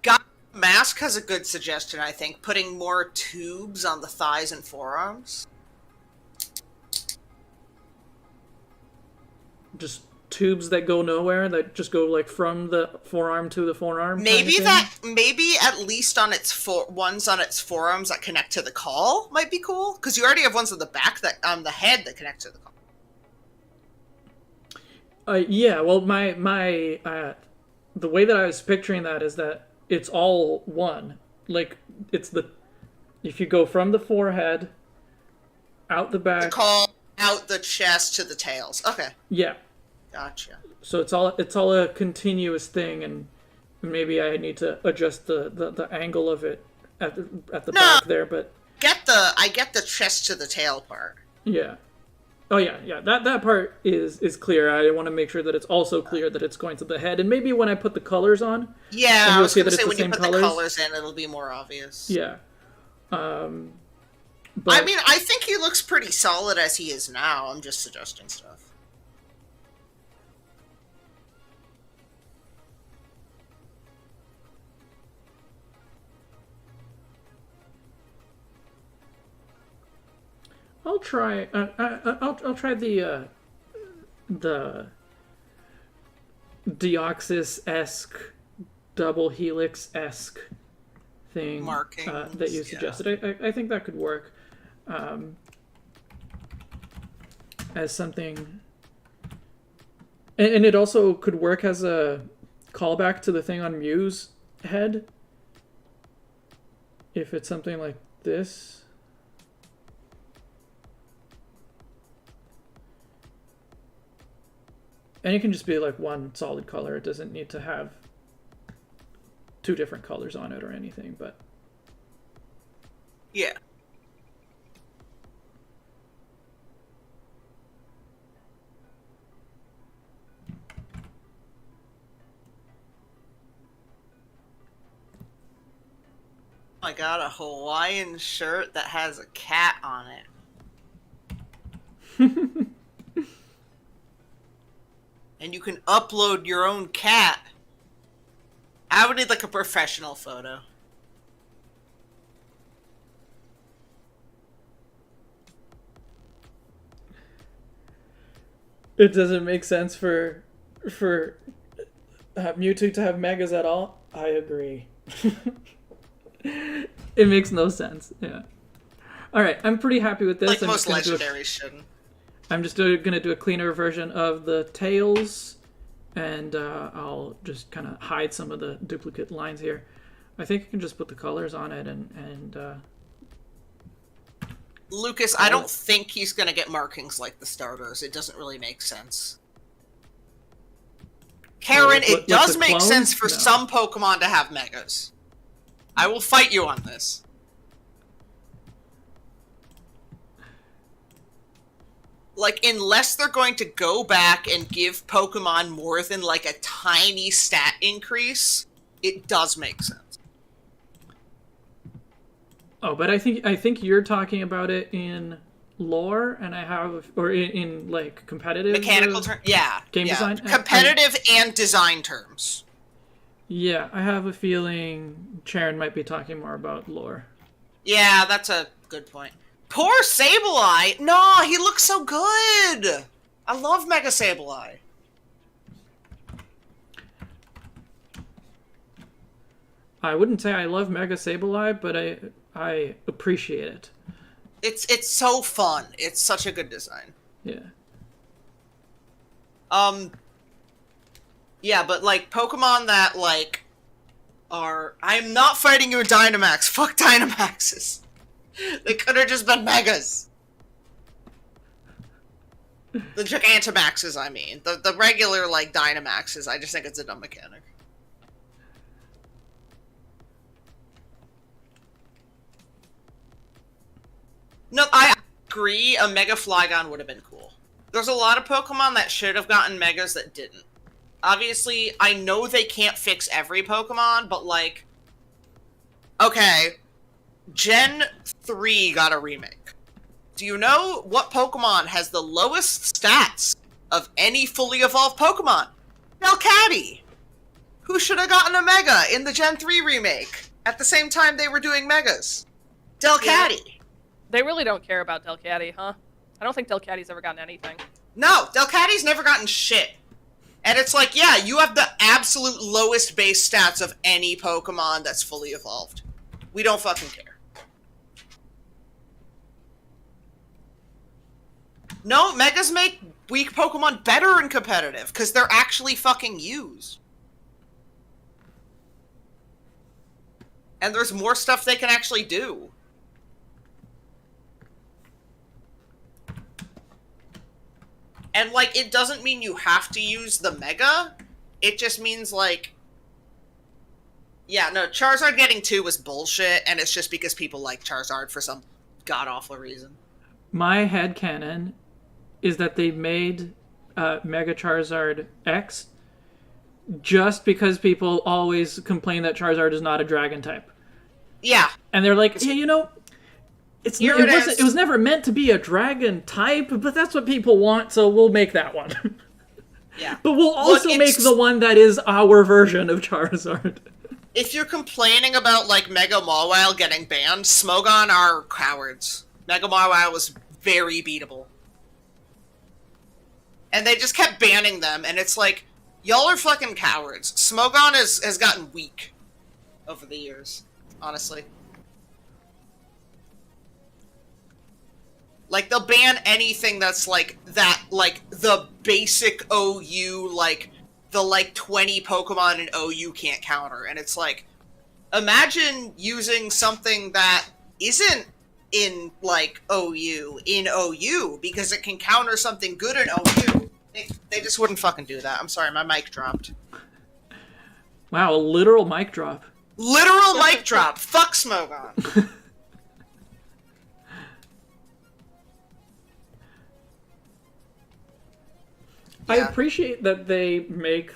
S2: God Mask has a good suggestion, I think, putting more tubes on the thighs and forearms.
S3: just tubes that go nowhere, that just go like from the forearm to the forearm.
S2: Maybe maybe at least on its ones on its forearms that connect to the call might be cool, because you already have ones on the back that on the head that connect to the call.
S3: Yeah. Well, my the way that I was picturing that is that it's all one. Like it's if you go from the forehead out the back,
S2: The call out the chest to the tails. Okay,
S3: yeah.
S2: gotcha.
S3: So it's all a continuous thing, and maybe I need to adjust the angle of it at the back there, but
S2: I get the chest to the tail part.
S3: yeah. Oh yeah. That part is clear. I want to make sure that it's also clear that it's going to the head, and maybe when I put the colors on,
S2: Yeah,
S3: and
S2: I
S3: you'll
S2: was
S3: see
S2: going
S3: that
S2: to
S3: it's
S2: say
S3: the
S2: when you
S3: same
S2: put
S3: colors.
S2: the colors in, it'll be more obvious.
S3: Yeah. But
S2: I mean, I think he looks pretty solid as he is now. I'm just suggesting stuff.
S3: I'll try. I'll try the Deoxys-esque, double helix-esque thing
S2: Markings,
S3: that you suggested. I think that could work as something, and it also could work as a callback to the thing on Mew's head. If it's something like this. And it can just be like one solid color. It doesn't need to have two different colors on it or anything, but
S2: Yeah. I got a Hawaiian shirt that has a cat on it. And you can upload your own cat. I would need like a professional photo.
S3: it doesn't make sense for Mewtwo to have megas at all. I agree. It makes no sense. Yeah. All right, I'm pretty happy with this.
S2: Like
S3: I'm
S2: most
S3: just gonna
S2: legendaries shouldn't.
S3: I'm just going to do a cleaner version of the tails, and I'll just kind of hide some of the duplicate lines here. I think I can just put the colors on it and
S2: Lucas, I don't think he's gonna get markings like the starters. It doesn't really make sense. Karen, it does make
S3: clones?
S2: sense for
S3: No.
S2: some Pokemon to have megas. I will fight you on this. Like, unless they're going to go back and give Pokemon more than, like, a tiny stat increase, it does make sense.
S3: Oh, but I think you're talking about it in lore, and I have, or in like competitive
S2: Mechanical terms? Yeah.
S3: game
S2: yeah.
S3: design.
S2: Competitive and design terms.
S3: Yeah, I have a feeling Charon might be talking more about lore.
S2: Yeah, that's a good point. Poor Sableye! No, he looks so good! I love Mega Sableye.
S3: I wouldn't say I love Mega Sableye, but I appreciate it.
S2: It's so fun. It's such a good design.
S3: Yeah.
S2: Yeah, but like Pokemon that like are I'm not fighting you with Dynamax. Fuck Dynamaxes. They could have just been Megas. The Gigantamaxes, I mean. The regular like Dynamaxes, I just think it's a dumb mechanic. No, I agree. A Mega Flygon would have been cool. There's a lot of Pokemon that should have gotten Megas that didn't. Obviously, I know they can't fix every Pokemon, but like... Okay. Gen 3 got a remake. do you know what Pokemon has the lowest stats of any fully evolved Pokemon? Delcatty! Who should have gotten a Mega in the Gen 3 remake at the same time they were doing Megas? Delcatty!
S4: Yeah. They really don't care about Delcatty, huh? I don't think Delcatty's ever gotten anything.
S2: No, Delcatty's never gotten shit. And it's like, yeah, you have the absolute lowest base stats of any Pokemon that's fully evolved. We don't fucking care. No, Megas make weak Pokemon better in competitive, because they're actually fucking used. And there's more stuff they can actually do. And, like, it doesn't mean you have to use the Mega. It just means, like... Yeah, no, Charizard getting 2 was bullshit, and it's just because people like Charizard for some god-awful reason.
S3: My headcanon is that they made Mega Charizard X just because people always complain that Charizard is not a dragon type.
S2: Yeah.
S3: And they're like, yeah, you know, it was never meant to be a dragon type, but that's what people want, so we'll make that one.
S2: Yeah.
S3: But we'll also make the one that is our version of Charizard.
S2: If you're complaining about, like, Mega Mawile getting banned, Smogon are cowards. Mega Mawile was very beatable. And they just kept banning them, and it's like, y'all are fucking cowards. Smogon has gotten weak over the years, honestly. Like, they'll ban anything that's, like, the basic OU, like, the, 20 Pokemon in OU can't counter. And it's like, imagine using something that isn't in, OU, because it can counter something good in OU. They just wouldn't fucking do that. I'm sorry, my mic dropped.
S3: Wow, a literal mic drop.
S2: Literal mic drop! Fuck Smogon!
S3: I appreciate that they make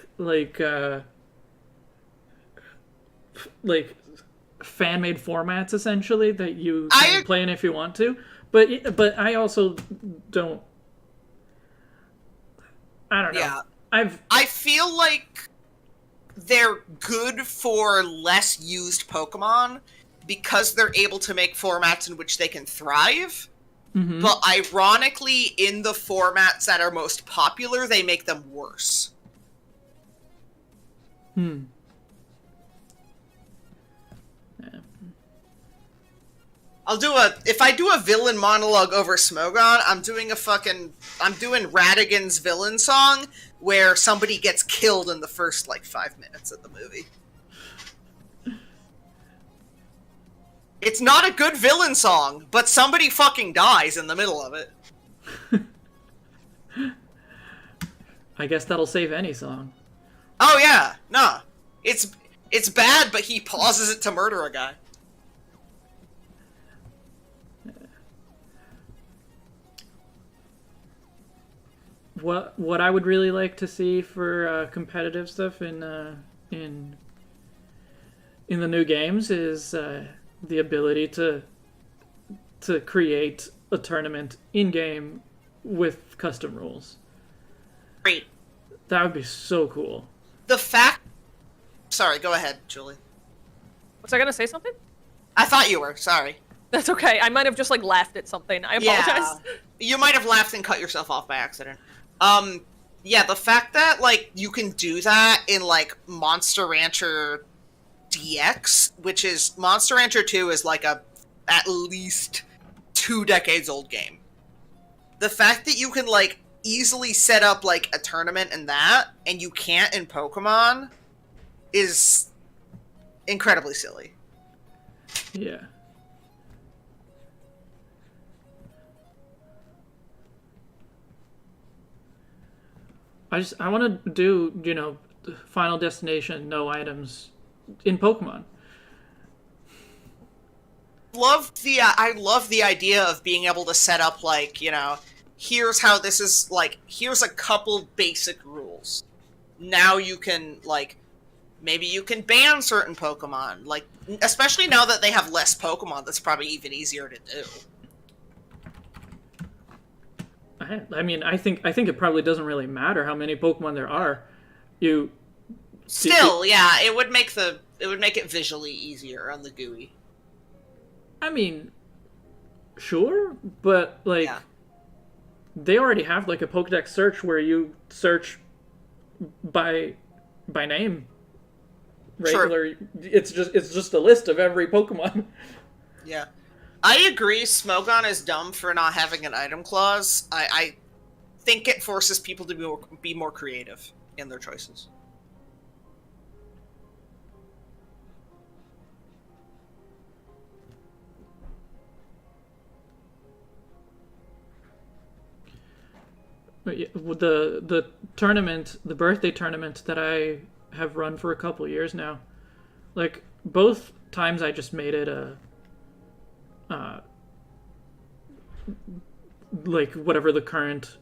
S3: fan-made formats essentially that you can play in if you want to, but I also don't. I don't know.
S2: Yeah,
S3: I
S2: feel like they're good for less used Pokemon because they're able to make formats in which they can thrive. Mm-hmm. But ironically, in the formats that are most popular, they make them worse.
S3: Yeah.
S2: If I do a villain monologue over Smogon, I'm doing Radigan's villain song, where somebody gets killed in the first, 5 minutes of the movie. It's not a good villain song, but somebody fucking dies in the middle of it.
S3: I guess that'll save any song.
S2: Oh yeah, nah. It's bad, but he pauses it to murder a guy.
S3: What I would really like to see for competitive stuff in the new games is the ability to create a tournament in-game with custom rules.
S2: Great.
S3: That would be so cool.
S2: Sorry, go ahead, Julie.
S4: Was I gonna say something?
S2: I thought you were, sorry.
S4: That's okay. I might have just, laughed at something. I apologize.
S2: Yeah. You might have laughed and cut yourself off by accident. Yeah, the fact that, you can do that in, Monster Rancher DX, which is Monster Rancher 2 is at least 2 decades old game. The fact that you can easily set up a tournament in that and you can't in Pokemon is incredibly silly.
S3: Yeah. I want to do, Final Destination, no items in Pokemon.
S2: I love the idea of being able to set up here's how this is here's a couple basic rules. Now you can maybe you can ban certain Pokemon, especially now that they have less Pokemon, that's probably even easier to do.
S3: I mean, I think it probably doesn't really matter how many Pokemon there are. You
S2: Still, yeah, it would make it visually easier on the GUI.
S3: I mean, sure, but like
S2: Yeah.
S3: they already have like a Pokedex search where you search by name. Regular, it's just a list of every Pokemon.
S2: Yeah. I agree Smogon is dumb for not having an item clause. I think it forces people to be more creative in their choices.
S3: But yeah, the tournament, the birthday tournament that I have run for a couple years now, like both times I just made it a like whatever the current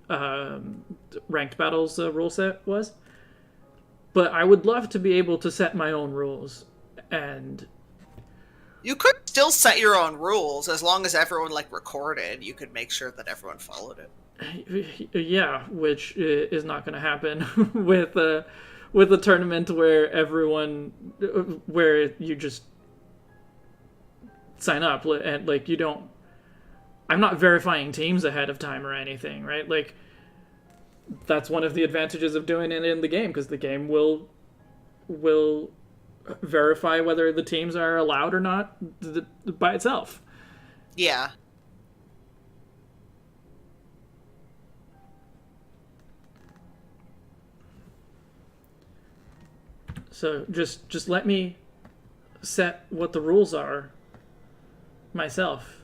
S3: ranked battles rule set was. But I would love to be able to set my own rules, and
S2: You could still set your own rules as long as everyone like recorded. You could make sure that everyone followed it.
S3: yeah, which is not going to happen with a tournament where you just sign up and like you don't. I'm not verifying teams ahead of time or anything, right? Like that's one of the advantages of doing it in the game, because the game will verify whether the teams are allowed or not by itself.
S2: Yeah.
S3: So just let me set what the rules are myself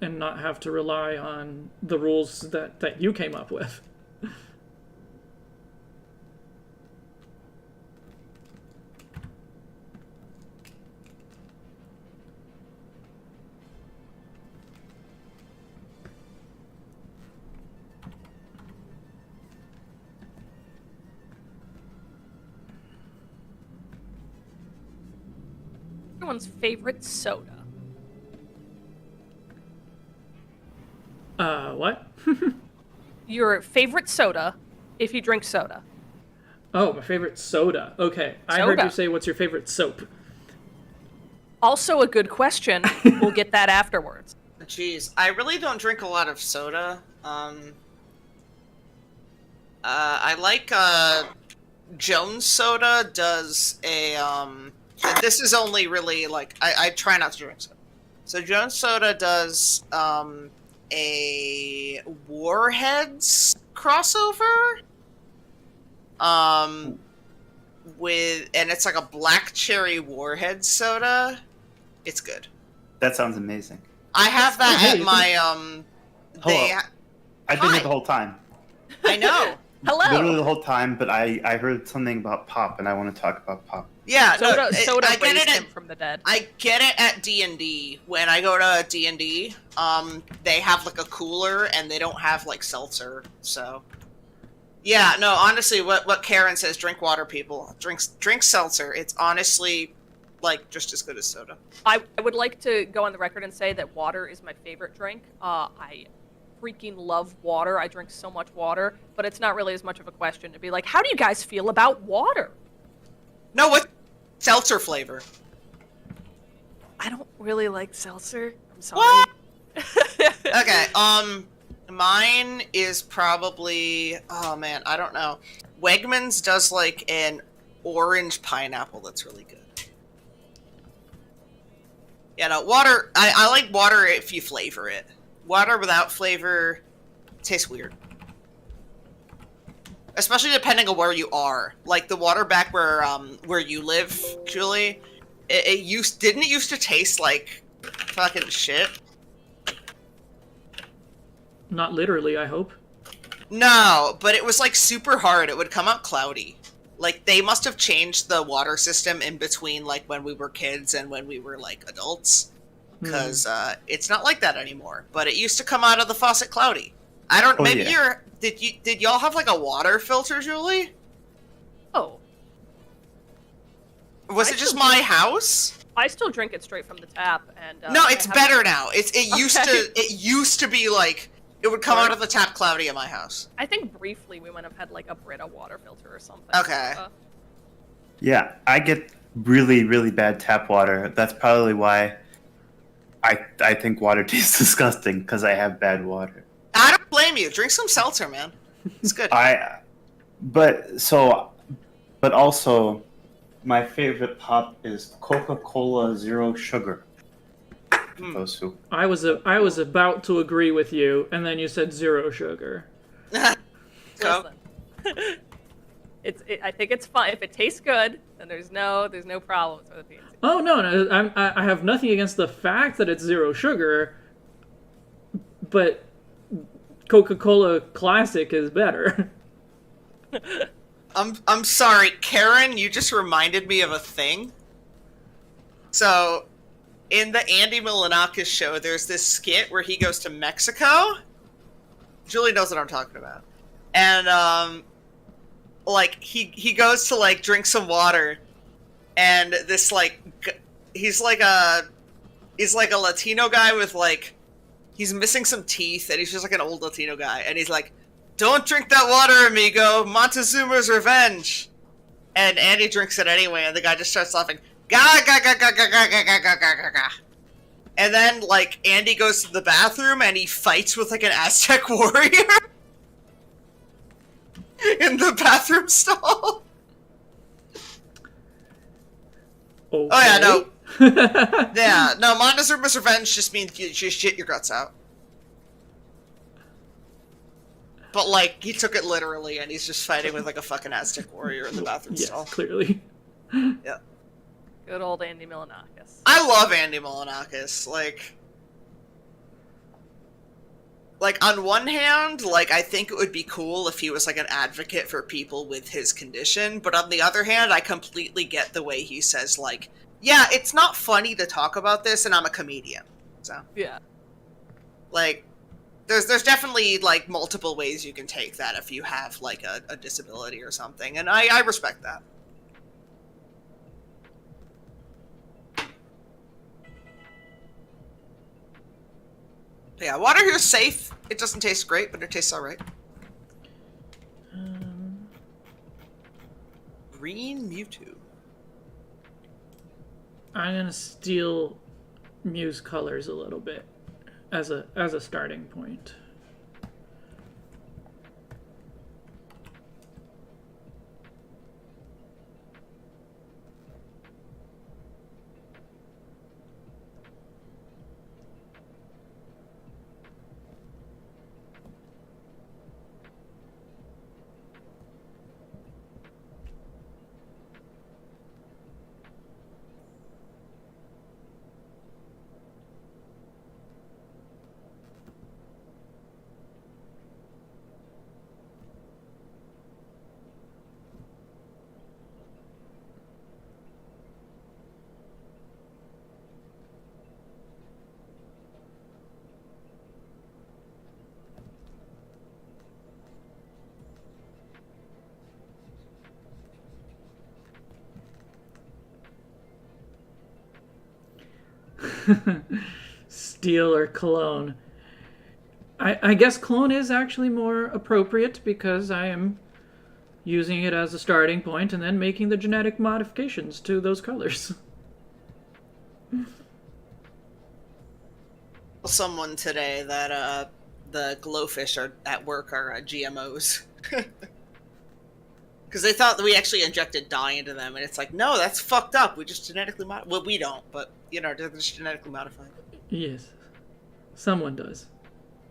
S3: and not have to rely on the rules that you came up with.
S4: Everyone's favorite soda.
S3: What?
S4: Your favorite soda, if you drink soda.
S3: Oh, my favorite soda. Okay, I heard
S4: Soda.
S3: you say what's your favorite soap.
S4: Also a good question. We'll get that afterwards.
S2: Jeez, I really don't drink a lot of soda. I like Jones Soda does a this is only really like I try not to drink soda. So Jones Soda does a Warheads crossover. With and it's like a black cherry Warhead soda. It's good.
S5: That sounds amazing.
S2: I have that
S3: hey.
S2: at my
S5: Hello. I've been
S2: Hi.
S5: here the whole time.
S2: I know.
S5: Literally
S4: Hello.
S5: the whole time, but I heard something about Pop, and I want to talk about Pop.
S2: Yeah,
S4: Soda,
S2: no,
S4: soda
S2: I get
S4: raised
S2: it
S4: him from the dead.
S2: I get it at D&D. When I go to D&D, they have like a cooler and they don't have like seltzer. So, yeah, no, honestly, what Karen says, drink water, people. Drink seltzer. It's honestly like just as good as soda.
S4: I would like to go on the record and say that water is my favorite drink. I freaking love water. I drink so much water, but it's not really as much of a question to be like, how do you guys feel about water?
S2: No, what seltzer flavor?
S4: I don't really like seltzer. I'm sorry.
S2: What? Okay, mine is probably, oh man, I don't know. Wegmans does like an orange pineapple that's really good. Yeah, no, water, I like water if you flavor it. Water without flavor tastes weird. Especially depending on where you are. Like the water back where you live, Julie, didn't it used to taste like fucking shit?
S3: Not literally, I hope.
S2: No, but it was like super hard. It would come out cloudy. Like they must have changed the water system in between like when we were kids and when we were like adults. Because it's not like that anymore. But it used to come out of the faucet cloudy. I don't.
S5: Oh,
S2: maybe
S5: yeah.
S2: Did y'all have like a water filter, Julie?
S4: Oh,
S2: Was
S4: I
S2: it just
S4: still
S2: my
S4: do.
S2: house?
S4: I still drink it straight from the tap, and
S2: No,
S4: I
S2: it's
S4: have-
S2: better now. It used
S4: Okay.
S2: to be like It would come out of the tap cloudy at my house.
S4: I think briefly we might have had like a Brita water filter or something.
S2: Okay.
S5: Yeah, I get really, really bad tap water. That's probably why I think water tastes disgusting, because I have bad water.
S2: I don't blame you. Drink some seltzer, man. It's good.
S5: But also, my favorite pop is Coca-Cola Zero Sugar. Those two.
S3: I was about to agree with you, and then you said zero sugar.
S2: Go.
S4: Listen. I think it's fine. If it tastes good, then there's no problems with it.
S3: Oh no, I have nothing against the fact that it's zero sugar, but Coca-Cola Classic is better.
S2: I'm sorry, Karen, you just reminded me of a thing. So, in the Andy Milonakis show, there's this skit where he goes to Mexico. Julie knows what I'm talking about. And, like, he goes to, like, drink some water, and this, like, he's like a Latino guy with, like, he's missing some teeth, and he's just like an old Latino guy, and he's like, "Don't drink that water, amigo. Montezuma's revenge." And Andy drinks it anyway, and the guy just starts laughing. Ga ga ga ga ga ga ga ga ga ga ga. And then, like, Andy goes to the bathroom, and he fights with, like, an Aztec warrior in the bathroom stall.
S3: Okay.
S2: Oh yeah, no. Yeah, no, Montezuma's revenge just means you just shit your guts out. But, like, he took it literally, and he's just fighting with, like, a fucking Aztec warrior in the bathroom
S3: Yes,
S2: stall.
S3: clearly.
S2: Yeah.
S4: Good old Andy Milonakis.
S2: I love Andy Milonakis. Like, on one hand, like, I think it would be cool if he was, like, an advocate for people with his condition, but on the other hand, I completely get the way he says, like, yeah, it's not funny to talk about this, and I'm a comedian. So,
S4: Yeah.
S2: like, there's definitely, like, multiple ways you can take that if you have, like, a disability or something, and I respect that. But yeah, water here is safe. It doesn't taste great, but it tastes alright. Green Mewtwo.
S3: I'm gonna steal Mew's colors a little bit as a starting point. Steel or clone. I guess clone is actually more appropriate because I am using it as a starting point and then making the genetic modifications to those colors.
S2: Someone today that the glowfish are at work are GMOs. Because they thought that we actually injected dye into them, and it's like, no, that's fucked up. We just genetically modify. Well, we don't, but, you know, they're just genetically modified.
S3: Yes. Someone does.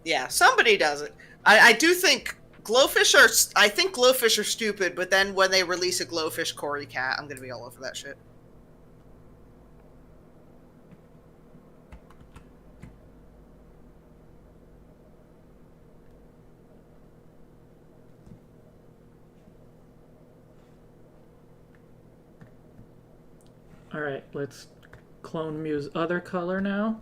S2: Yeah, somebody does it. I do think glowfish are... I think glowfish are stupid, but then when they release a glowfish Cory cat, I'm gonna be all over that shit.
S3: Alright, let's clone Mew's other color now.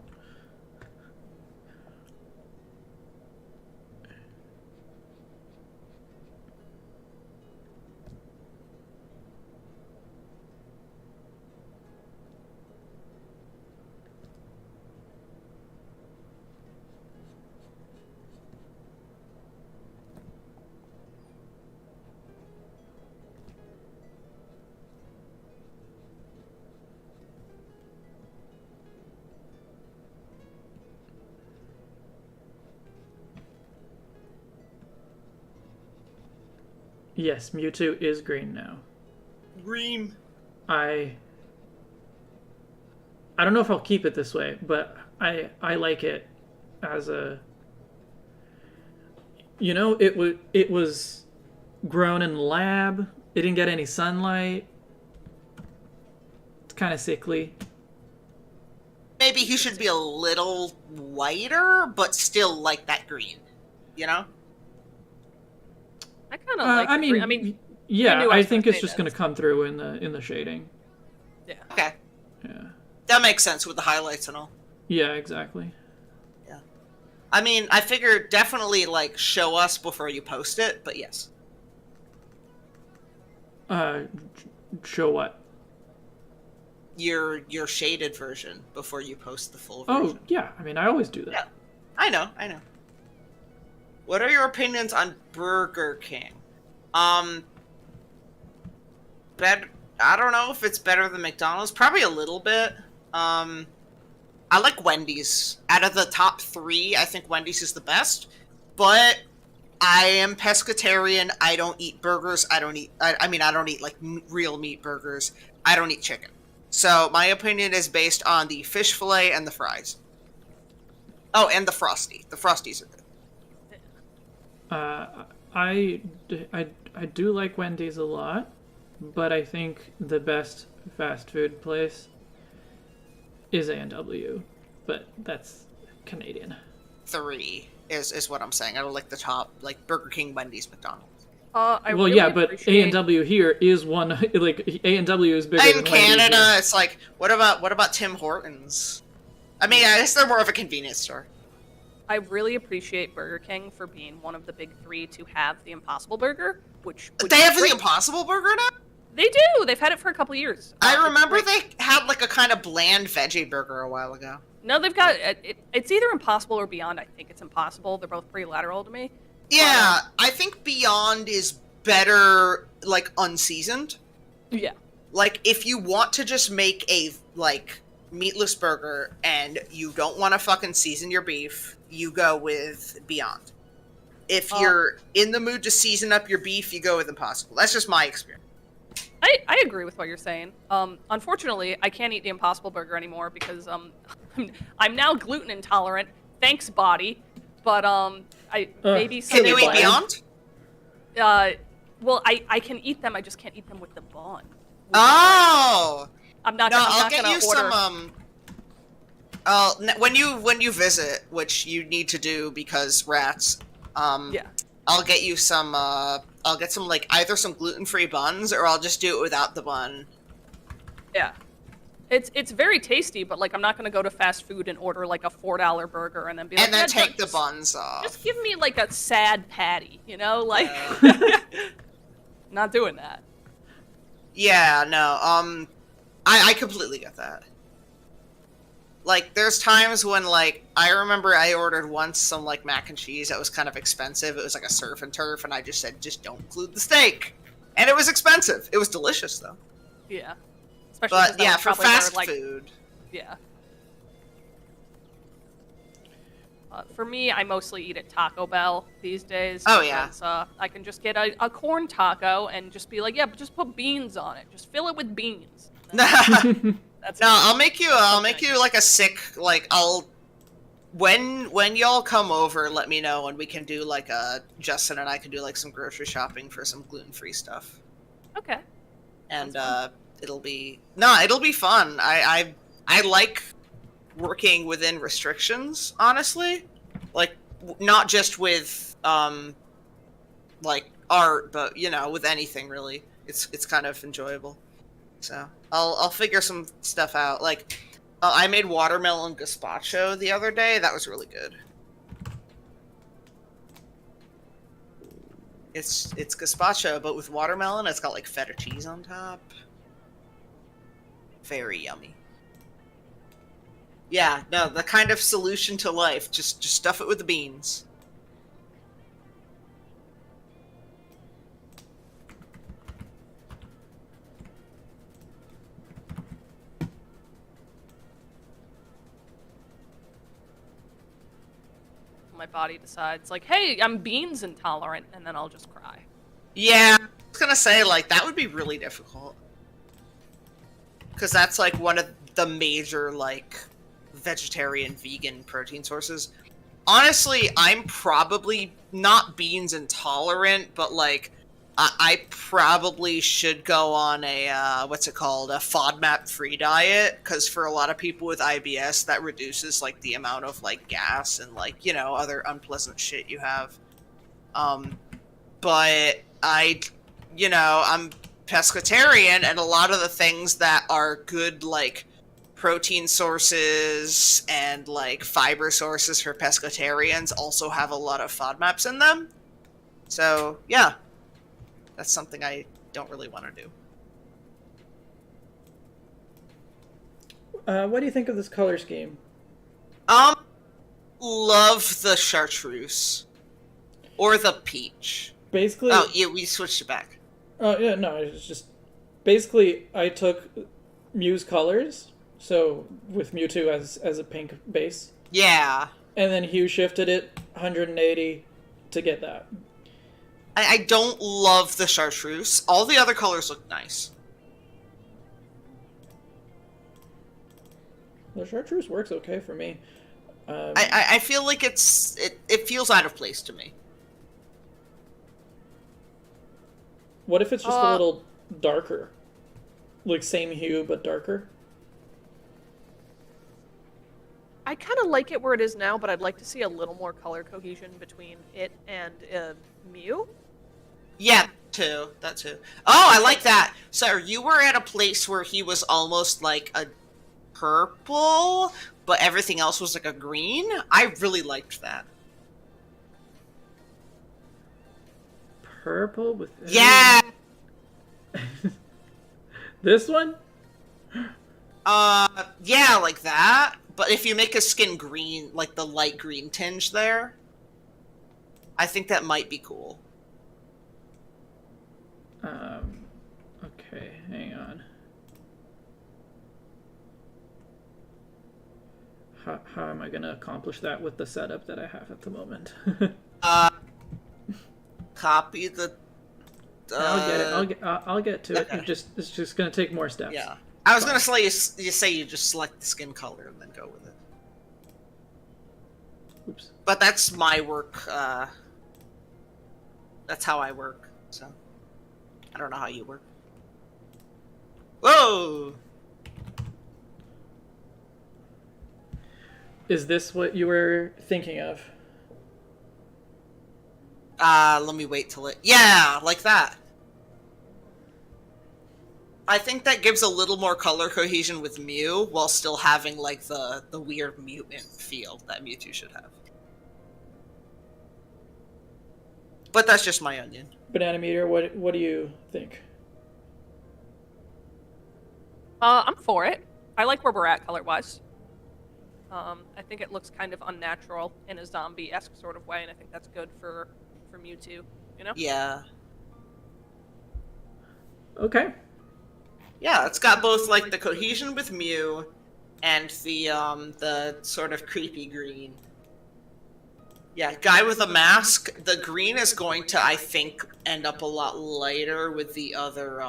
S3: Yes, Mewtwo is green now.
S2: Green.
S3: I don't know if I'll keep it this way, but I like it as a, it was grown in the lab. It didn't get any sunlight. It's kind of sickly.
S2: Maybe he should be a little whiter, but still like that green. You know?
S4: I kind of like.
S3: I mean,
S4: knew
S3: I
S4: was
S3: think
S4: gonna
S3: it's
S4: say
S3: just
S4: that.
S3: going to come through in the shading.
S4: Yeah.
S2: Okay.
S3: Yeah.
S2: That makes sense with the highlights and all.
S3: Yeah, exactly.
S2: Yeah. I mean, I figured definitely, like, show us before you post it, but yes.
S3: Show what?
S2: Your shaded version before you post the full
S3: Oh,
S2: version.
S3: yeah. I mean, I always do that.
S2: Yeah. I know. What are your opinions on Burger King? I don't know if it's better than McDonald's. Probably a little bit. I like Wendy's. Out of the top 3, I think Wendy's is the best. But I am pescatarian. I don't eat burgers. I don't eat like real meat burgers. I don't eat chicken. So my opinion is based on the fish fillet and the fries. Oh, and the Frosty. The Frosties are good.
S3: I do like Wendy's a lot, but I think the best fast food place is A&W, but that's Canadian.
S2: 3 is what I'm saying. I don't like the top, like Burger King, Wendy's, McDonald's.
S4: I
S3: Well,
S4: really
S3: yeah, but
S4: appreciate-
S3: A&W here is one, like, A&W is bigger
S2: In
S3: than Wendy's
S2: Canada,
S3: here.
S2: it's like, what about Tim Hortons? I mean, I guess they're more of a convenience store.
S4: I really appreciate Burger King for being one of the big 3 to have the Impossible Burger, which
S2: They
S4: is
S2: have the
S4: great.
S2: Impossible Burger now?
S4: They do. They've had it for a couple years.
S2: I
S4: It's
S2: remember
S4: great.
S2: they had like a kind of bland veggie burger a while ago.
S4: No, they've got it's either Impossible or Beyond. I think it's Impossible. They're both pretty lateral to me.
S2: Yeah, I think Beyond is better, like, unseasoned.
S4: Yeah.
S2: Like, if you want to just make a, like, meatless burger and you don't want to fucking season your beef, you go with Beyond. If you're in the mood to season up your beef, you go with Impossible. That's just my experience.
S4: I agree with what you're saying. Unfortunately, I can't eat the Impossible Burger anymore because I'm now gluten intolerant. Thanks, body. But maybe
S2: Can you eat
S3: Bland.
S2: Beyond?
S4: Well, I can eat them. I just can't eat them with the bun.
S2: Oh!
S4: I'm not.
S2: No,
S4: I'm
S2: I'll
S4: not
S2: get
S4: gonna
S2: you
S4: order.
S2: some, when you visit, which you need to do because rats,
S4: Yeah.
S2: I'll get you some, I'll get some, like, either some gluten-free buns, or I'll just do it without the bun.
S4: Yeah. It's very tasty, but like I'm not gonna go to fast food and order like a $4 burger and then be like,
S2: And then
S4: "Yeah,
S2: take the
S4: just-
S2: buns off.
S4: Just give me like a sad patty, you know, like not doing that.
S2: Yeah, no, I completely get that. Like, there's times when, like, I remember I ordered once some, like, mac and cheese that was kind of expensive. It was like a surf and turf, and I just said, just don't include the steak. And it was expensive. It was delicious, though.
S4: Yeah. Especially
S2: But,
S4: 'cause that
S2: yeah,
S4: was
S2: for
S4: probably
S2: fast
S4: their, like,
S2: food.
S4: Yeah. For me, I mostly eat at Taco Bell these days.
S2: Oh, yeah.
S4: Because, I can just get a corn taco and just be like, yeah, but just put beans on it. Just fill it with beans. That's
S2: No, I'll make you like a sick, like, when y'all come over, let me know and we can do like Justin and I can do like some grocery shopping for some gluten-free stuff.
S4: Okay.
S2: And it'll be fun. I like working within restrictions, honestly. Like, not just with like art, but with anything really. It's kind of enjoyable. So I'll figure some stuff out. Like, I made watermelon gazpacho the other day. That was really good. It's gazpacho, but with watermelon. It's got like feta cheese on top. Very yummy. Yeah, no, the kind of solution to life. Just stuff it with the beans.
S4: My body decides, like, hey, I'm beans intolerant, and then I'll just cry.
S2: Yeah, I was gonna say, like, that would be really difficult. Because that's, like, one of the major, like, vegetarian, vegan protein sources. Honestly, I'm probably not beans intolerant, but, like, I probably should go on a, what's it called? A FODMAP-free diet, because for a lot of people with IBS, that reduces, like, the amount of, like, gas and, like, you know, other unpleasant shit you have. But I'm pescatarian, and a lot of the things that are good, like, protein sources and, like, fiber sources for pescatarians also have a lot of FODMAPs in them. So, yeah. That's something I don't really want to do.
S3: What do you think of this color scheme?
S2: Love the chartreuse. Or the peach.
S3: Basically...
S2: Oh, yeah, we switched it back.
S3: Oh, yeah, no, it's just... Basically, I took Mew's colors, so with Mewtwo as a pink base.
S2: Yeah.
S3: And then Hue shifted it 180 to get that.
S2: I don't love the chartreuse. All the other colors look nice.
S3: The chartreuse works okay for me.
S2: I feel like it feels out of place to me.
S3: What if it's just a little darker? Like same hue, but darker?
S4: I kind of like it where it is now, but I'd like to see a little more color cohesion between it and Mew.
S2: Yeah, that too. Oh, I like that. So you were at a place where he was almost like a purple, but everything else was like a green. I really liked that.
S3: Purple with...
S2: Yeah!
S3: This one?
S2: Yeah, like that. But if you make his skin green, like the light green tinge there, I think that might be cool.
S3: Okay, hang on. How am I gonna accomplish that with the setup that I have at the moment?
S2: Copy the...
S3: I'll get to it.
S2: Okay.
S3: It's just gonna take more steps.
S2: Yeah. I was gonna say, you say you just select the skin color and then go with it.
S3: Oops.
S2: But that's my work, that's how I work, so... I don't know how you work. Whoa!
S3: Is this what you were thinking of?
S2: Let me wait till it... Yeah, like that. I think that gives a little more color cohesion with Mew, while still having, like, the weird mutant feel that Mewtwo should have. But that's just my onion.
S3: Banana Meter, what do you think?
S4: I'm for it. I like where we're at color-wise. I think it looks kind of unnatural in a zombie-esque sort of way, and I think that's good for Mewtwo, you know?
S2: Yeah.
S3: Okay.
S2: Yeah, it's got both, like, the cohesion with Mew and the sort of creepy green. Yeah, guy with a mask. The green is going to, I think, end up a lot lighter with the other,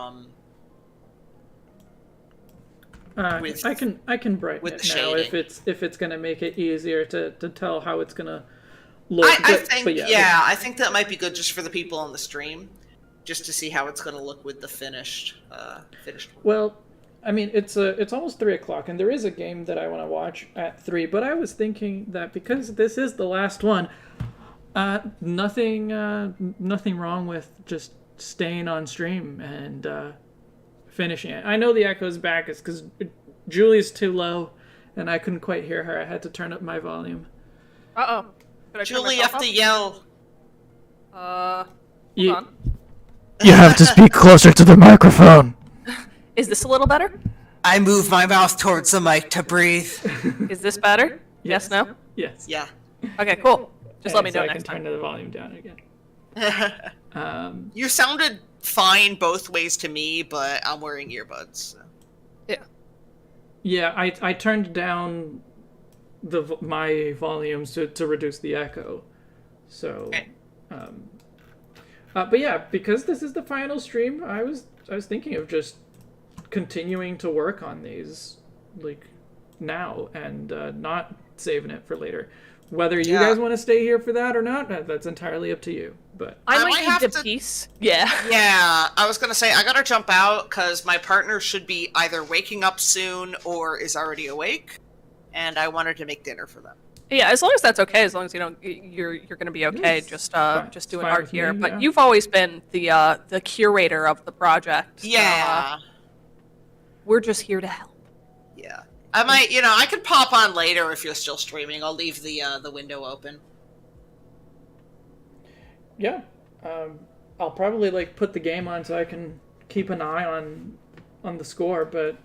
S3: I can brighten
S2: with
S3: it
S2: the
S3: now
S2: shading.
S3: if it's gonna make it easier to tell how it's gonna look.
S2: I think,
S3: but
S2: I think that might be good just for the people on the stream, just to see how it's gonna look with the finished one.
S3: Well, I mean, it's almost 3 o'clock, and there is a game that I want to watch at 3. But I was thinking that because this is the last one, nothing wrong with just staying on stream and finishing it. I know the echo's back is because Julie's too low, and I couldn't quite hear her. I had to turn up my volume.
S2: Julie, you have to yell.
S4: Hold
S3: You,
S4: on.
S3: you have to speak closer to the microphone.
S4: Is this a little better?
S2: I move my mouth towards the mic to breathe.
S4: Is this better? Yes, no?
S3: Yes.
S2: Yeah.
S4: Okay, cool. Just let me
S3: so
S4: know
S3: I
S4: next
S3: can
S4: time.
S3: turn the volume down again.
S2: You sounded fine both ways to me, but I'm wearing earbuds. So.
S4: Yeah.
S3: Yeah, I turned down my volumes to reduce the echo. So,
S2: Okay.
S3: But yeah, because this is the final stream, I was thinking of just continuing to work on these like now and not saving it for later. Whether you guys want to stay here for that or not, that's entirely up to you. But
S4: I
S2: might
S4: might
S2: have
S4: need the
S2: to-
S4: piece. Yeah.
S2: Yeah, I was gonna say I gotta jump out because my partner should be either waking up soon or is already awake, and I wanted to make dinner for them.
S4: Yeah, as long as that's okay, as long as you don't, you're gonna be okay.
S3: Yes,
S4: Just
S3: fine.
S4: just
S3: It's
S4: doing
S3: fine
S4: art
S3: with
S4: here.
S3: me,
S4: But
S3: yeah.
S4: you've always been the curator of the project.
S2: Yeah,
S4: We're just here to help.
S2: yeah. I might, I could pop on later if you're still streaming. I'll leave the window open.
S3: yeah, I'll probably like put the game on so I can keep an eye on the score. But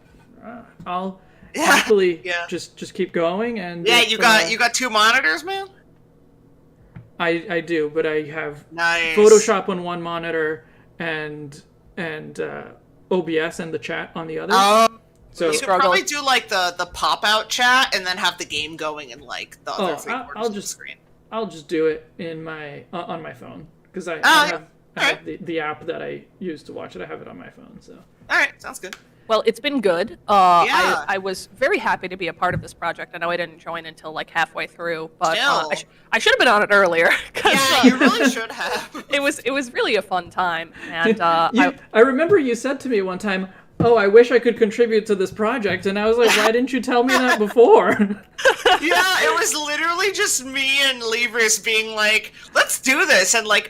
S3: I'll happily
S2: Yeah.
S3: just keep going. And
S2: Yeah,
S3: if,
S2: you got 2 monitors, man.
S3: I do, but I have
S2: Nice.
S3: Photoshop on one monitor and OBS and the chat on the other.
S2: Oh,
S3: so
S2: you could
S4: Struggle.
S2: probably do like the pop out chat and then have the game going in like the other 3 quarters
S3: I'll
S2: of the
S3: just
S2: screen.
S3: I'll just do it in my on my phone because I
S2: yeah.
S3: have the app that I use to watch it. I have it on my phone. So
S2: All right, sounds good.
S4: Well, it's been good.
S2: Yeah.
S4: I was very happy to be a part of this project. I know I didn't join until like halfway through, but
S2: Still.
S4: I should have been on it earlier. 'Cause,
S2: Yeah, you really should have.
S4: it was really a fun time, and
S3: I remember you said to me one time, "Oh, I wish I could contribute to this project," and I was like, "Why didn't you tell me that before?"
S2: Yeah, it was literally just me and Libris being like, "Let's do this," and like,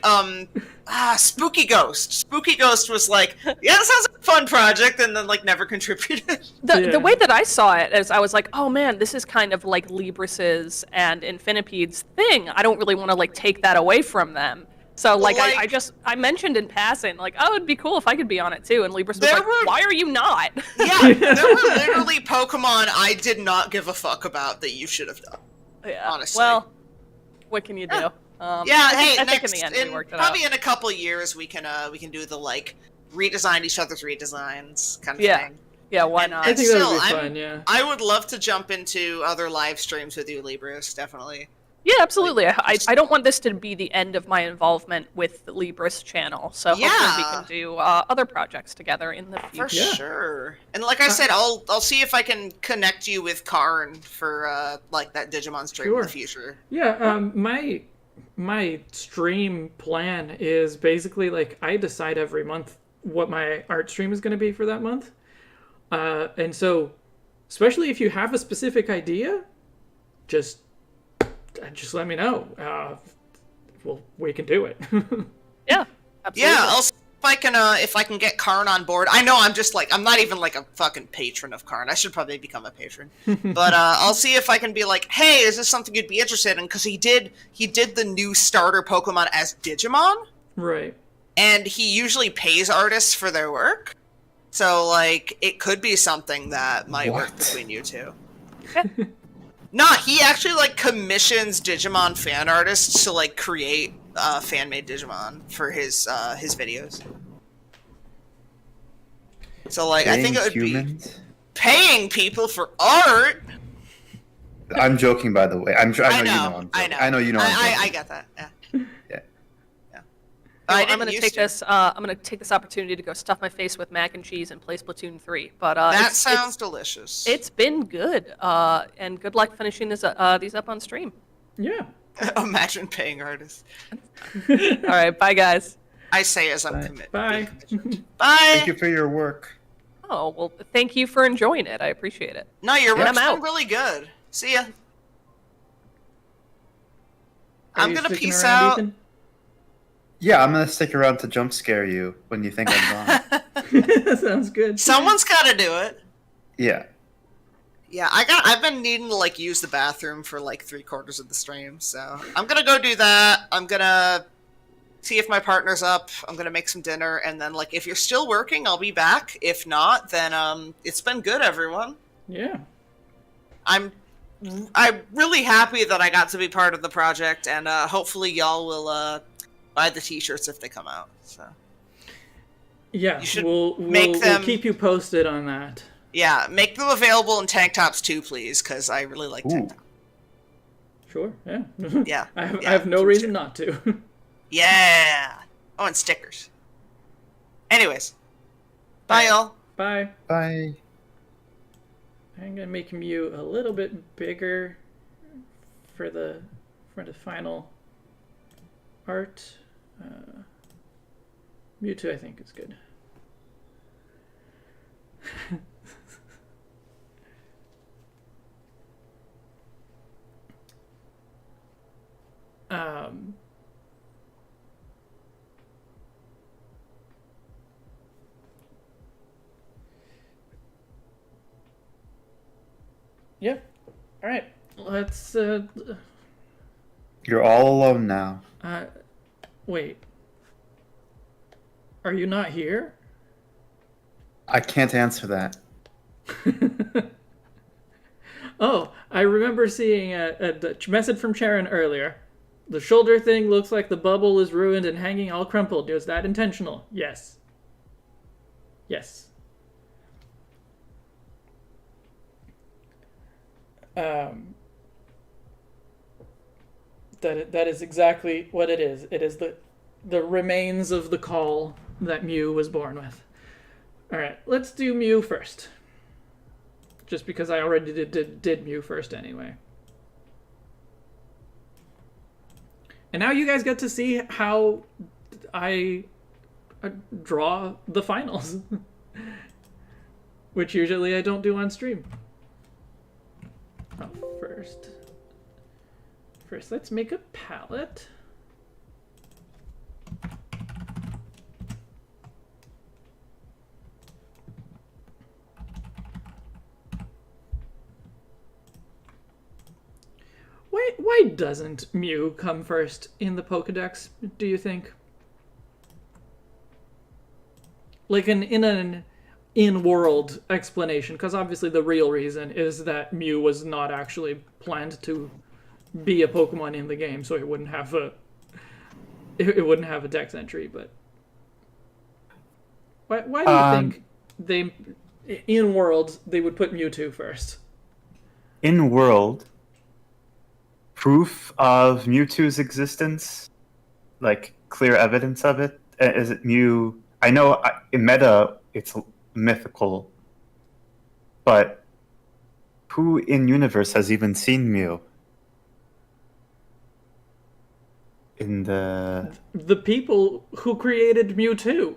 S2: Spooky Ghost was like, "Yeah, that sounds like a fun project," and then like never contributed.
S3: Yeah.
S4: the way that I saw it is I was like, oh man, this is kind of like Libris's and Infinipede's thing. I don't really want to like take that away from them. So like, I mentioned in passing like, oh, it'd be cool if I could be on it too. And Libris was
S2: There
S4: like,
S2: were-
S4: why are you not?
S2: Yeah, there were literally Pokemon I did not give a fuck about that you should have done.
S4: Yeah.
S2: Honestly.
S4: Well, what can you do?
S2: Yeah,
S4: I
S2: hey,
S4: think in the end we worked it out.
S2: probably in a couple years we can do the like redesign each other's redesigns kind of
S4: Yeah.
S2: thing.
S4: Yeah, why
S2: And-
S4: not?
S3: I think that
S2: Still,
S3: would be
S2: I'm-
S3: fun. Yeah.
S2: I would love to jump into other live streams with you, Libris, definitely.
S4: Yeah, absolutely. I don't want this to be the end of my involvement with the Libris channel. So hopefully we
S2: Yeah.
S4: can do other projects together in the
S2: For
S4: future.
S3: Yeah.
S2: sure. And like I said, I'll see if I can connect you with Karn for like that Digimon stream in
S3: Sure.
S2: the future.
S3: Yeah, my stream plan is basically like I decide every month what my art stream is going to be for that month. And so, especially if you have a specific idea, just let me know. Well, we can do it.
S4: Yeah, absolutely.
S2: Yeah, I'll see if I can get Karn on board. I know I'm not even like a fucking patron of Karn. I should probably become a patron. But I'll see if I can be like, hey, is this something you'd be interested in? Because he did the new starter Pokemon as Digimon,
S3: Right.
S2: and he usually pays artists for their work. So like, it could be something that might work
S5: What?
S2: between you two. Nah, he actually like commissions Digimon fan artists to like create fan-made Digimon for his videos. So like, I think it would be
S5: humans?
S2: paying people for art.
S5: I'm joking, by the way. I know,
S2: I
S5: you
S2: know,
S5: know I'm
S2: I
S5: joking.
S2: know.
S5: I know you know I'm joking.
S2: I get that. Yeah.
S5: Yeah.
S2: I
S4: I'm
S2: didn't
S4: gonna
S2: used
S4: take
S2: to.
S4: this. I'm gonna take this opportunity to go stuff my face with mac and cheese and play Splatoon 3. But
S2: That sounds delicious.
S4: it's been good. And good luck finishing these up on stream.
S3: Yeah.
S2: Imagine paying artists.
S4: All right, bye guys.
S2: I say as I'm
S5: Bye.
S2: committed.
S3: Bye.
S2: Bye.
S5: Thank you for your work.
S4: Oh well, thank you for enjoying it. I appreciate it.
S2: No, your
S4: And
S2: work's
S4: I'm
S2: been
S4: out.
S2: really good. See ya.
S3: Are
S2: I'm
S3: you
S2: gonna
S3: sticking
S2: peace
S3: around,
S2: out.
S3: Ethan?
S5: Yeah, I'm gonna stick around to jump scare you when you think I'm gone.
S3: That sounds good.
S2: Someone's got to do it.
S5: Yeah.
S2: Yeah, I've been needing to like use the bathroom for like 3/4 of the stream, so I'm gonna go do that. I'm gonna see if my partner's up. I'm gonna make some dinner, and then like if you're still working, I'll be back. If not, then it's been good, everyone.
S3: Yeah.
S2: I'm really happy that I got to be part of the project, and hopefully y'all will buy the t-shirts if they come out. So
S3: Yeah.
S2: You should
S3: We'll
S2: make them-
S3: keep you posted on that.
S2: yeah, make them available in tank tops too, please, because I really like tank
S5: Ooh.
S2: tops.
S3: Sure. Yeah.
S2: Yeah,
S3: I
S2: yeah,
S3: have no
S2: please
S3: reason
S2: do.
S3: not to.
S2: Yeah. Oh, and stickers. Anyways. Bye, y'all.
S3: Bye.
S5: Bye.
S3: I'm gonna make Mew a little bit bigger for the final art. Mewtwo, I think, is good. Yep. All right. Let's.
S5: You're all alone now.
S3: Wait. Are you not here?
S5: I can't answer that.
S3: Oh, I remember seeing a message from Sharon earlier. The shoulder thing looks like the bubble is ruined and hanging all crumpled. Was that intentional? Yes. Yes. That is exactly what it is. It is the remains of the call that Mew was born with. All right, let's do Mew first. Just because I already did Mew first anyway. And now you guys get to see how I draw the finals. Which usually I don't do on stream. Oh, first, let's make a palette. Why doesn't Mew come first in the Pokédex, do you think? Like in an in-world explanation, because obviously the real reason is that Mew was not actually planned to be a Pokemon in the game, so it wouldn't have a dex entry. But why do you think in world they would put Mewtwo first?
S5: In world, proof of Mewtwo's existence, like clear evidence of it. Is it Mew? I know in meta it's mythical, but who in universe has even seen Mew? In the
S3: people who created Mewtwo.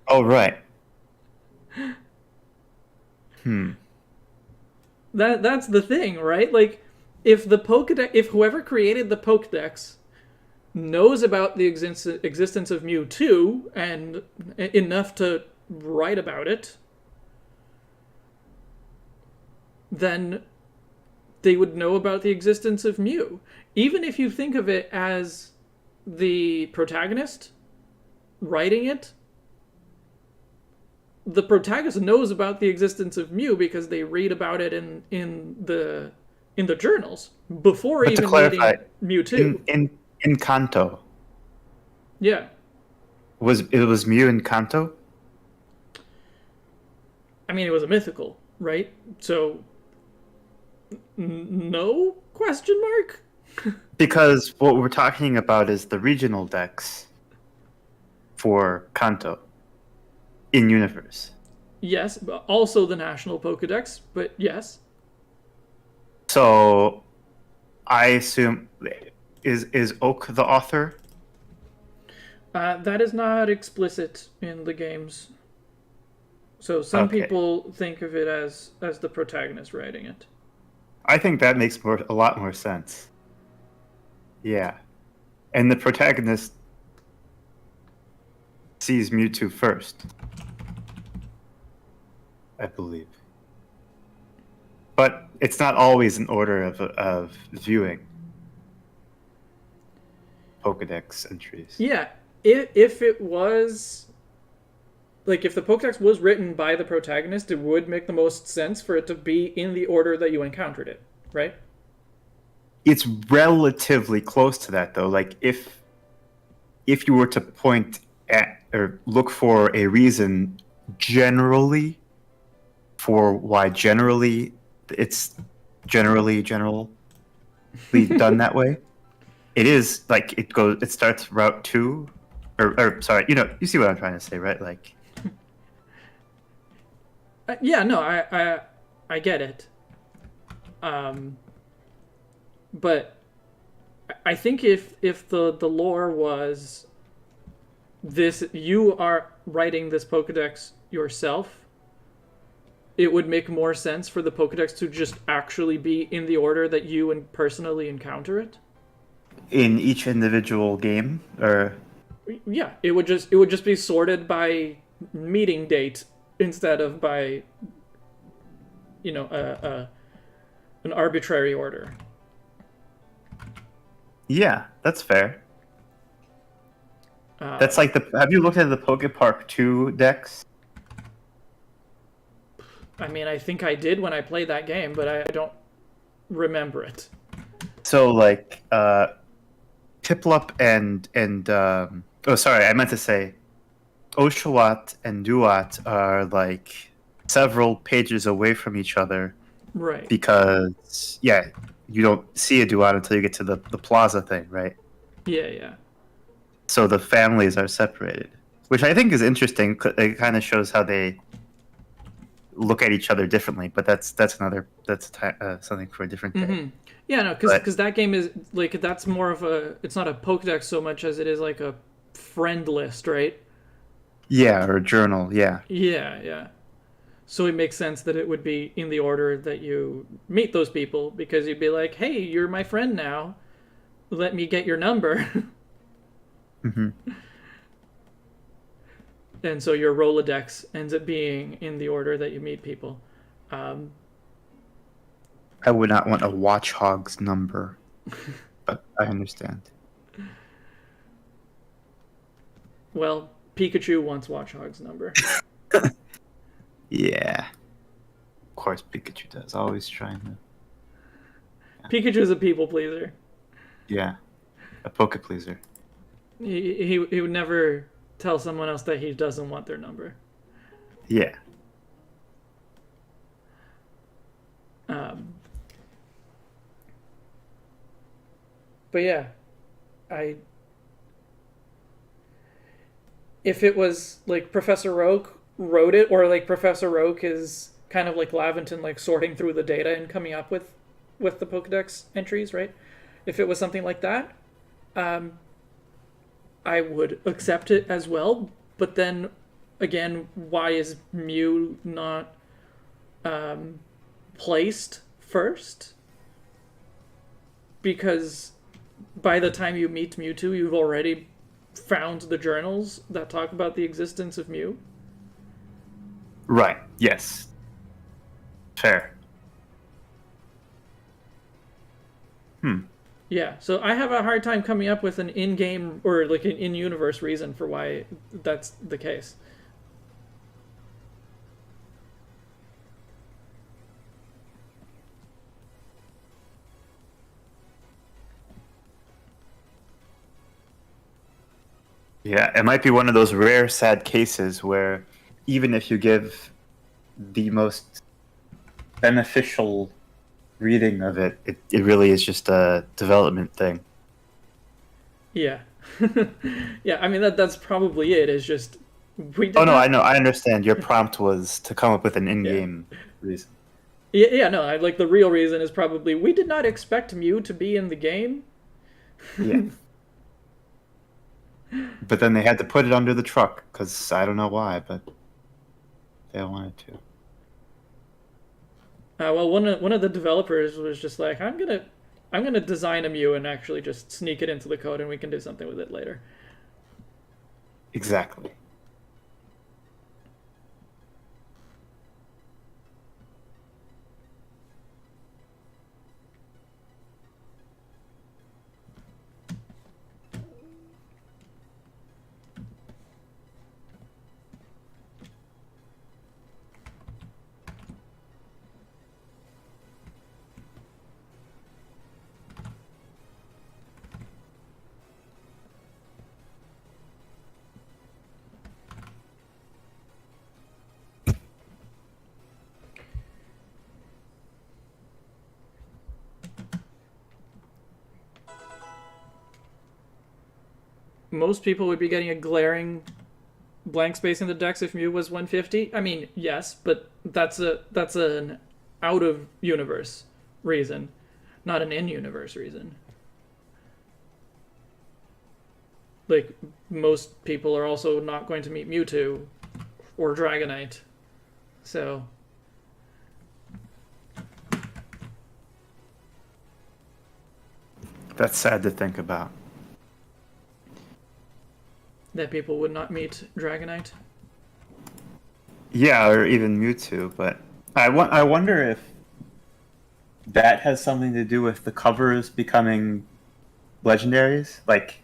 S5: Oh right.
S3: That's the thing, right? Like, if whoever created the Pokédex knows about the existence of Mewtwo and enough to write about it, then they would know about the existence of Mew. Even if you think of it as the protagonist writing it, the protagonist knows about the existence of Mew because they read about it in the journals before
S5: But
S3: even
S5: to clarify,
S3: meeting Mewtwo.
S5: In Kanto,
S3: Yeah.
S5: was Mew in Kanto?
S3: I mean, it was a mythical, right? So, no question mark?
S5: Because what we're talking about is the regional decks for Kanto in universe.
S3: Yes, but also the national Pokédex, but yes.
S5: So I assume is Oak the author?
S3: That is not explicit in the games. So some
S5: Okay.
S3: people think of it as the protagonist writing it.
S5: I think that makes a lot more sense. Yeah. And the protagonist sees Mewtwo first, I believe. But it's not always in order of viewing Pokédex entries.
S3: Yeah, if it was... Like, if the Pokédex was written by the protagonist, it would make the most sense for it to be in the order that you encountered it, right?
S5: It's relatively close to that, though. Like, if you were to point at or look for a reason generally for why generally it's generally done that way, it is like it starts Route 2 or sorry, you see what I'm trying to say, right? Like,
S3: Yeah, no, I get it. But I think if the lore was this, you are writing this Pokedex yourself, it would make more sense for the Pokedex to just actually be in the order that you and personally encounter it.
S5: in each individual game, or
S3: Yeah, it would just be sorted by meeting date instead of by an arbitrary order.
S5: yeah, that's fair. That's like Have you looked at the Pokepark 2 decks?
S3: I mean, I think I did when I played that game, but I don't remember it.
S5: So like Piplup oh sorry, I meant to say Oshawott and Duat are like several pages away from each other
S3: Right.
S5: because you don't see a Duat until you get to the plaza thing, right?
S3: Yeah.
S5: So the families are separated, which I think is interesting. It kind of shows how they look at each other differently, but that's something for a different day.
S3: Mm-hmm. Yeah, no, because that game is like, that's more of it's not a Pokedex so much as it is like a friend list, right?
S5: Yeah, or a journal. Yeah.
S3: Yeah. So it makes sense that it would be in the order that you meet those people, because you'd be like, hey, you're my friend now. Let me get your number.
S5: Mm-hmm.
S3: And so your Rolodex ends up being in the order that you meet people.
S5: I would not want a Watchhog's number, but I understand.
S3: Well, Pikachu wants Watchhog's number.
S5: Yeah. Of course Pikachu does. Always trying to...
S3: Pikachu's a people pleaser.
S5: Yeah. A Poke pleaser.
S3: He would never tell someone else that he doesn't want their number.
S5: Yeah.
S3: But yeah, if it was like Professor Oak wrote it, or like Professor Oak is kind of like Laventon, like sorting through the data and coming up with the Pokedex entries, right? If it was something like that, I would accept it as well. But then again, why is Mew not placed first? Because by the time you meet Mewtwo, you've already found the journals that talk about the existence of Mew.
S5: Right. Yes. Fair.
S3: Yeah, so I have a hard time coming up with an in-game or like an in-universe reason for why that's the case.
S5: Yeah, it might be one of those rare, sad cases where even if you give the most beneficial reading of it, it really is just a development thing.
S3: Yeah. Yeah, I mean that's probably it. Is just we did
S5: Oh no,
S3: not...
S5: I know, I understand. Your prompt was to come up with an in-game reason.
S3: Yeah, no, like the real reason is probably we did not expect Mew to be in the game.
S5: Yeah. But then they had to put it under the truck because I don't know why, but they wanted to.
S3: Well, one of the developers was just like, I'm gonna design a Mew and actually just sneak it into the code, and we can do something with it later.
S5: Exactly.
S3: most people would be getting a glaring blank space in the dex if Mew was 150. I mean, yes, but that's an out of universe reason, not an in universe reason. Like, most people are also not going to meet Mewtwo or Dragonite, so
S5: That's sad to think about.
S3: that people would not meet Dragonite.
S5: Yeah, or even Mewtwo, but I wonder if that has something to do with the covers becoming legendaries. Like,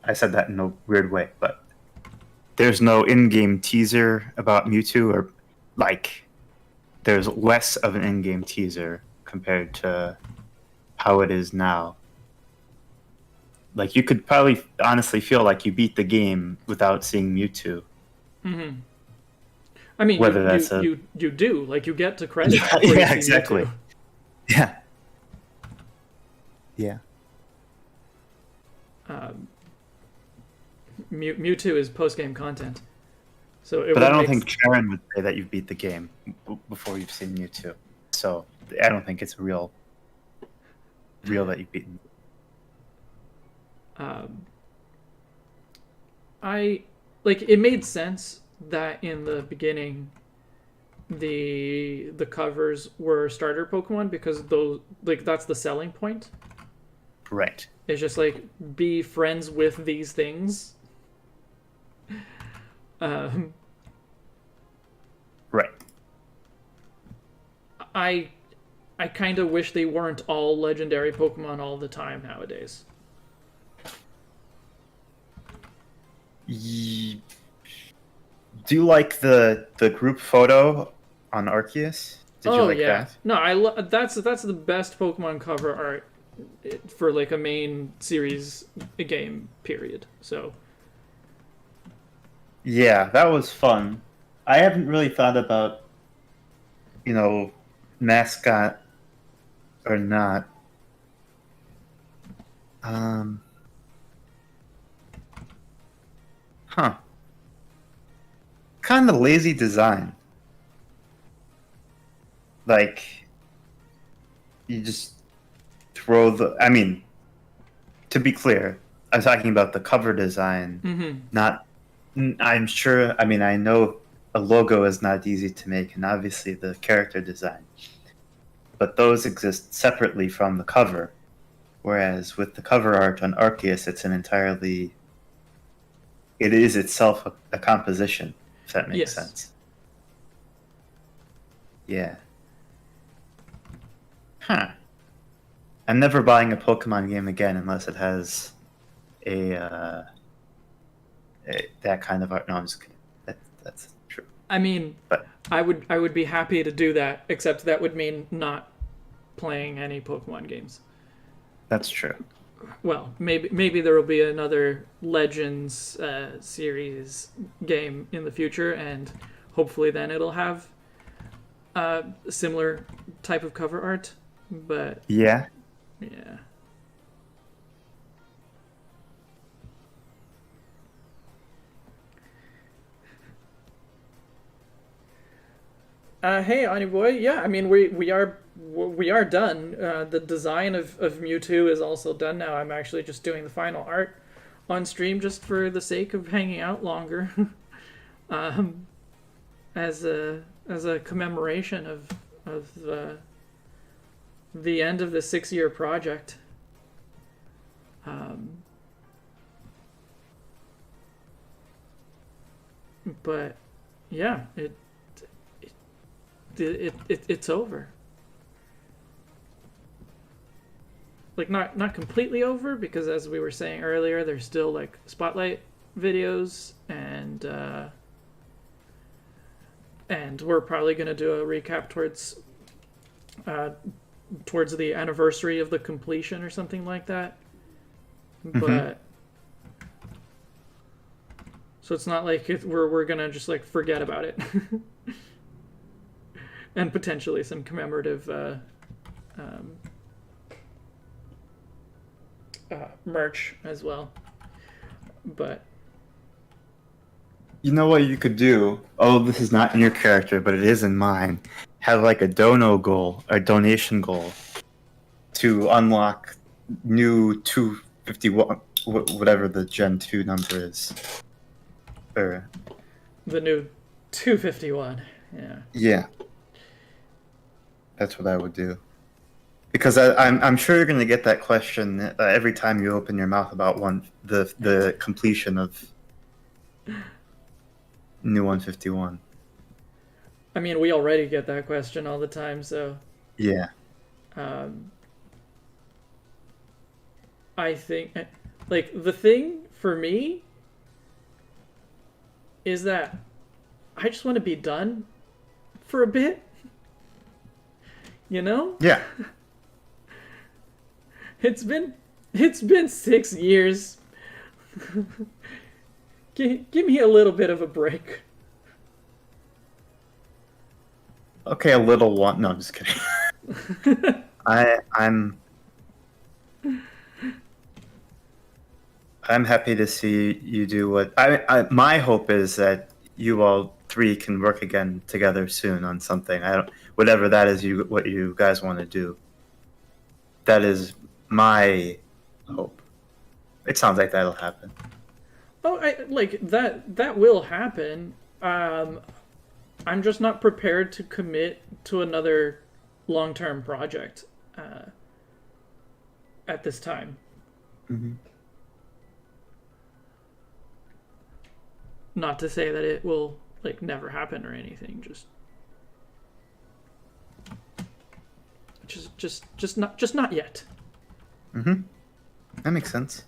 S5: I said that in a weird way, but there's no in-game teaser about Mewtwo, or like, there's less of an in-game teaser compared to how it is now. Like, you could probably honestly feel like you beat the game without seeing Mewtwo.
S3: Mm-hmm. I mean,
S5: Whether
S3: you do, like, you get to credit.
S5: Yeah,
S3: before you
S5: yeah,
S3: see
S5: exactly.
S3: Mewtwo.
S5: Yeah. Yeah.
S3: Mewtwo is post-game content, so it.
S5: But I don't
S3: make
S5: think Sharon would say that you beat the game before you've seen Mewtwo. So I don't think it's real that you've beaten.
S3: I like, it made sense that in the beginning the covers were starter Pokemon, because those, like, that's the selling point.
S5: Right.
S3: It's just like, be friends with these things.
S5: Right.
S3: I kind of wish they weren't all legendary Pokemon all the time nowadays.
S5: Do you like the group photo on Arceus? Did you like that?
S3: No, that's the best Pokemon cover art for, like, a main series game, period. So
S5: Yeah, that was fun. I haven't really thought about, mascot or not. Huh. Kind of lazy design. Like, you just throw I mean, to be clear, I'm talking about the cover design, not. I'm sure. I mean, I know a logo is not easy to make, and obviously the character design, but those exist separately from the cover. Whereas with the cover art on Arceus, it is itself a composition, if that makes sense. Yeah. Huh. I'm never buying a Pokemon game again unless it has that kind of art. No, I'm just kidding. That's true.
S3: I mean,
S5: But
S3: I would be happy to do that, except that would mean not playing any Pokemon games.
S5: that's true.
S3: Well, maybe there will be another Legends series game in the future, and hopefully then it'll have a similar type of cover art. But
S5: Yeah.
S3: yeah. Hey, Ani boy. Yeah, I mean, we are done. The design of Mewtwo is also done now. I'm actually just doing the final art on stream just for the sake of hanging out longer, as a commemoration of the end of the 6-year project. But yeah, it's over. Like, not completely over, because as we were saying earlier, there's still, like, spotlight videos, and we're probably gonna do a recap towards the anniversary of the completion or something like that. But so it's not like we're gonna just, like, forget about it. And potentially some commemorative merch as well. But
S5: You know what you could do? Oh, this is not in your character, but it is in mine. Have like a dono goal, a donation goal, to unlock new 251, whatever the Gen 2 number is. Or
S3: the new 251. Yeah.
S5: yeah, that's what I would do. Because I'm sure you're going to get that question every time you open your mouth about the completion of new 151.
S3: I mean, we already get that question all the time, so
S5: Yeah.
S3: I think, like, the thing for me is that I just want to be done for a bit. You know?
S5: Yeah.
S3: It's been 6 years. Give me a little bit of a break.
S5: Okay, a little one. No, I'm just kidding. I'm happy to see you do what my hope is that you all three can work again together soon on something. Whatever that is, what you guys want to do. That is my hope. It sounds like that'll happen.
S3: Oh, that will happen. I'm just not prepared to commit to another long-term project at this time.
S5: Mm-hmm.
S3: Not to say that it will never happen or anything. Just not yet.
S5: Mm-hmm. That makes sense.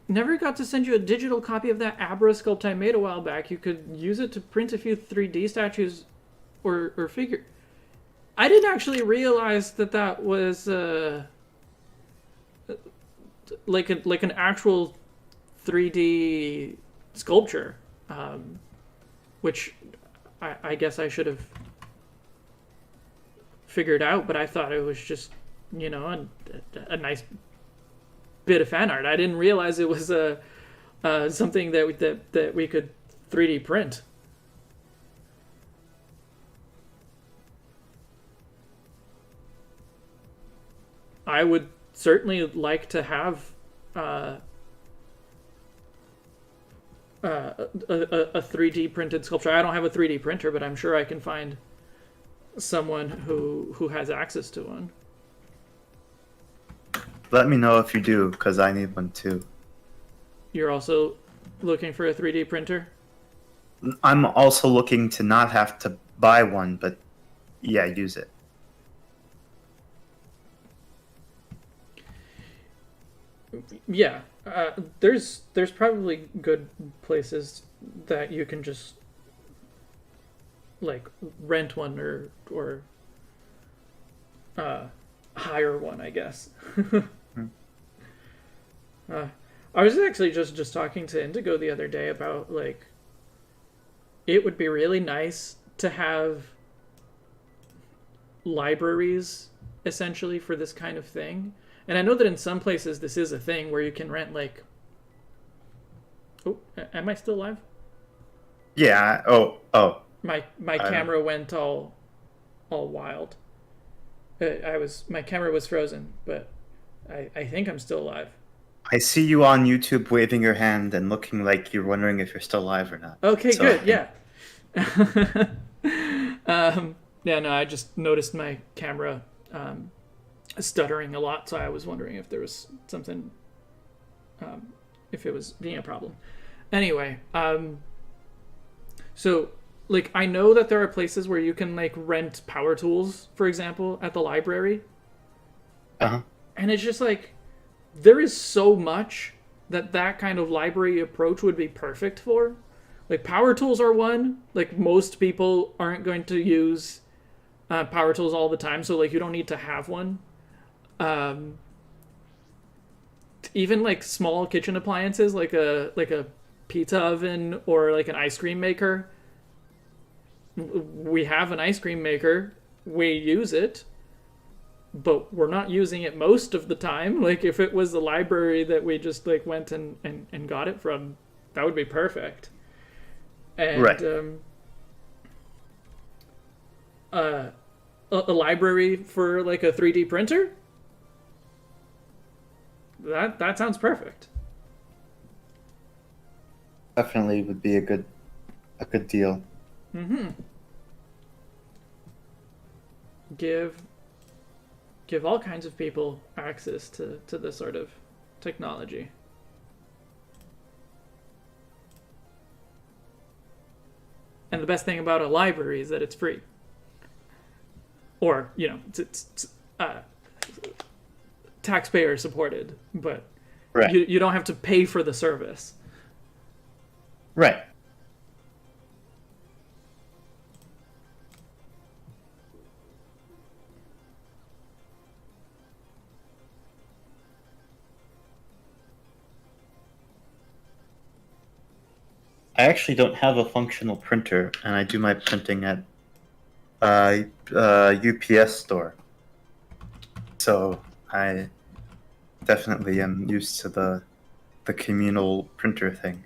S3: Never got to send you a digital copy of that Abra sculpt I made a while back. You could use it to print a few 3D statues or figure. I didn't actually realize that was like an actual 3D sculpture, which I guess I should have figured out. But I thought it was just a nice bit of fan art. I didn't realize it was something that we could 3D print. I would certainly like to have a 3D printed sculpture. I don't have a 3D printer, but I'm sure I can find someone who has access to one.
S5: Let me know if you do, because I need one too.
S3: You're also looking for a 3D printer?
S5: I'm also looking to not have to buy one, but yeah, use it.
S3: Yeah, there's probably good places that you can just rent one or hire one, I guess. I was actually just talking to Indigo the other day about it would be really nice to have libraries essentially for this kind of thing. And I know that in some places this is a thing where you can rent oh, am I still live?
S5: Yeah. Oh.
S3: My camera went all wild. My camera was frozen, but I think I'm still alive.
S5: I see you on YouTube waving your hand and looking like you're wondering if you're still alive or not.
S3: Okay, so, good. Yeah. Yeah, no, I just noticed my camera stuttering a lot, so I was wondering if there was something, if it was being a problem. Anyway, so I know that there are places where you can rent power tools, for example, at the library.
S5: Uh-huh.
S3: And it's just there is so much that kind of library approach would be perfect for. Power tools are one. Most people aren't going to use power tools all the time, so you don't need to have one. even like small kitchen appliances, like a pizza oven or like an ice cream maker. We have an ice cream maker. We use it, but we're not using it most of the time. Like if it was the library that we just like went and got it from, that would be perfect. And
S5: Right.
S3: A library for like a 3D printer? That sounds perfect.
S5: Definitely would be a good deal.
S3: Give all kinds of people access to this sort of technology. And the best thing about a library is that it's free. Or, it's taxpayer supported, but
S5: Right.
S3: you don't have to pay for the service.
S5: Right. I actually don't have a functional printer, and I do my printing at UPS store. So I definitely am used to the communal printer thing.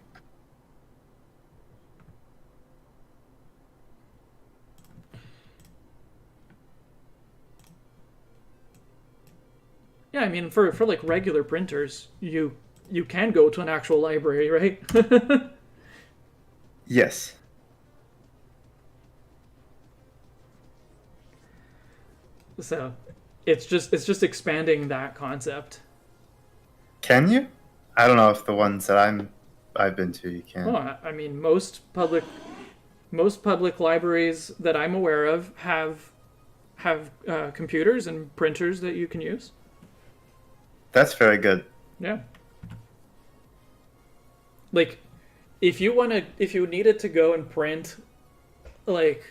S3: Yeah, I mean, for like regular printers, you can go to an actual library, right?
S5: Yes.
S3: So it's just expanding that concept.
S5: Can you? I don't know if the ones that I've been to you can.
S3: Oh, I mean, most public libraries that I'm aware of have computers and printers that you can use.
S5: That's very good.
S3: Yeah. Like, if you needed to go and print, like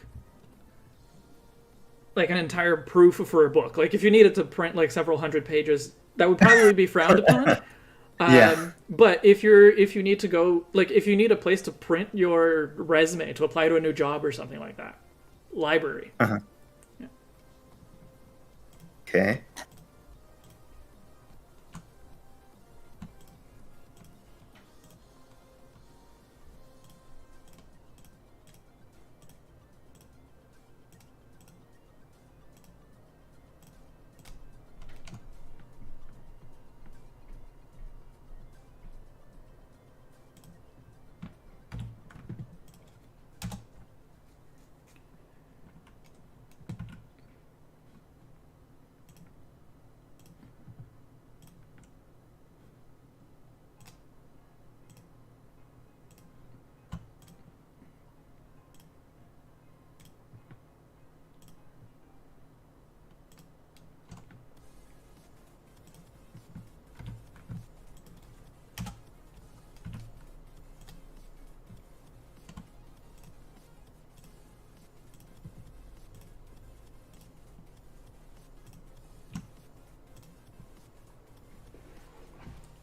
S3: an entire proof for a book, like if you needed to print like several hundred pages, that would probably be frowned upon.
S5: Yeah.
S3: But if you need to go, like if you need a place to print your resume to apply to a new job or something like that, library.
S5: Uh-huh.
S3: Yeah.
S5: Okay.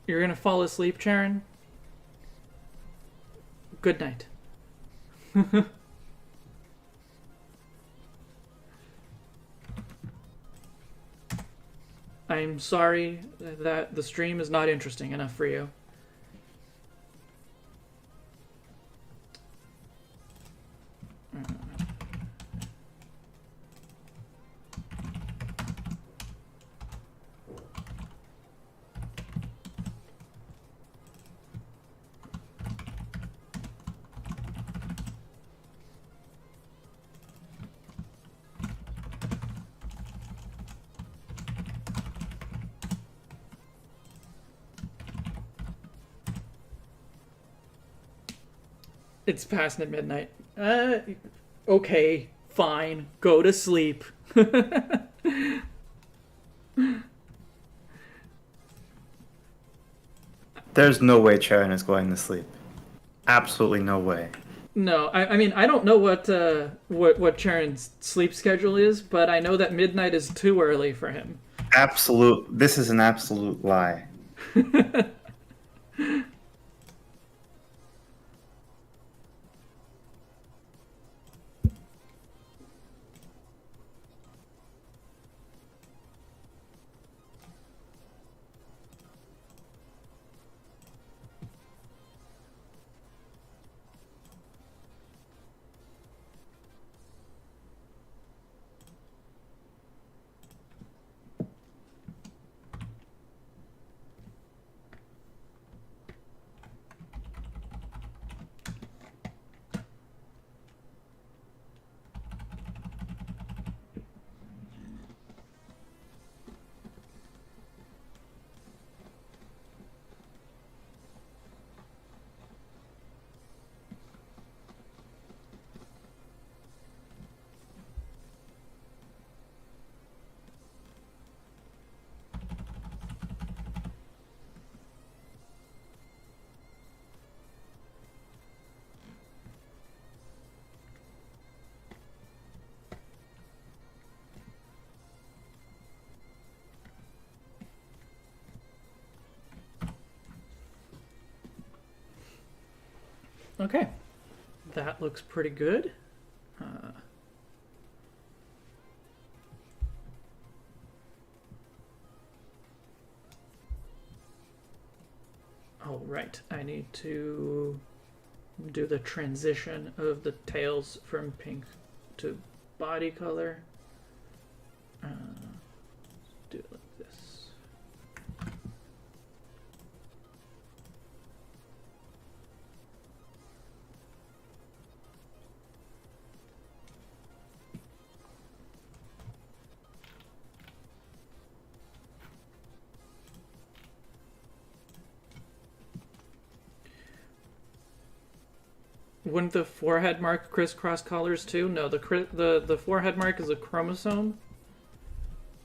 S3: You're gonna fall asleep, Sharon? Good night. I'm sorry that the stream is not interesting enough for you. It's past midnight. Okay, fine. Go to sleep.
S5: There's no way Charon is going to sleep. Absolutely no way.
S3: No, I mean I don't know what Charon's sleep schedule is, but I know that midnight is too early for him.
S5: This is an absolute lie.
S3: Okay, that looks pretty good. Oh, right, I need to do the transition of the tails from pink to body color. Do it like this. Wouldn't the forehead mark crisscross colors too? No, the forehead mark is a chromosome.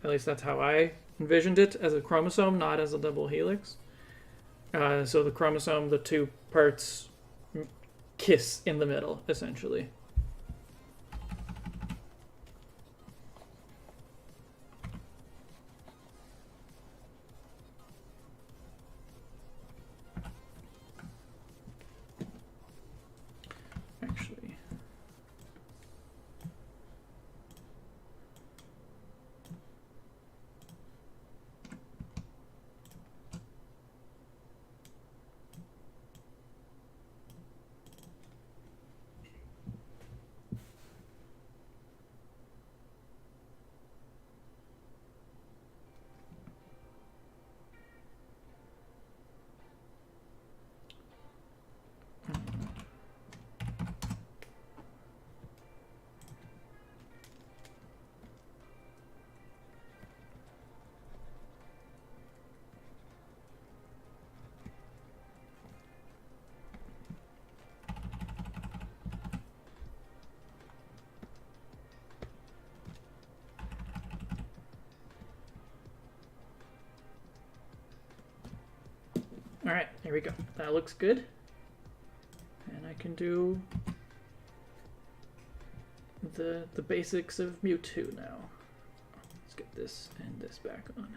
S3: At least that's how I envisioned it, as a chromosome, not as a double helix. So the chromosome, the two parts kiss in the middle, essentially. Actually, all right, here we go. That looks good. And I can do the basics of Mewtwo now. Let's get this and this back on.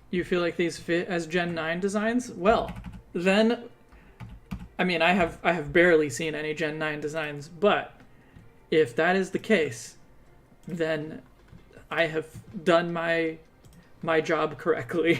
S3: You feel like these fit as Gen 9 designs? Well, then, I mean, I have barely seen any Gen 9 designs, but if that is the case, then I have done my job correctly.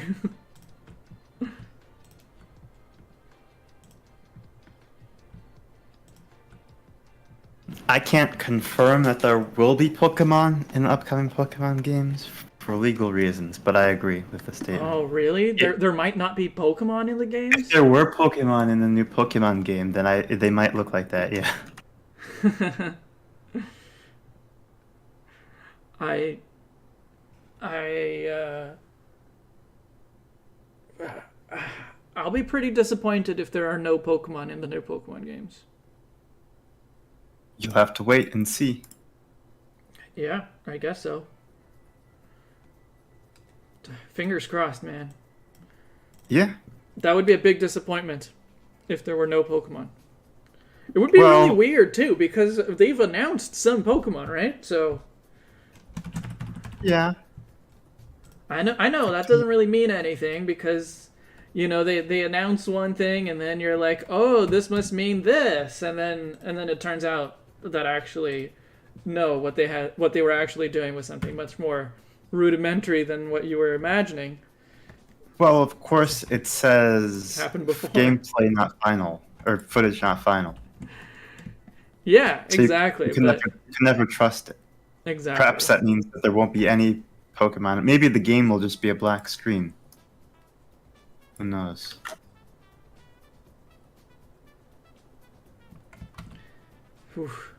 S5: I can't confirm that there will be Pokemon in upcoming Pokemon games for legal reasons, but I agree with the statement.
S3: Oh, really? There might not be Pokemon in the games?
S5: If there were Pokemon in the new Pokemon game, then they might look like that, yeah.
S3: I I'll be pretty disappointed if there are no Pokemon in the new Pokemon games.
S5: You'll have to wait and see.
S3: Yeah, I guess so. Fingers crossed, man.
S5: Yeah.
S3: That would be a big disappointment if there were no Pokemon. It would be really weird too, because they've announced some Pokemon, right? So
S5: yeah.
S3: I know that doesn't really mean anything because they announce one thing and then you're like, oh, this must mean this, and then it turns out that actually no, what they were actually doing was something much more rudimentary than what you were imagining.
S5: Well, of course, it says
S3: Happened before.
S5: Gameplay not final, or footage not final.
S3: Yeah,
S5: so
S3: exactly.
S5: You can never trust it.
S3: Exactly.
S5: Perhaps that means that there won't be any Pokemon. Maybe the game will just be a black screen. Who knows?
S3: Oof.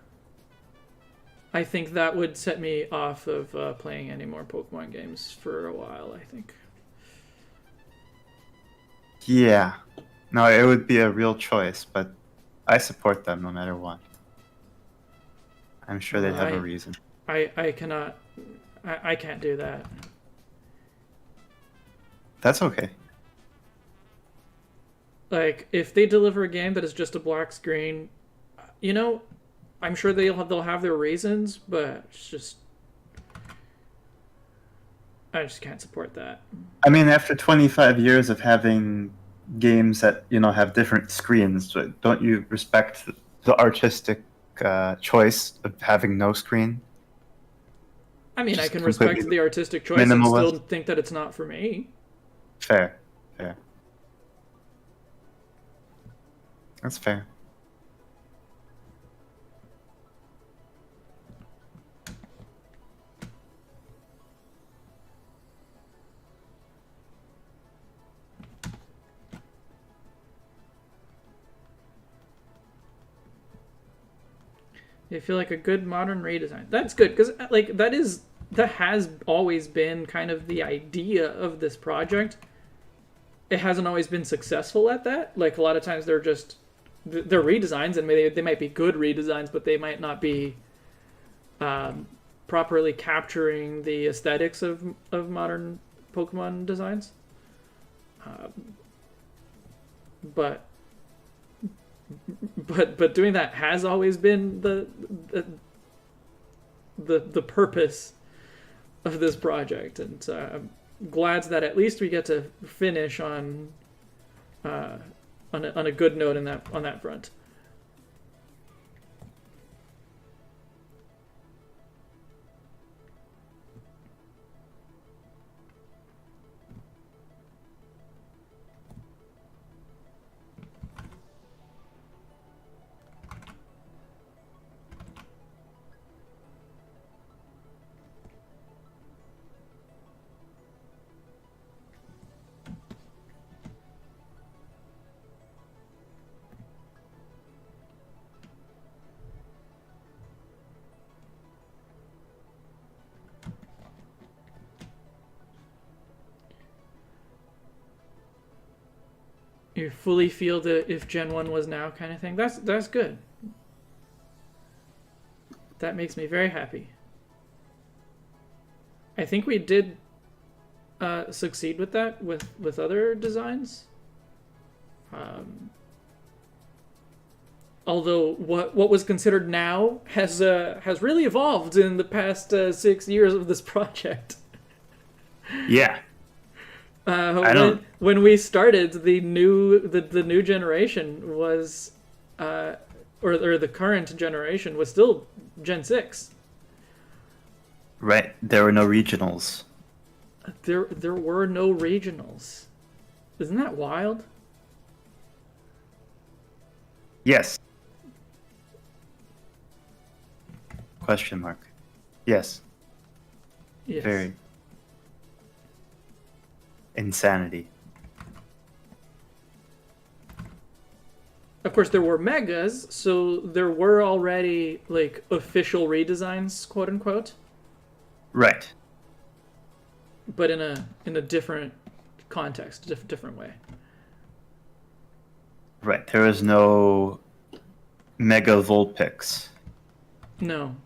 S3: I think that would set me off of playing any more Pokemon games for a while, I think.
S5: Yeah. No, it would be a real choice, but I support them no matter what. I'm sure they'd have a reason.
S3: I can't do that.
S5: That's okay.
S3: Like, if they deliver a game that is just a black screen, I'm sure they'll have their reasons, but it's just I just can't support that.
S5: I mean, after 25 years of having games that have different screens, don't you respect the artistic choice of having no screen?
S3: I mean,
S5: Just
S3: I can respect the artistic choice and still think that it's not for me.
S5: Fair. That's fair.
S3: They feel like a good modern redesign. That's good because that has always been kind of the idea of this project. It hasn't always been successful at that. Like, a lot of times they're redesigns, and they might be good redesigns, but they might not be properly capturing the aesthetics of modern Pokemon designs. But doing that has always been the purpose of this project, and I'm glad that at least we get to finish on a good note on that front. You fully feel the if Gen 1 was now kind of thing. That's good. That makes me very happy. I think we did succeed with that with other designs. Although what was considered now has really evolved in the past 6 years of this project.
S5: Yeah.
S3: When we started, the new generation was, or the current generation was still Gen 6.
S5: Right. There were no regionals.
S3: There were no regionals. Isn't that wild?
S5: Yes. Question mark. Yes.
S3: Yes.
S5: Very. Insanity.
S3: Of course, there were megas, so there were already like official redesigns, quote unquote.
S5: Right.
S3: but in a different context, different way.
S5: Right. There is no Mega Vulpix.
S3: No.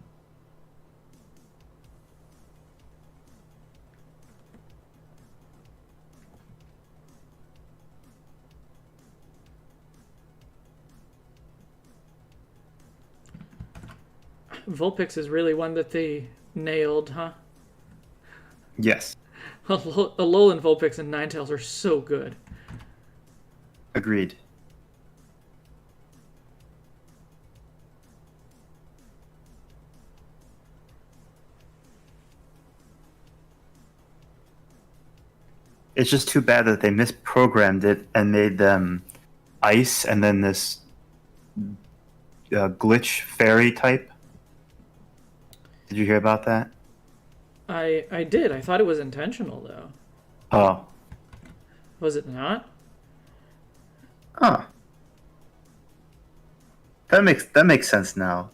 S3: Vulpix is really one that they nailed, huh?
S5: Yes.
S3: Alolan Vulpix and Ninetales are so good.
S5: Agreed. It's just too bad that they misprogrammed it and made them ice and then this glitch fairy type. Did you hear about that?
S3: I did. I thought it was intentional though.
S5: Oh.
S3: Was it not?
S5: Huh. That makes sense now.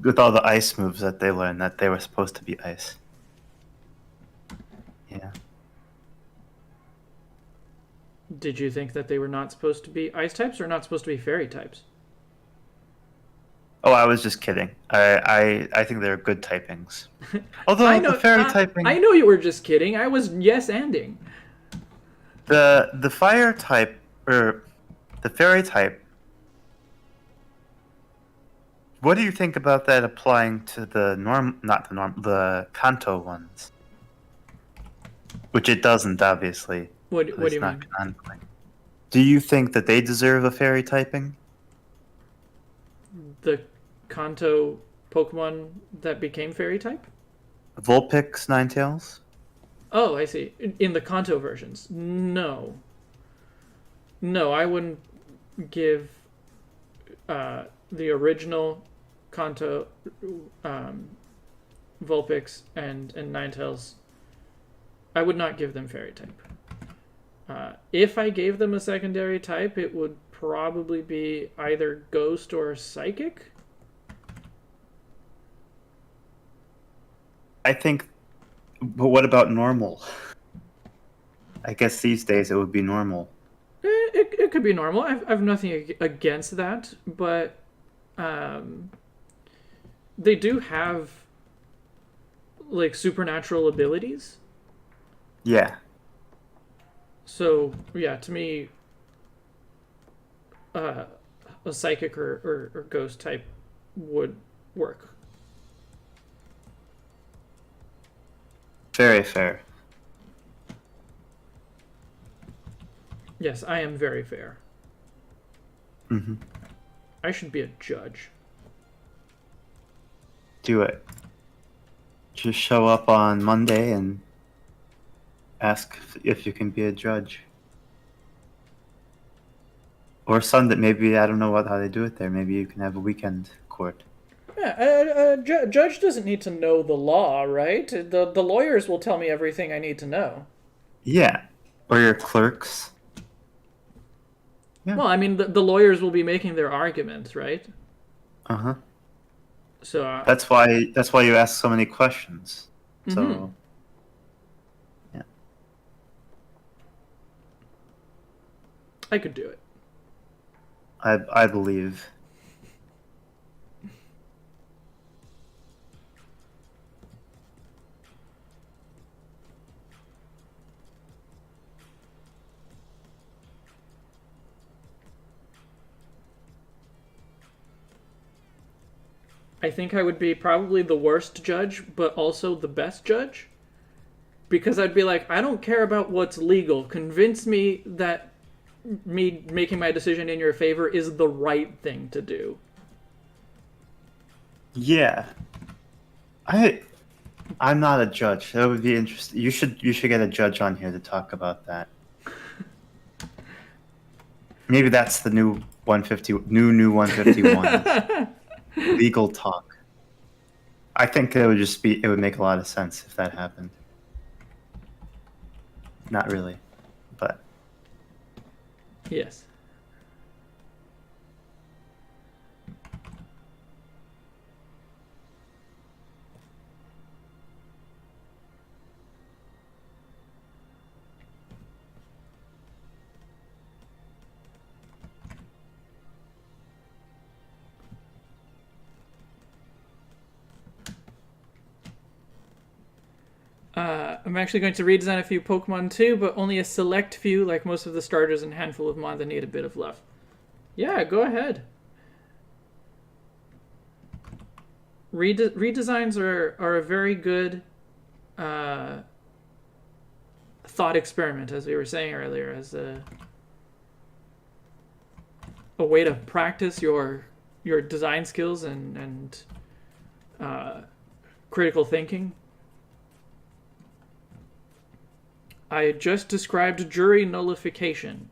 S5: With all the ice moves that they learned, that they were supposed to be ice. Yeah.
S3: Did you think that they were not supposed to be ice types or not supposed to be fairy types?
S5: Oh, I was just kidding. I think they're good typings. Although the fairy typing,
S3: I know you were just kidding. I was yes-anding.
S5: the fire type or the fairy type. What do you think about that applying to the Kanto ones? Which it doesn't, obviously.
S3: What do you
S5: not
S3: mean?
S5: canonically. Do you think that they deserve a fairy typing?
S3: The Kanto Pokemon that became fairy type?
S5: Vulpix, Ninetales?
S3: Oh, I see. In the Kanto versions. No. No, I wouldn't give the original Kanto Vulpix and Ninetales. I would not give them fairy type. If I gave them a secondary type, it would probably be either ghost or psychic.
S5: I think, but what about normal? I guess these days it would be normal.
S3: It could be normal. I've nothing against that, but they do have like supernatural abilities.
S5: Yeah.
S3: So yeah, to me, a psychic or ghost type would work.
S5: Very fair.
S3: Yes, I am very fair.
S5: Mm-hmm.
S3: I should be a judge.
S5: Do it. Just show up on Monday and ask if you can be a judge. Or Sunday, maybe, I don't know how they do it there. Maybe you can have a weekend court.
S3: Yeah, judge doesn't need to know the law, right? The lawyers will tell me everything I need to know.
S5: Yeah. Or your clerks. Yeah.
S3: Well, I mean, the lawyers will be making their arguments, right?
S5: Uh-huh.
S3: So
S5: That's why you ask so many questions. So
S3: Mhm.
S5: yeah.
S3: I could do it.
S5: I believe.
S3: I think I would be probably the worst judge, but also the best judge. Because I'd be like, I don't care about what's legal. Convince me that me making my decision in your favor is the right thing to do.
S5: Yeah. I'm not a judge. That would be interesting. You should get a judge on here to talk about that. Maybe that's the new 151. Legal talk. I think it would make a lot of sense if that happened. Not really, but
S3: Yes. I'm actually going to redesign a few Pokemon too, but only a select few, like most of the starters and a handful of mon that need a bit of love. Yeah, go ahead. Redesigns are a very good thought experiment, as we were saying earlier, as a way to practice your design skills and critical thinking. I just described jury nullification.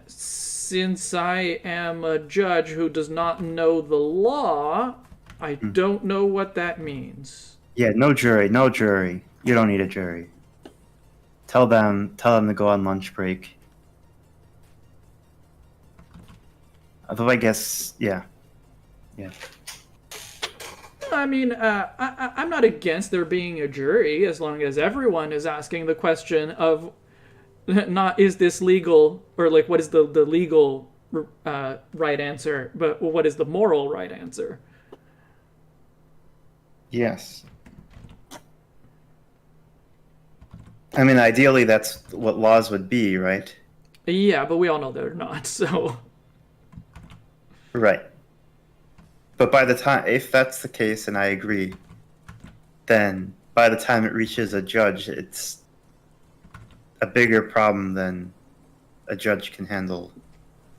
S3: Since I am a judge who does not know the law, I don't know what that means.
S5: Yeah, no jury, no jury. You don't need a jury. Tell them to go on lunch break. Although I guess, yeah.
S3: I mean, I'm not against there being a jury as long as everyone is asking the question of not is this legal, or like what is the legal right answer, but what is the moral right answer.
S5: Yes. I mean, ideally, that's what laws would be, right?
S3: Yeah, but we all know they're not, so...
S5: Right. But by the time, if that's the case, and I agree, then by the time it reaches a judge, it's a bigger problem than a judge can handle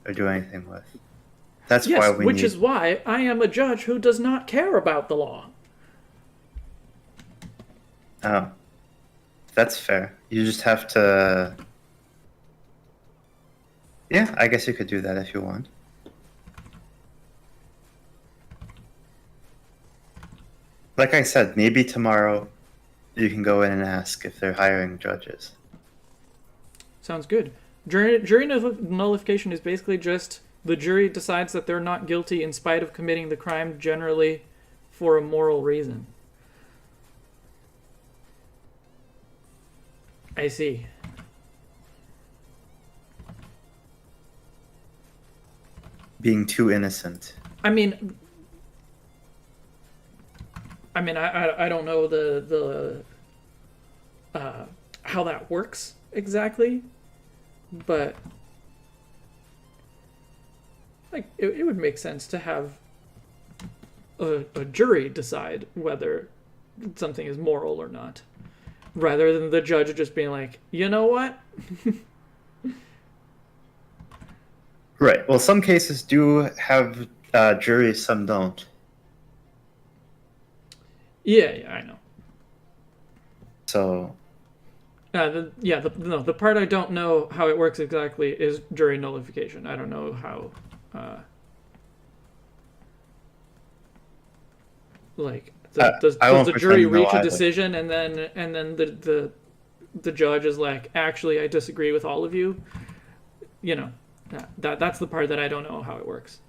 S5: or do anything with. That's why we
S3: which
S5: need...
S3: is why I am a judge who does not care about the law.
S5: Oh. That's fair. You just have to... Yeah, I guess you could do that if you want. Like I said, maybe tomorrow you can go in and ask if they're hiring judges.
S3: Sounds good. Jury nullification is basically just the jury decides that they're not guilty in spite of committing the crime, generally for a moral reason. I see.
S5: Being too innocent.
S3: I mean, I don't know the how that works exactly, but like it would make sense to have a jury decide whether something is moral or not, rather than the judge just being like, you know what?
S5: Right. Well, some cases do have juries, some don't.
S3: Yeah, I know.
S5: So...
S3: the part I don't know how it works exactly is jury nullification. I don't know how, does the jury reach a decision and then the judge is like, actually, I disagree with all of you. You know, that's the part that I don't know how it works.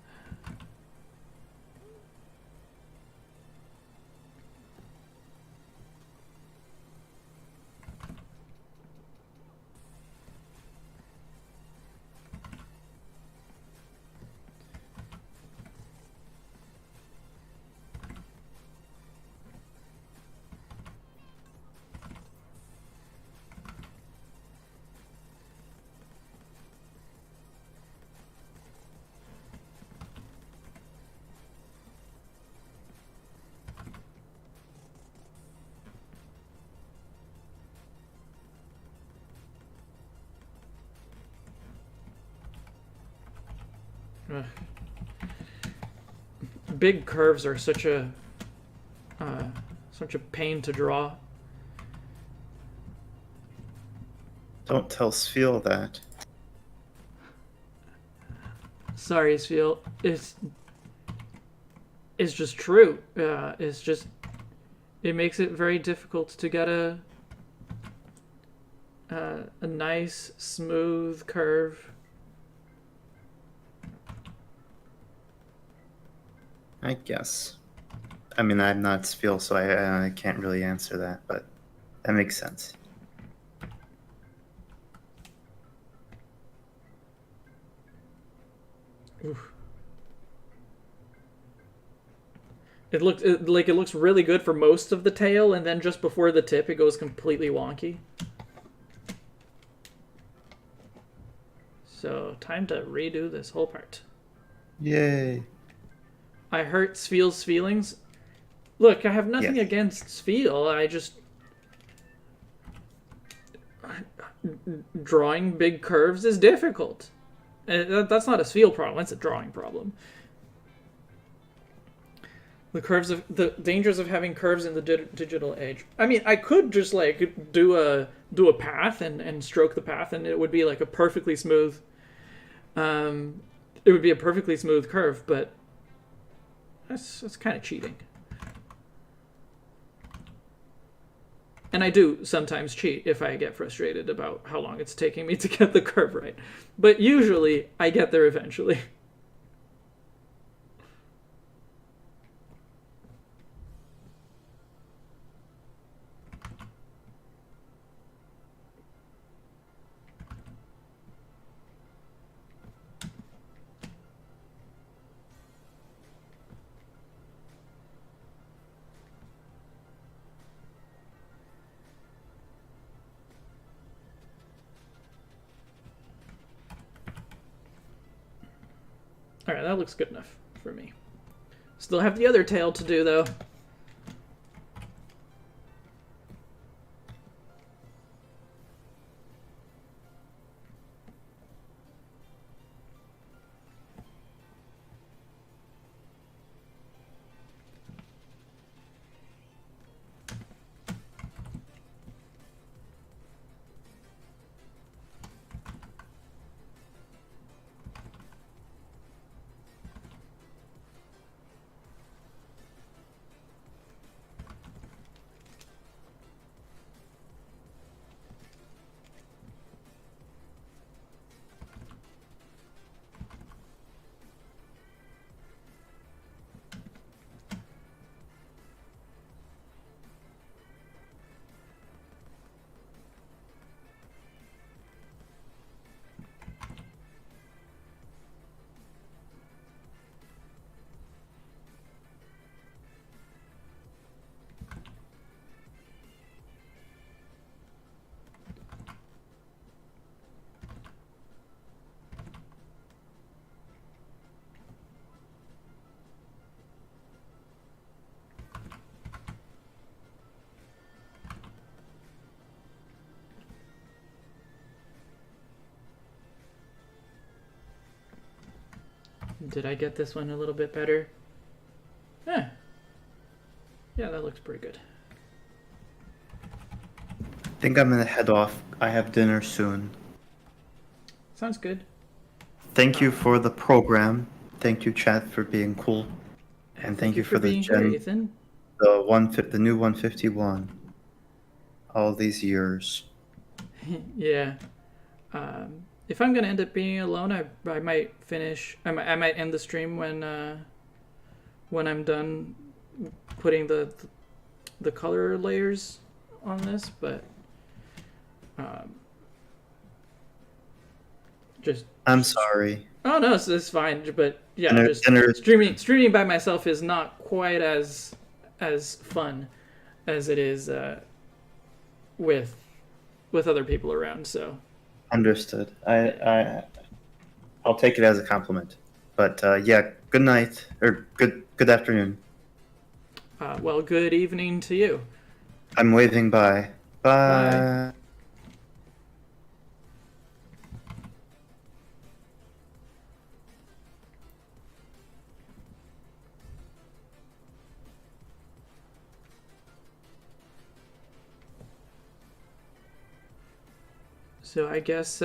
S3: Big curves are such a pain to draw.
S5: Don't tell Sfeel that.
S3: Sorry, Sfeel. It's just true. It makes it very difficult to get a nice smooth curve.
S5: I guess. I mean, I'm not Sfeel, so I can't really answer that, but that makes sense.
S3: Oof. It looks really good for most of the tail, and then just before the tip, it goes completely wonky. So, time to redo this whole part.
S5: Yay.
S3: I hurt Sfeel's feelings. Look, I have nothing
S5: Yes.
S3: against Sfeel. I just... Drawing big curves is difficult. That's not a Sfeel problem, it's a drawing problem. The dangers of having curves in the digital age. I mean, I could just like do a path and stroke the path, and it would be like a perfectly smooth. It would be a perfectly smooth curve, but that's kind of cheating. And I do sometimes cheat if I get frustrated about how long it's taking me to get the curve right. But usually, I get there eventually. Alright, that looks good enough for me. Still have the other tail to do, though. Did I get this one a little bit better? Yeah. Yeah, that looks pretty good.
S5: I think I'm gonna head off. I have dinner soon.
S3: Sounds good.
S5: Thank you for the program. Thank you, chat, for being cool. And thank you for the
S3: being here,
S5: gen,
S3: Ethan.
S5: the new 151. All these years.
S3: Yeah. If I'm gonna end up being alone, I might finish. I might end the stream when I'm done putting the color layers on this, but just.
S5: I'm sorry.
S3: Oh no, it's fine. But yeah,
S5: Dinner.
S3: streaming by myself is not quite as fun as it is with other people around. So.
S5: Understood. I'll take it as a compliment. But yeah, good night or good afternoon.
S3: Well, good evening to you.
S5: I'm waving bye. Bye.
S3: Bye. So I guess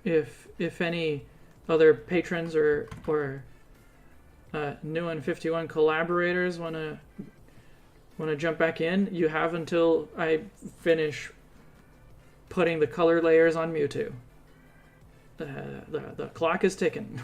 S3: if any other patrons or new and 51 collaborators wanna jump back in, you have until I finish putting the color layers on Mewtwo. The clock is ticking.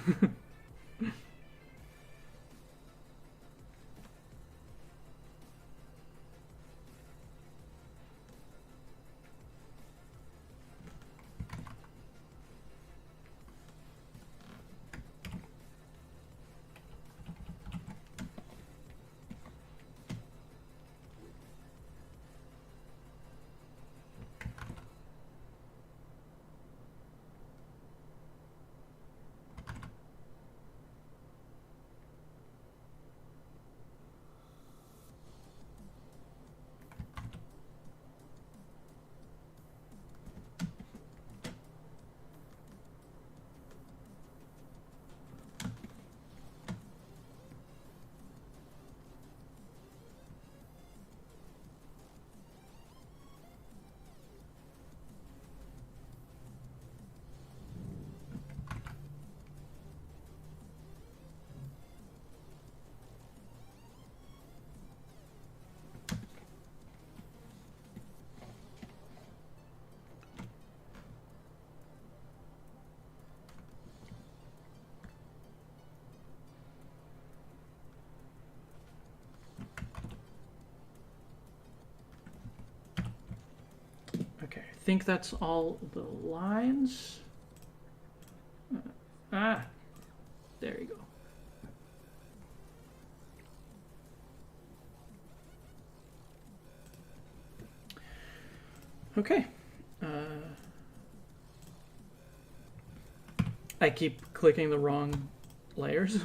S3: think that's all the lines. There you go. Okay. I keep clicking the wrong layers.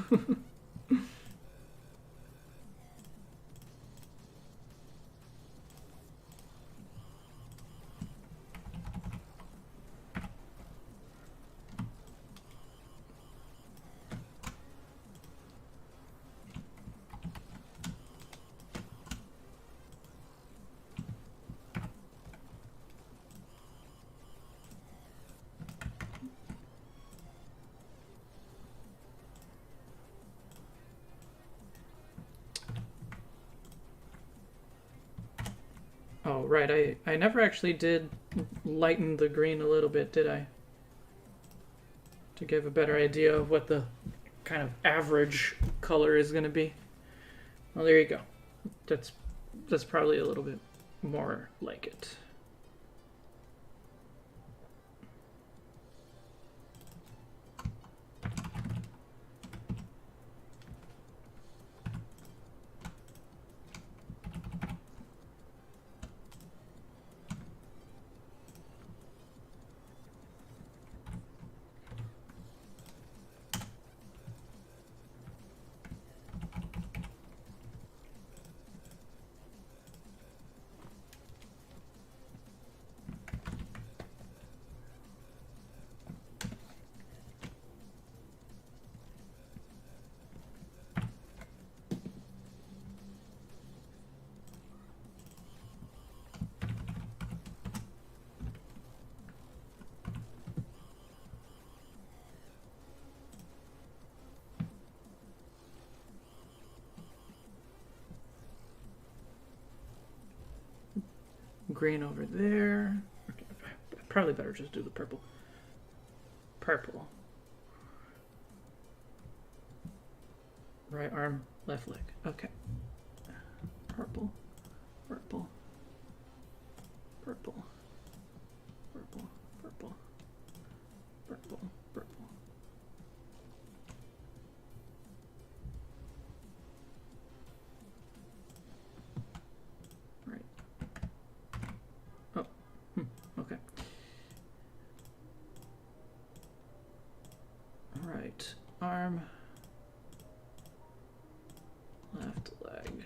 S3: Oh, right. I never actually did lighten the green a little bit, did I? To give a better idea of what the kind of average color is going to be. Well, there you go. That's probably a little bit more like it. Green over there. Okay, probably better just do the purple. Purple. Right arm, left leg. Okay. Purple. Purple. Purple. Purple. Purple. Purple. Purple. Right. Oh. Okay. All right. Arm. Left leg.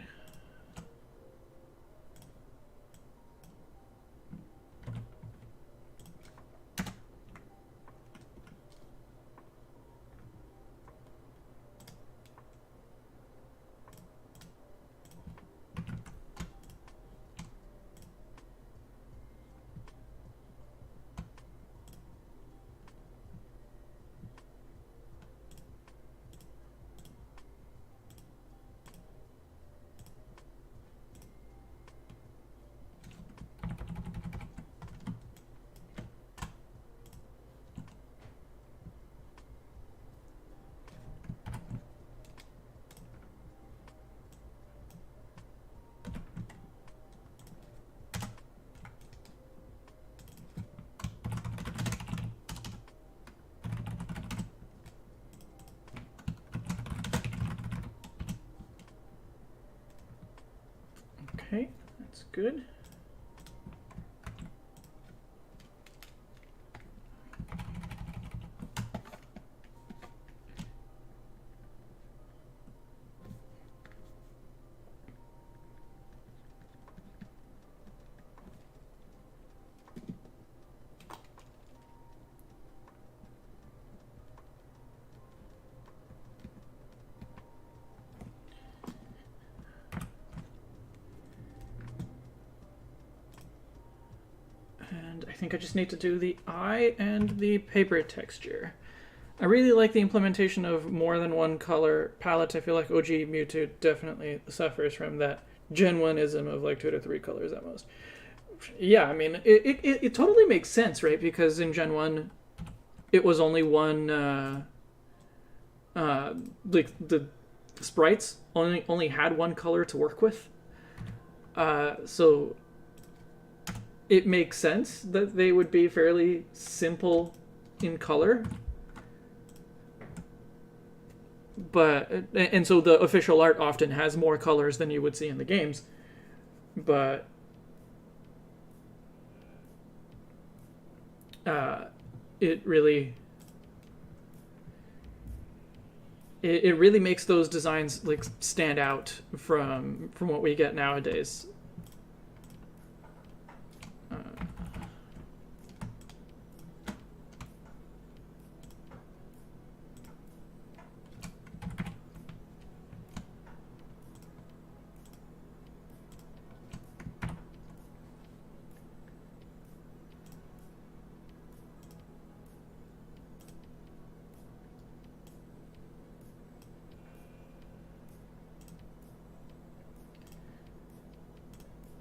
S3: Okay, that's good. And I think I just need to do the eye and the paper texture. I really like the implementation of more than one color palette. I feel like OG Mewtwo definitely suffers from that Gen 1-ism of like 2 to 3 colors at most. Yeah, I mean, it totally makes sense, right? Because in Gen 1, it was only one, like the sprites only had one color to work with. So it makes sense that they would be fairly simple in color. And so the official art often has more colors than you would see in the games. But it really makes those designs like stand out from what we get nowadays.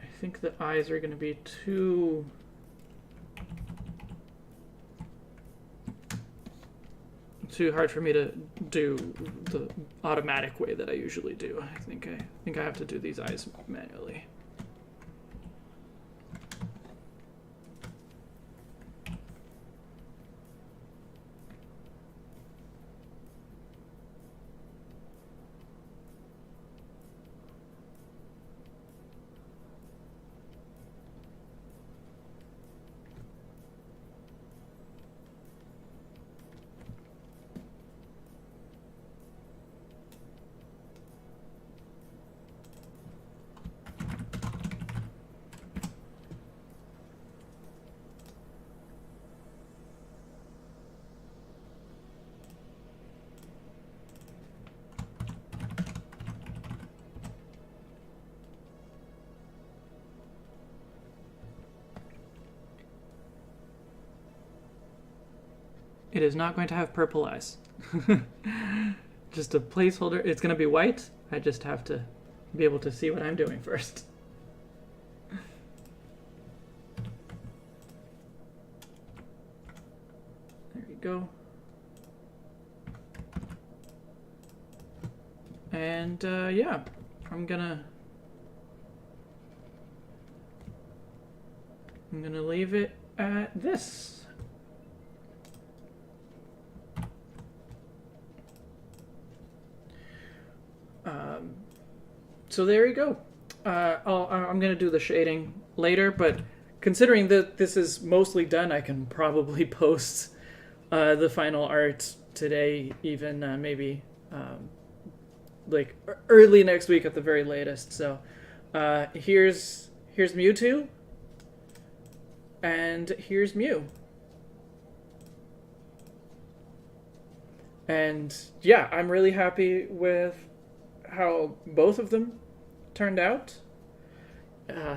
S3: I think the eyes are going to be too hard for me to do the automatic way that I usually do. I think I have to do these eyes manually. It is not going to have purple eyes. Just a placeholder. It's going to be white. I just have to be able to see what I'm doing first. There you go. And yeah, I'm gonna leave it at this. So there you go. I'm going to do the shading later, but considering that this is mostly done, I can probably post the final art today, even maybe like early next week at the very latest. So here's Mewtwo, and here's Mew. And yeah, I'm really happy with how both of them turned out.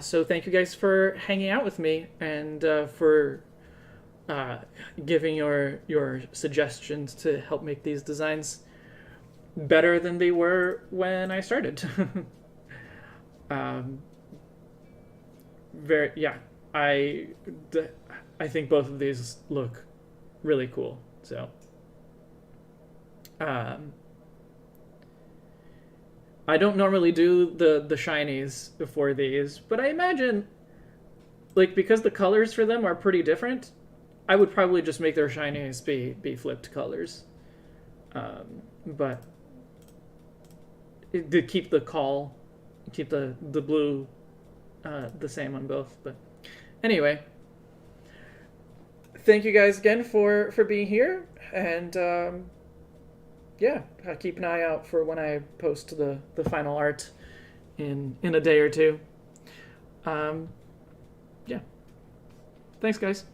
S3: So thank you guys for hanging out with me and for giving your suggestions to help make these designs better than they were when I started. I think both of these look really cool. So I don't normally do the shinies before these, but I imagine, like, because the colors for them are pretty different, I would probably just make their shinies be flipped colors. But to keep the call, keep the blue the same on both. But anyway, thank you guys again for being here, and yeah, keep an eye out for when I post the final art in a day or two. Yeah. Thanks, guys.